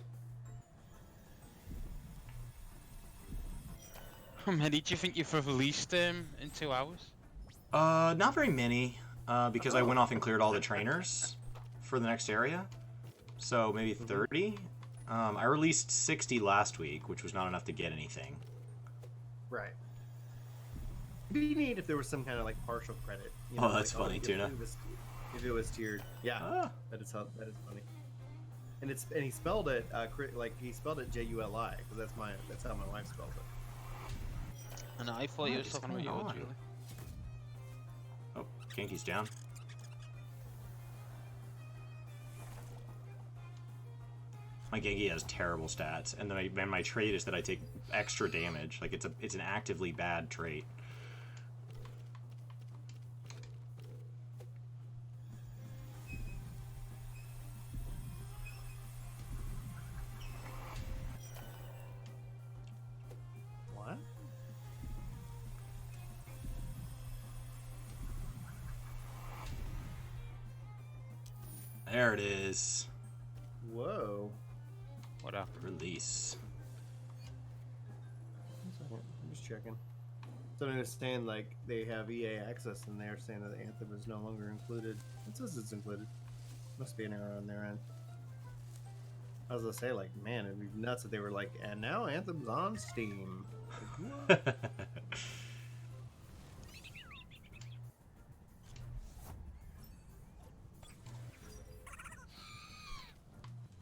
How many do you think you've released in 2 hours? Not very many, because I went off and cleared all the trainers for the next area. So maybe 30. I released 60 last week, which was not enough to get anything. Right. It'd be neat if there was some kind of like partial credit. You Oh, that's funny, Tuna. If it was tiered, yeah, that is funny. And he spelled it like he spelled it Juli, because that's how my wife spells it. And I thought you was talking about you, on? Julie. Oh, Genki's down. My Genki has terrible stats, and then my trait is that I take extra damage. Like it's an actively bad trait. What? There it is. Whoa. What up? Release. One second. I'm just checking. Don't understand, like, they have EA access and they're saying that Anthem is no longer included. It says it's included. Must be an error on their end. I was gonna say, like, man, it'd be nuts if they were like, and now Anthem's on Steam. Like, what?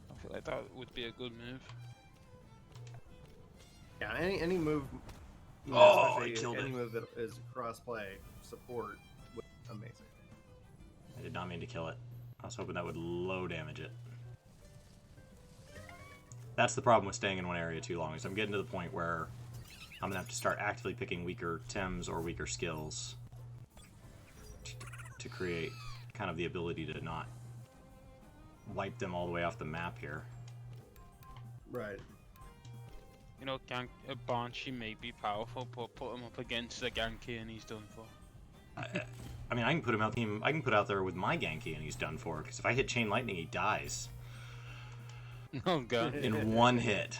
I feel like that would be a good move. Yeah, any move. You know, Oh, especially I killed any it. move that is cross-play support would be amazing. I did not mean to kill it. I was hoping that would low damage it. That's the problem with staying in one area too long, is I'm getting to the point where I'm gonna have to start actively picking weaker Tems or weaker skills to create kind of the ability to not wipe them all the way off the map here. Right. You know, Banshee may be powerful, but put him up against the Genki and he's done for. I mean, I can put him out. I can put out there with my Genki and he's done for. Because if I hit Chain Lightning, he dies Oh god. in one hit.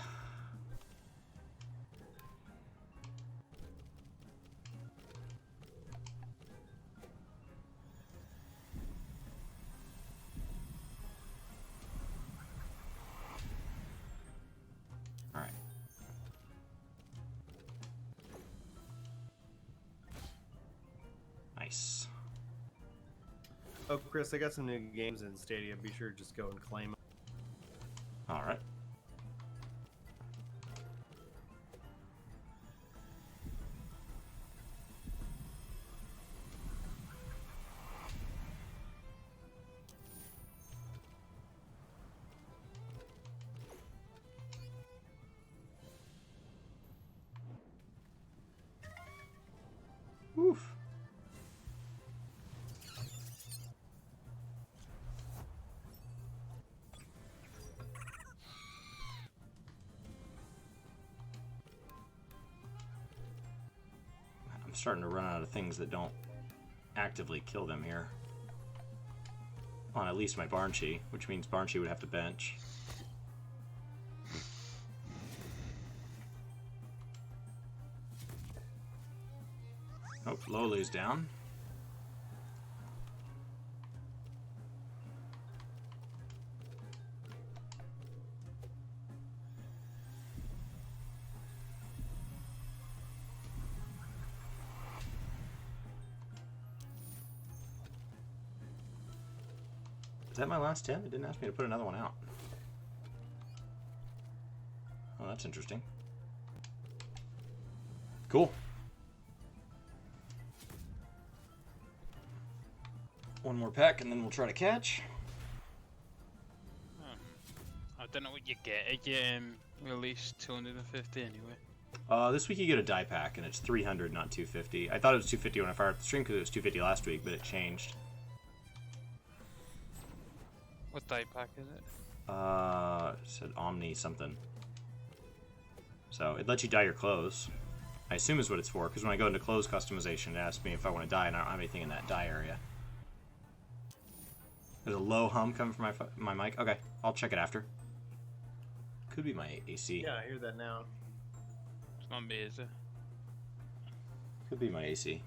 All right. Nice. Oh, Chris, I got some new games in Stadia. Be sure to just go and claim them. All right. Oof. I'm starting to run out of things that don't actively kill them here. On at least my Banshee, which means Banshee would have to bench. Oh, Lolu's down. Is that my last 10? It didn't ask me to put another one out. Oh, that's interesting. Cool. One more pack and then we'll try to catch. I don't know what you get. You get released 250 anyway. This week you get a die pack and it's 300, not 250. I thought it was 250 when I fired up the stream because it was 250 last week, but it changed. What die pack is it? It said Omni something. So it lets you dye your clothes. I assume is what it's for, because when I go into clothes customization, it asks me if I want to dye, and I don't have anything in that dye area. There's a low hum coming from my mic. Okay, I'll check it after. Could be my AC. Yeah, I hear that now. It's not me, is it? Could be my AC.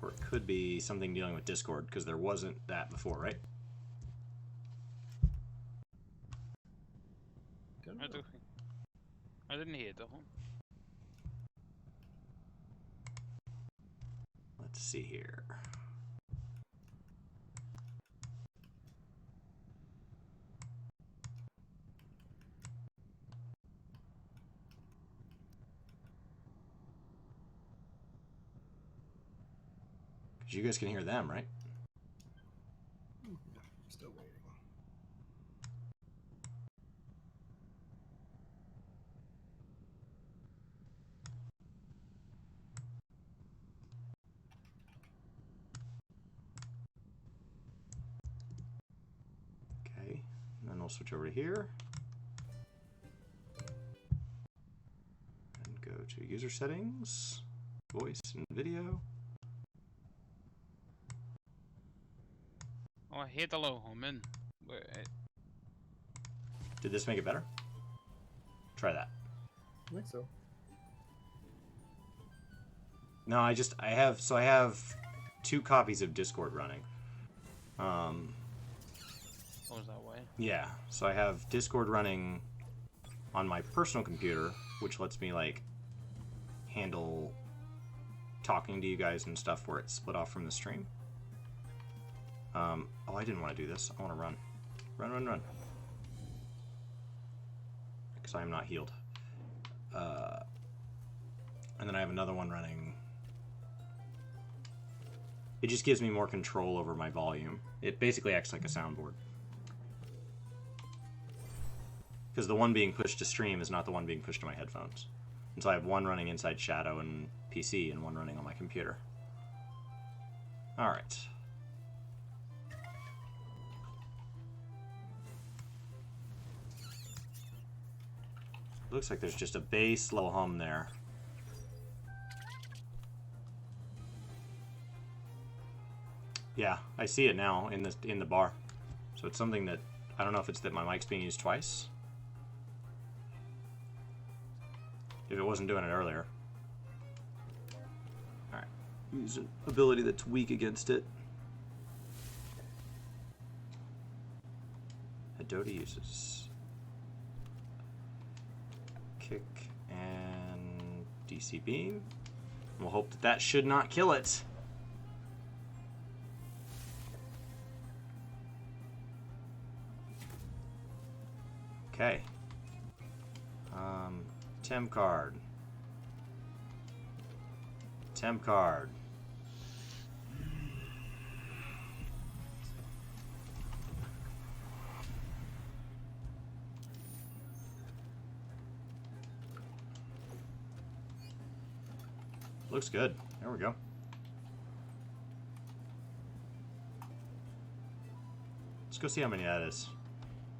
Or it could be something dealing with Discord, because there wasn't that before, right? I don't think. I didn't hear the hum. Let's see here. Because you guys can hear them, right? Still waiting. Okay, and then we'll switch over to here. And go to user settings, voice and video. Oh, I hear the low humming. Wait, Did this make it better? Try that. I think so. No, I have 2 copies of Discord running. what was that way? Yeah, so I have Discord running on my personal computer, which lets me like handle talking to you guys and stuff where it's split off from the stream. Oh, I didn't want to do this. I want to run. Run. Because I am not healed. And then I have another one running. It just gives me more control over my volume. It basically acts like a soundboard. Because the one being pushed to stream is not the one being pushed to my headphones. And so I have one running inside Shadow and PC and one running on my computer. Alright. Looks like there's just a bass low hum there. Yeah, I see it now in the bar. So it's something that I don't know if it's that my mic's being used twice. If it wasn't doing it earlier. Alright. Use an ability that's weak against it. Adota uses kick and DC beam. We'll hope that that should not kill it. Okay. Tem card. Tem card. Looks good. There we go. Let's go see how many that is.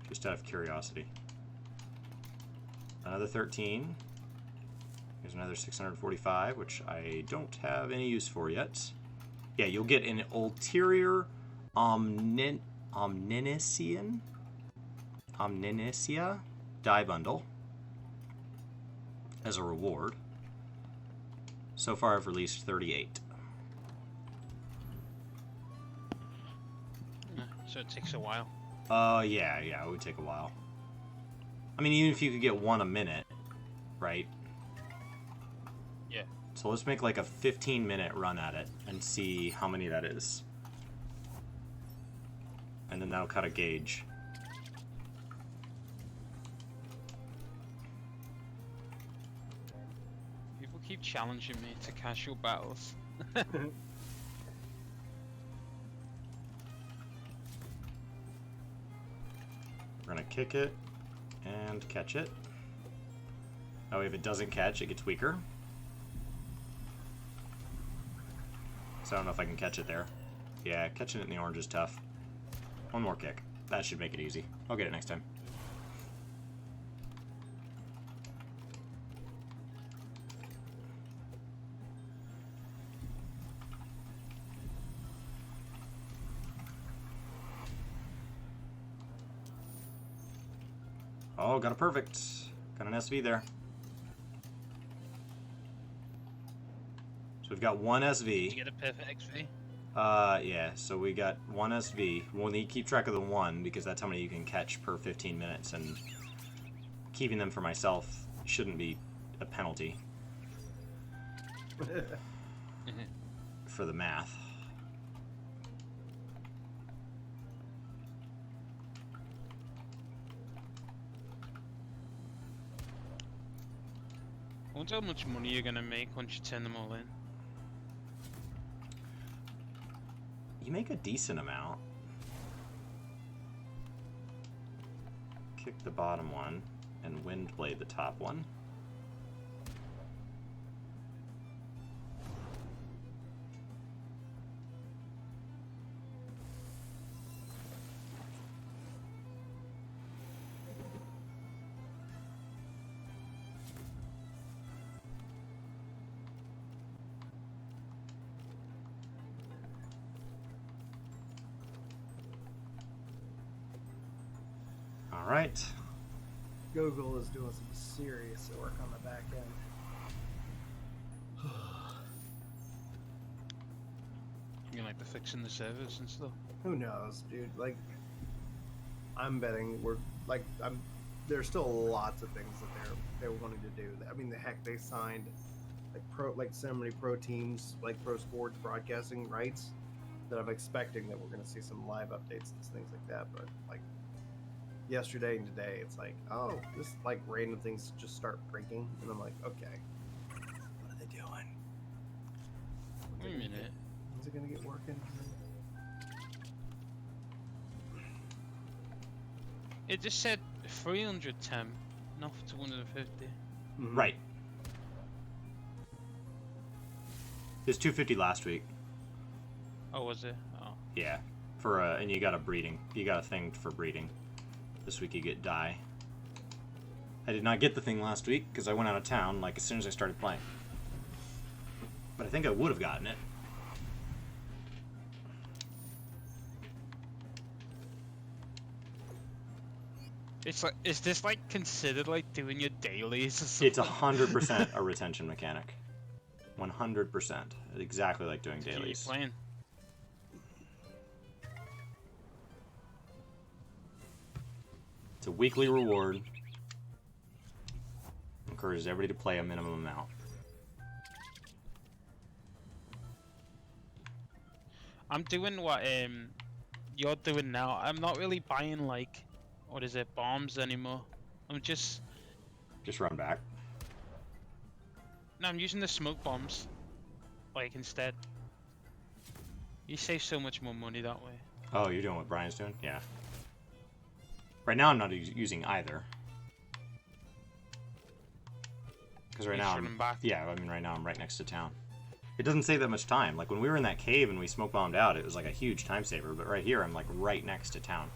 Just out of curiosity. Another 13. Here's another 645, which I don't have any use for yet. Yeah, you'll get an ulterior omniscia die bundle as a reward. So far I've released 38. So it takes a while. Yeah, it would take a while. I mean, even if you could get one a minute, right? Yeah. So let's make like a 15-minute run at it and see how many that is. And then that'll kind of gauge. People keep challenging me to casual battles. We're gonna kick it and catch it. Oh, if it doesn't catch, it gets weaker. So I don't know if I can catch it there. Yeah, catching it in the orange is tough. One more kick. That should make it easy. I'll get it next time. Oh, got a perfect. Got an SV there. So we've got one SV. Did you get a perfect XV? Yeah, so we got one SV. We'll need to keep track of the one because that's how many you can catch per 15 minutes, and keeping them for myself shouldn't be a penalty for the math. I wonder how much money you're gonna make once you turn them all in. You make a decent amount. Kick the bottom one and Windblade the top one. All right. Google is doing some serious work on the back end. You mean like the fixing the servers and stuff? Who knows, dude? Like, I'm betting there's still lots of things that they're wanting to do. I mean, the heck, they signed like so many pro teams, like pro sports broadcasting rights, that I'm expecting that we're going to see some live updates and things like that. But like yesterday and today, it's like, oh, this like random things just start breaking, and I'm like, okay, what are they doing? Wait a minute. Is it going to get working? It just said 300 tem, not 250. Mm-hmm. Right. It was 250 last week. Oh, was it? Oh. Yeah. And you got a breeding. You got a thing for breeding. This week you get dye. I did not get the thing last week because I went out of town like as soon as I started playing. But I think I would have gotten it. It's like, is this like considered like doing your dailies or It's something? 100% a retention mechanic. 100%. Exactly like doing Keep dailies. playing. It's a weekly reward. Encourages everybody to play a minimum amount. I'm doing what you're doing now. I'm not really buying like, what is it, bombs anymore. I'm just run back. No, I'm using the smoke bombs, like, instead. You save so much more money that way. Oh, you're doing what Brian's doing? Yeah. Right now I'm not using either. Because right now right now I'm right next to town. It doesn't save that much time. Like when we were in that cave and we smoke bombed out, it was like a huge time saver. But right here I'm like right next to town.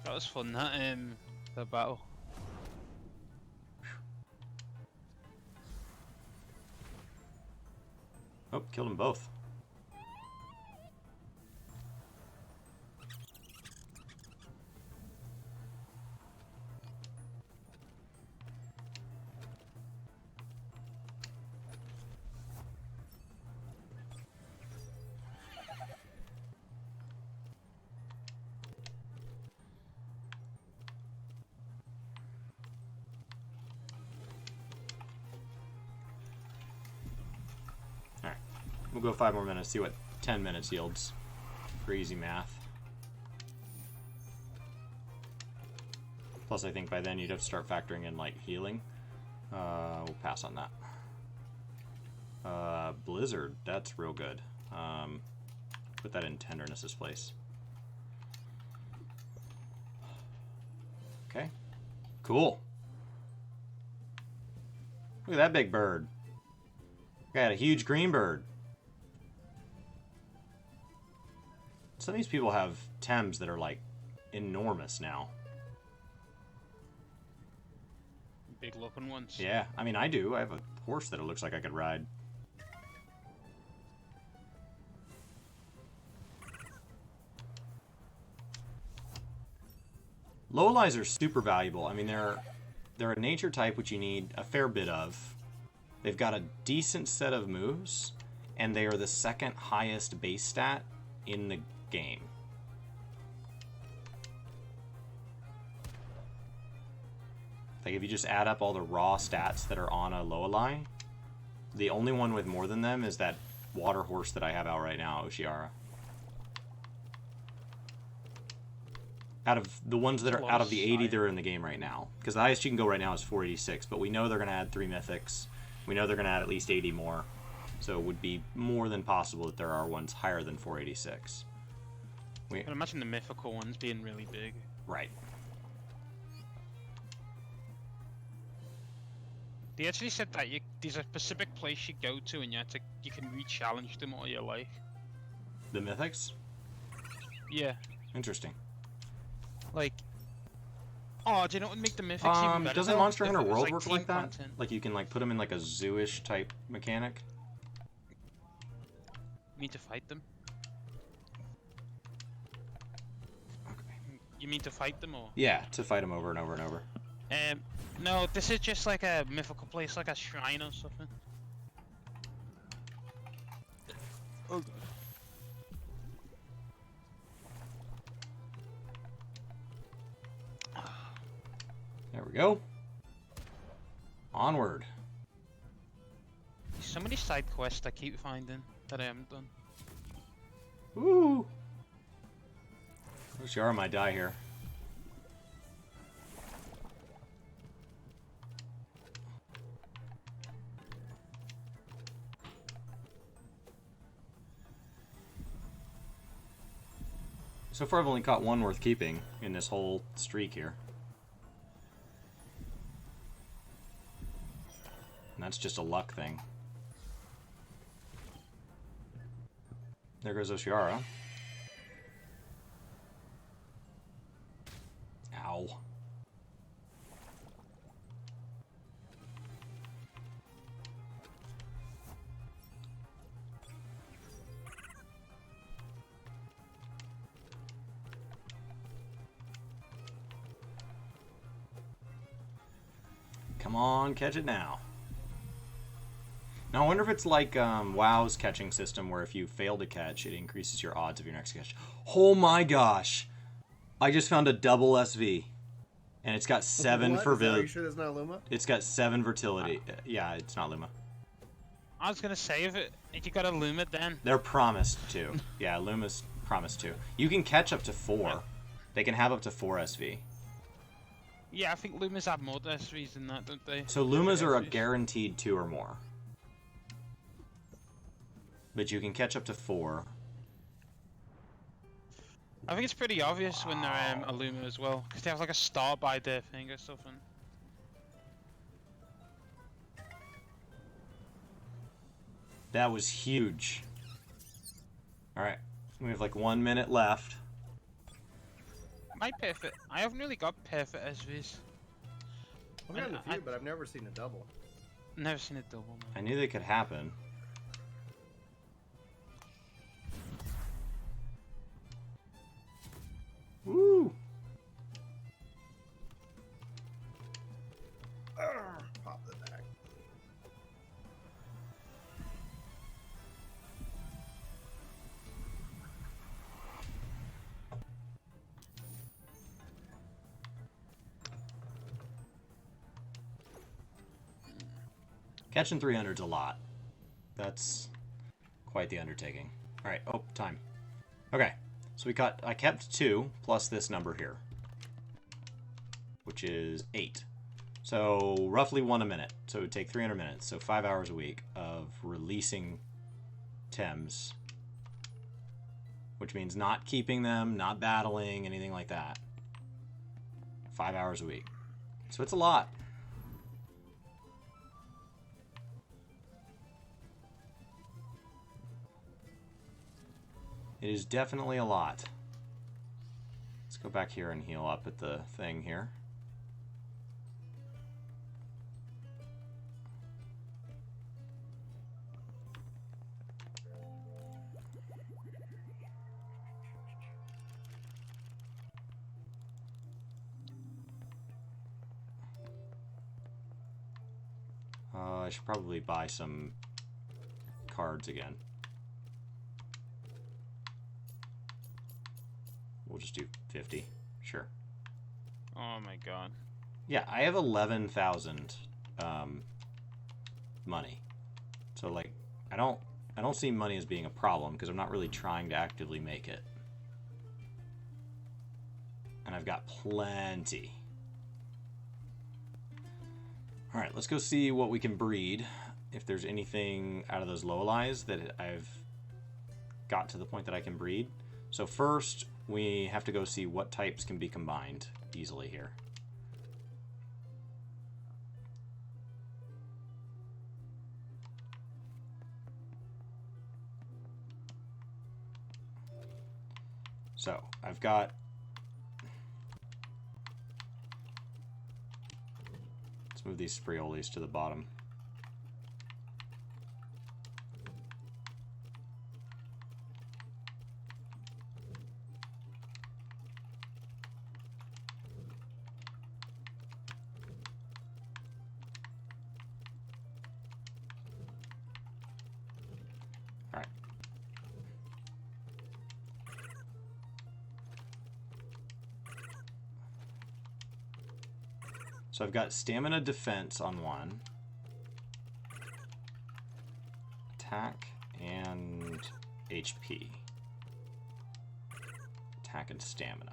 That was fun, that, the battle. Oh, killed them both. We'll go 5 more minutes, see what 10 minutes yields for easy math. Plus, I think by then you'd have to start factoring in, like, healing. We'll pass on that. Blizzard, that's real good. Put that in Tenderness's place. Okay. Cool. Look at that big bird. Got a huge green bird. Some of these people have Tems that are like enormous now. Big looking ones. Yeah, I mean I do. I have a horse that it looks like I could ride. Lowlies are super valuable. I mean they're a nature type which you need a fair bit of. They've got a decent set of moves, and they are the second highest base stat in the game. Like if you just add up all the raw stats that are on a Lowli, the only one with more than them is that water horse that I have out right now, Oshiara. Out of the ones that are out of the 80 that are in the game right now. Because the highest you can go right now is 486, but we know they're going to add 3 mythics. We know they're going to add at least 80 more. So it would be more than possible that there are ones higher than 486. I can imagine the mythical ones being really big. Right. They actually said that there's a specific place you go to and you can re-challenge them all you like. The mythics? Yeah. Interesting. Like, oh, do you know what would make the mythics even better? Doesn't though? Monster If Hunter it was, World work team like that? content. Like you can like put them in like a zoo-ish type mechanic? You mean to fight them? Okay. You mean to fight them or? Yeah, to fight them over and over and over. No, this is just like a mythical place, like a shrine or something. Oh god. There we go. Onward. There's so many side quests I keep finding that I haven't done. Woo! Oshiara might die here. So far I've only caught one worth keeping in this whole streak here. And that's just a luck thing. There goes Oshiara. Ow. Come on, catch it now. Now I wonder if it's like WoW's catching system where if you fail to catch, it increases your odds of your next catch. Oh my gosh! I just found a double SV. And it's got 7 What? fertility. Are you sure that's not Luma? It's got 7 fertility. Yeah, it's not Luma. I was gonna say if you got a Luma then. They're promised to. Yeah, Luma's promised to. You can catch up to 4. They can have up to 4 SV. Yeah, I think Lumas have more SVs than that, don't they? So Lumas are a SVs. guaranteed 2 or more. But you can catch up to 4. I think it's pretty obvious when they're a Luma as well, because they have like a star by their thing or something. That was huge. Alright, we have like 1 minute left. My perfect. I haven't really got perfect SVs. I've gotten a few, but I've never seen a double. Never seen a double. No. I knew they could happen. Woo! Pop the back. Catching 300's a lot. That's quite the undertaking. Alright, oh, time. Okay, so I kept 2 plus this number here, which is 8. So roughly 1 a minute. So it would take 300 minutes, so 5 hours a week of releasing Tems, which means not keeping them, not battling, anything like that. 5 hours a week. So it's a lot. It is definitely a lot. Let's go back here and heal up at the thing here. I should probably buy some cards again. We'll just do 50. Sure. Oh my god. Yeah, I have 11,000 money. So like I don't see money as being a problem because I'm not really trying to actively make it. And I've got plenty. All right, let's go see what we can breed. If there's anything out of those Lowlies that I've got to the point that I can breed. So first, we have to go see what types can be combined easily here. So I've got... Let's move these Spreolis to the bottom. All right. So I've got stamina defense on one. Attack and HP. Attack and stamina.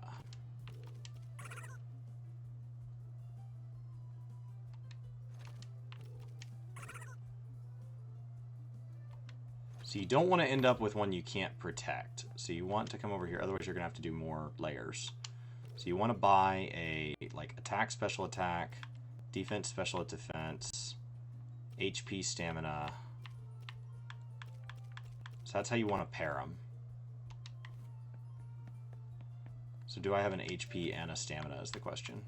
So you don't want to end up with one you can't protect. So you want to come over here, otherwise you're going to have to do more layers. So you want to buy a like attack, special attack, defense, special defense, HP, stamina. So that's how you want to pair them. So do I have an HP and a stamina is the question.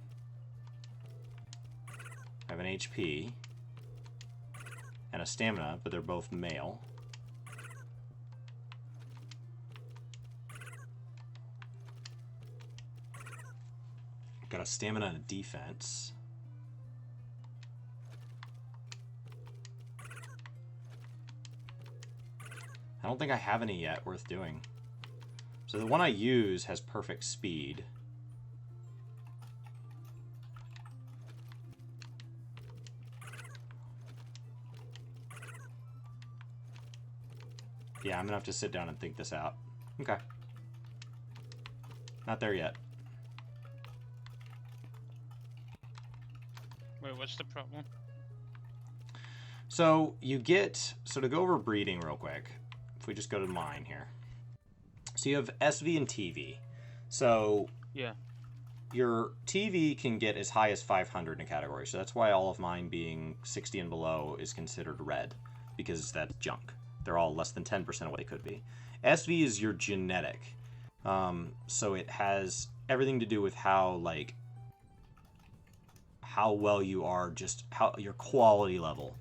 I have an HP and a stamina, but they're both male. Got a stamina and a defense. I don't think I have any yet worth doing. So the one I use has perfect speed. Yeah, I'm gonna have to sit down and think this out. Okay. Not there yet. Wait, what's the problem? So you get, so to go over breeding real quick, if we just go to mine here. So you have SV and TV. So Yeah. your TV can get as high as 500 in a category. So that's why all of mine being 60 and below is considered red, because that's junk. They're all less than 10% of what they could be. SV is your genetic. So it has everything to do with how, like, how well you are, just how your quality level.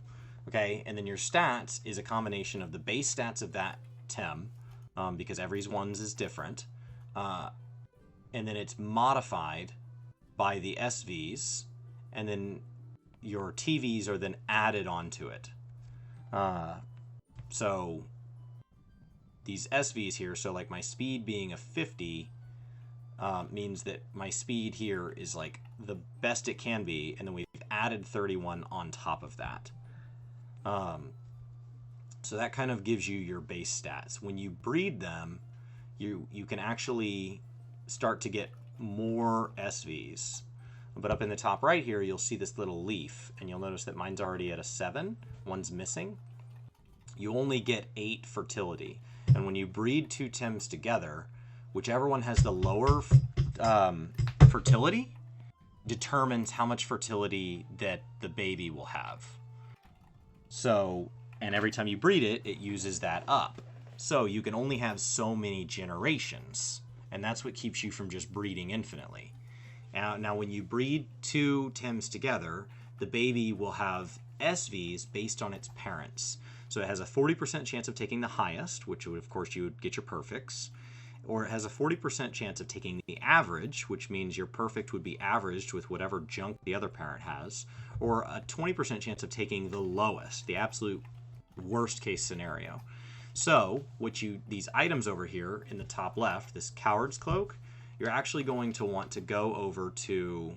Okay, and then your stats is a combination of the base stats of that Tem, because every one's is different, and then it's modified by the SVs, and then your TVs are then added onto it. So these SVs here, so like my speed being a 50 means that my speed here is like the best it can be, and then we've added 31 on top of that. So that kind of gives you your base stats. When you breed them, you can actually start to get more SVs. But up in the top right here, you'll see this little leaf, and you'll notice that mine's already at a 7. One's missing. You only get 8 fertility. And when you breed two Tems together, whichever one has the lower fertility determines how much fertility that the baby will have. So, and every time you breed it, it uses that up. So you can only have so many generations, and that's what keeps you from just breeding infinitely. Now when you breed two Tems together, the baby will have SVs based on its parents. So it has a 40% chance of taking the highest, which would, of course, you would get your perfects. Or it has a 40% chance of taking the average, which means your perfect would be averaged with whatever junk the other parent has. Or a 20% chance of taking the lowest, the absolute worst case scenario. So these items over here in the top left, this Coward's Cloak, you're actually going to want to go over to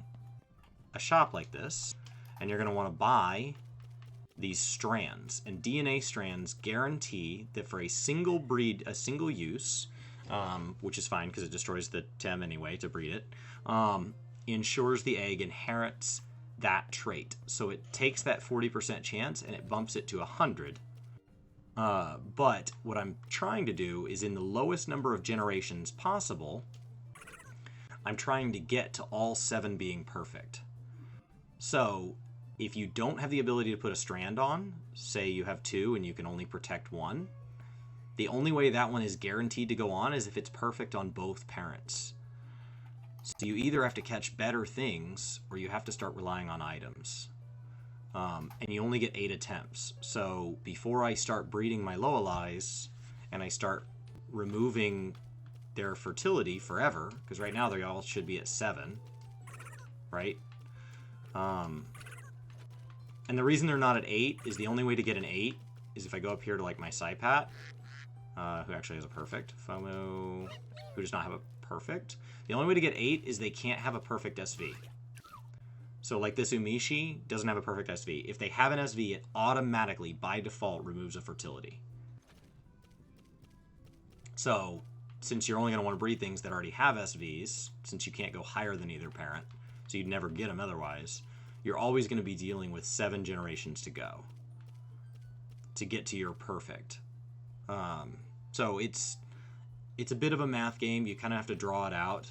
a shop like this, and you're going to want to buy these strands. And DNA strands guarantee that for a single breed, a single use, which is fine because it destroys the Tem anyway to breed it, ensures the egg inherits that trait. So it takes that 40% chance and it bumps it to 100. But what I'm trying to do is in the lowest number of generations possible, I'm trying to get to all 7 being perfect. So if you don't have the ability to put a strand on, say you have 2 and you can only protect 1, the only way that one is guaranteed to go on is if it's perfect on both parents. So you either have to catch better things or you have to start relying on items. And you only get 8 attempts. So before I start breeding my Loelis and I start removing their fertility forever, because right now they all should be at 7, right? And the reason they're not at 8 is the only way to get an 8 is if I go up here to like my Saipat, who actually has a perfect, FOMO, who does not have a perfect. The only way to get 8 is they can't have a perfect SV. So like this Umishi doesn't have a perfect SV. If they have an SV, it automatically, by default, removes a fertility. So since you're only going to want to breed things that already have SVs, since you can't go higher than either parent, so you'd never get them otherwise, you're always going to be dealing with 7 generations to go to get to your perfect. So it's a bit of a math game. You kind of have to draw it out,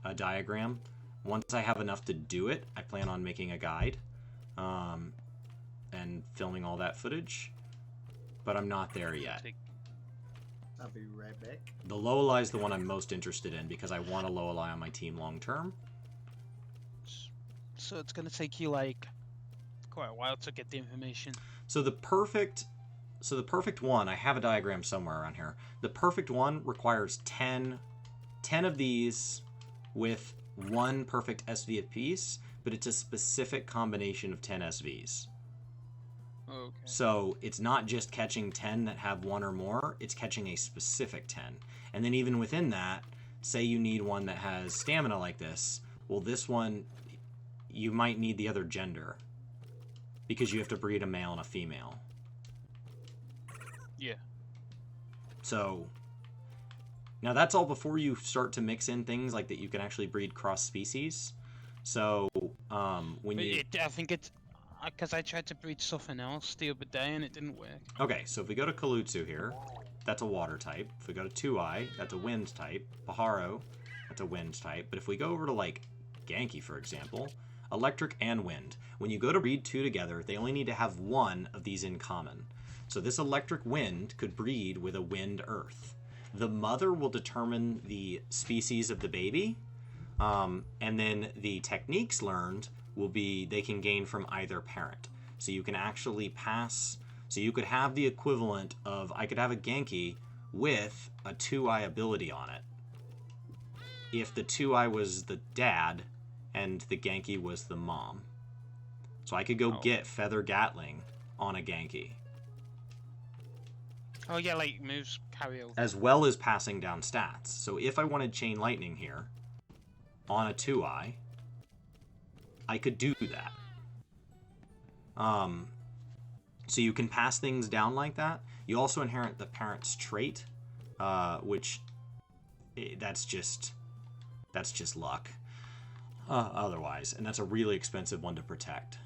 a diagram. Once I have enough to do it, I plan on making a guide and filming all that footage, but I'm not there yet. I'll be right back. The Loeli is the one I'm most interested in because I want a Loeli on my team long term. So it's gonna take you like quite a while to get the information. So the perfect one, I have a diagram somewhere around here. The perfect one requires 10 of these with 1 perfect SV apiece, but it's a specific combination of 10 SVs. Okay. So it's not just catching 10 that have 1 or more, it's catching a specific 10. And then even within that, say you need one that has stamina like this, well this one, you might need the other gender because you have to breed a male and a female. Yeah. So now that's all before you start to mix in things like that you can actually breed cross species. So I think it's because I tried to breed something else the other day and it didn't work. Okay, so if we go to Kalutsu here, that's a water type. If we go to Tuai, that's a wind type. Paharo, that's a wind type. But if we go over to like Genki, for example, electric and wind. When you go to breed 2 together, they only need to have 1 of these in common. So this electric wind could breed with a wind earth. The mother will determine the species of the baby, and then the techniques learned will be they can gain from either parent. So you can actually pass, so you could have the equivalent of, I could have a Genki with a 2-eye ability on it. If the 2-eye was the dad and the Genki was the mom. So I could go get Feather Gatling on a Genki. Oh yeah, like moves carry over. As well as passing down stats. So if I wanted Chain Lightning here on a 2-eye, I could do that. So you can pass things down like that. You also inherit the parent's trait, which that's just luck. Otherwise, and that's a really expensive one to protect.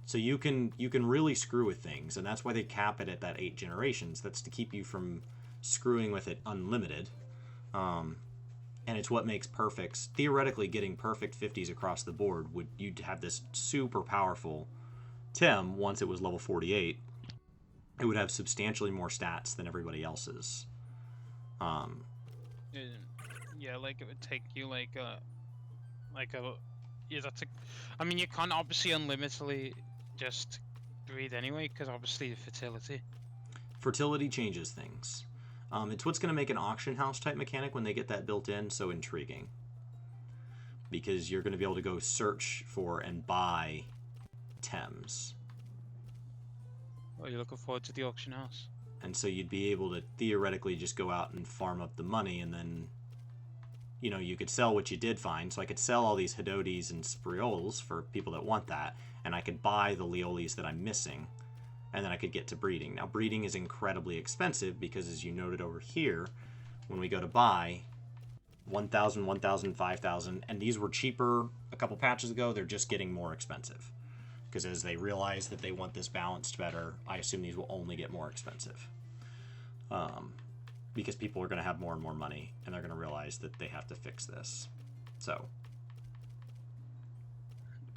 So you can really screw with things, and that's why they cap it at that 8 generations. That's to keep you from screwing with it unlimited. And it's what makes perfects. Theoretically, getting perfect 50s across the board, you'd have this super powerful Tem once it was level 48. It would have substantially more stats than everybody else's. Yeah, like it would take you yeah, that's a. I mean, you can't obviously unlimitedly just breed anyway, because obviously the fertility. Fertility changes things. It's what's going to make an auction house type mechanic when they get that built in so intriguing. Because you're going to be able to go search for and buy Tems. Oh, you're looking forward to the auction house. And so you'd be able to theoretically just go out and farm up the money, and then, you know, you could sell what you did find. So I could sell all these Hidotes and Sprioles for people that want that, and I could buy the Leolis that I'm missing, and then I could get to breeding. Now, breeding is incredibly expensive because, as you noted over here, when we go to buy, 1,000, 1,000, 5,000, and these were cheaper a couple patches ago, they're just getting more expensive. Because as they realize that they want this balanced better, I assume these will only get more expensive. Because people are going to have more and more money, and they're going to realize that they have to fix this. So.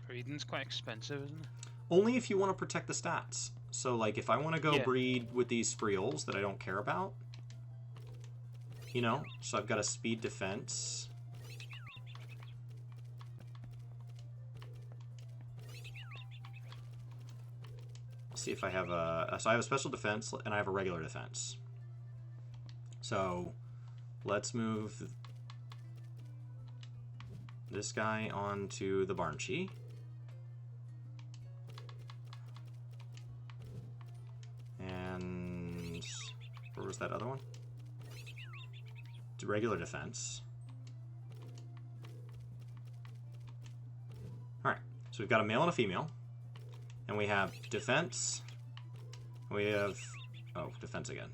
Breeding's quite expensive, isn't it? Only if you want to protect the stats. So, like, if I want to go breed with these Sprioles that I don't care about, you know, so I've got a speed defense. See if I have so I have a special defense and I have a regular defense. So let's move this guy onto the Barnchi. And where was that other one? It's regular defense. All right, so we've got a male and a female. And we have defense. We have... Oh, defense again.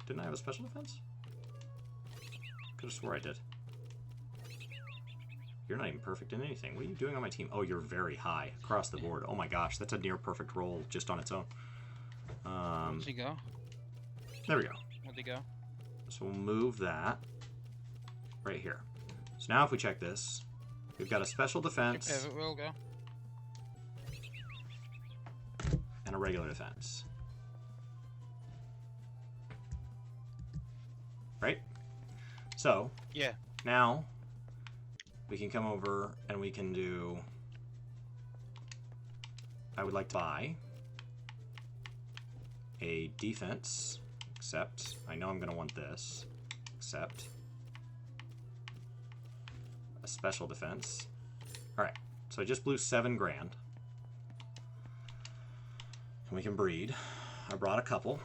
Didn't I have a special defense? Could have swore I did. You're not even perfect in anything. What are you doing on my team? Oh, you're very high across the board. Oh my gosh, that's a near perfect roll just on its own. Where'd he go? There we go. Where'd he go? So we'll move that right here. So now if we check this, we've got a special defense. Pivot will go. And a regular defense. Right? So, yeah. Now we can come over and we can do... I would like to buy a defense, except I know I'm going to want this, except a special defense. Alright, so I just blew 7 grand. And we can breed. I brought a couple.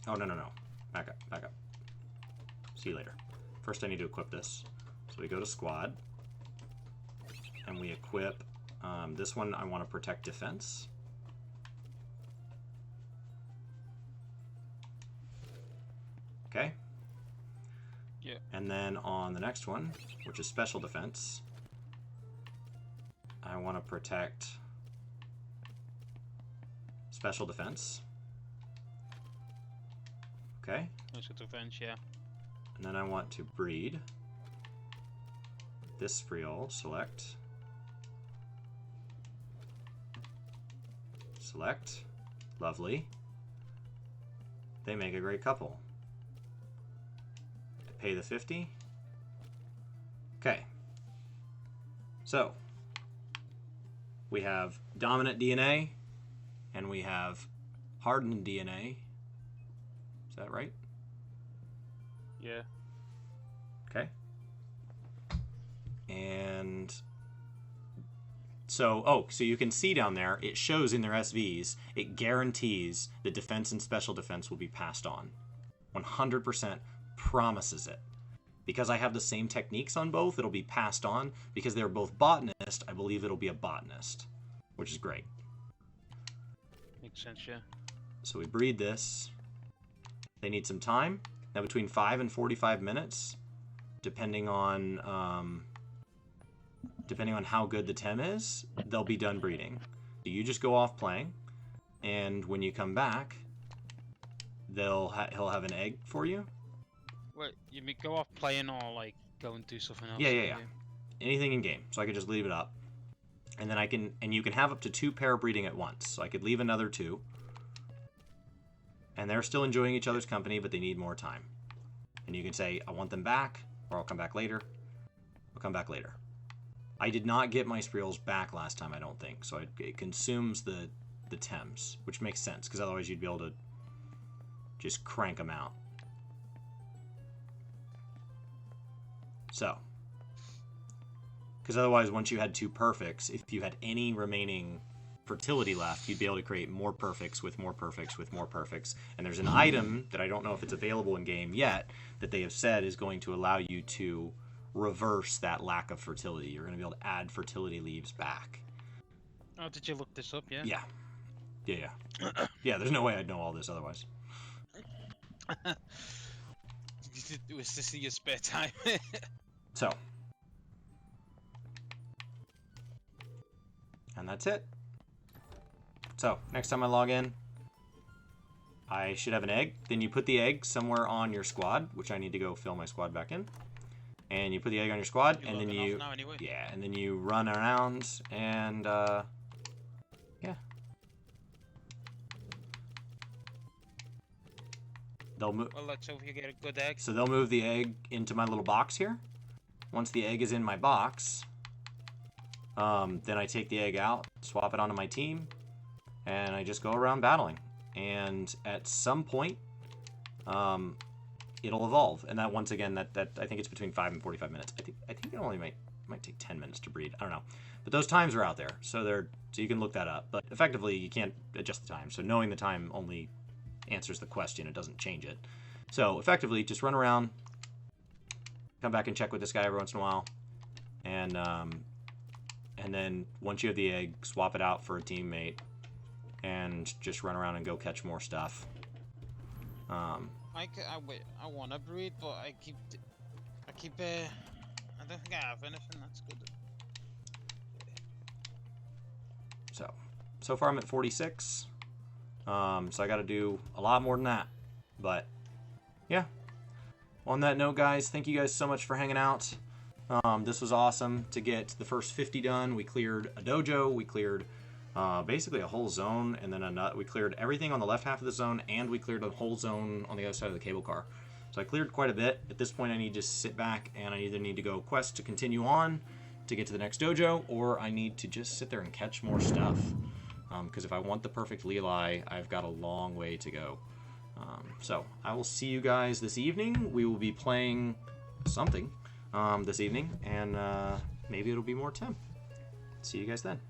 Oh, no. Back up. See you later. First I need to equip this. So we go to squad. And we equip this one. I want to protect defense. Okay. Yeah. And then on the next one, which is special defense, I want to protect special defense. Okay. Special defense, yeah. And then I want to breed this Spriol. Select. Select. Lovely. They make a great couple. Pay the 50. Okay. So we have dominant DNA and we have hardened DNA. Is that right? Yeah. Okay. And so, so you can see down there, it shows in their SVs, it guarantees that defense and special defense will be passed on. 100% promises it. Because I have the same techniques on both, it'll be passed on. Because they're both botanist, I believe it'll be a botanist, which is great. Makes sense, yeah. So we breed this. They need some time. Now between 5 and 45 minutes, depending on how good the Tem is, they'll be done breeding. So you just go off playing, and when you come back, he'll have an egg for you. Wait, you mean go off playing or like go and do something else? Yeah. Anything in game. So I could just leave it up. And then you can have up to 2 pair breeding at once. So I could leave another 2. And they're still enjoying each other's company, but they need more time. And you can say, I want them back, or I'll come back later. I'll come back later. I did not get my Spreels back last time, I don't think. So it consumes the Tems, which makes sense, because otherwise you'd be able to just crank them out. So, because otherwise, once you had 2 perfects, if you had any remaining fertility left, you'd be able to create more perfects with more perfects with more perfects. And there's an item that I don't know if it's available in game yet that they have said is going to allow you to reverse that lack of fertility. You're going to be able to add fertility leaves back. Oh, did you look this up? Yeah. Yeah. Yeah. There's no way I'd know all this otherwise. It was just in your spare time. So, and that's it. So, next time I log in, I should have an egg. Then you put the egg somewhere on your squad, which I need to go fill my squad back in. And you put the egg on your squad, and then you, anyway. yeah, and then you run around, and yeah. They'll move. Well, let's hope you get a good egg. So they'll move the egg into my little box here. Once the egg is in my box, then I take the egg out, swap it onto my team, and I just go around battling. And at some point, it'll evolve. And that, once again, that I think it's between 5 and 45 minutes. I think it only might take 10 minutes to breed. I don't know. But those times are out there, so you can look that up. But effectively, you can't adjust the time. So knowing the time only answers the question. It doesn't change it. So effectively, just run around, come back and check with this guy every once in a while, and then once you have the egg, swap it out for a teammate, and just run around and go catch more stuff. I want to breed, but I don't think I have anything that's good. So far I'm at 46. So I got to do a lot more than that. But yeah. On that note, guys, thank you guys so much for hanging out. This was awesome to get the first 50 done. We cleared a dojo. We cleared basically a whole zone, and then we cleared everything on the left half of the zone, and we cleared a whole zone on the other side of the cable car. So I cleared quite a bit. At this point, I need to sit back, and I either need to go quest to continue on to get to the next dojo, or I need to just sit there and catch more stuff. Because if I want the perfect Leeli, I've got a long way to go. So I will see you guys this evening. We will be playing something this evening, and maybe it'll be more Tem. See you guys then.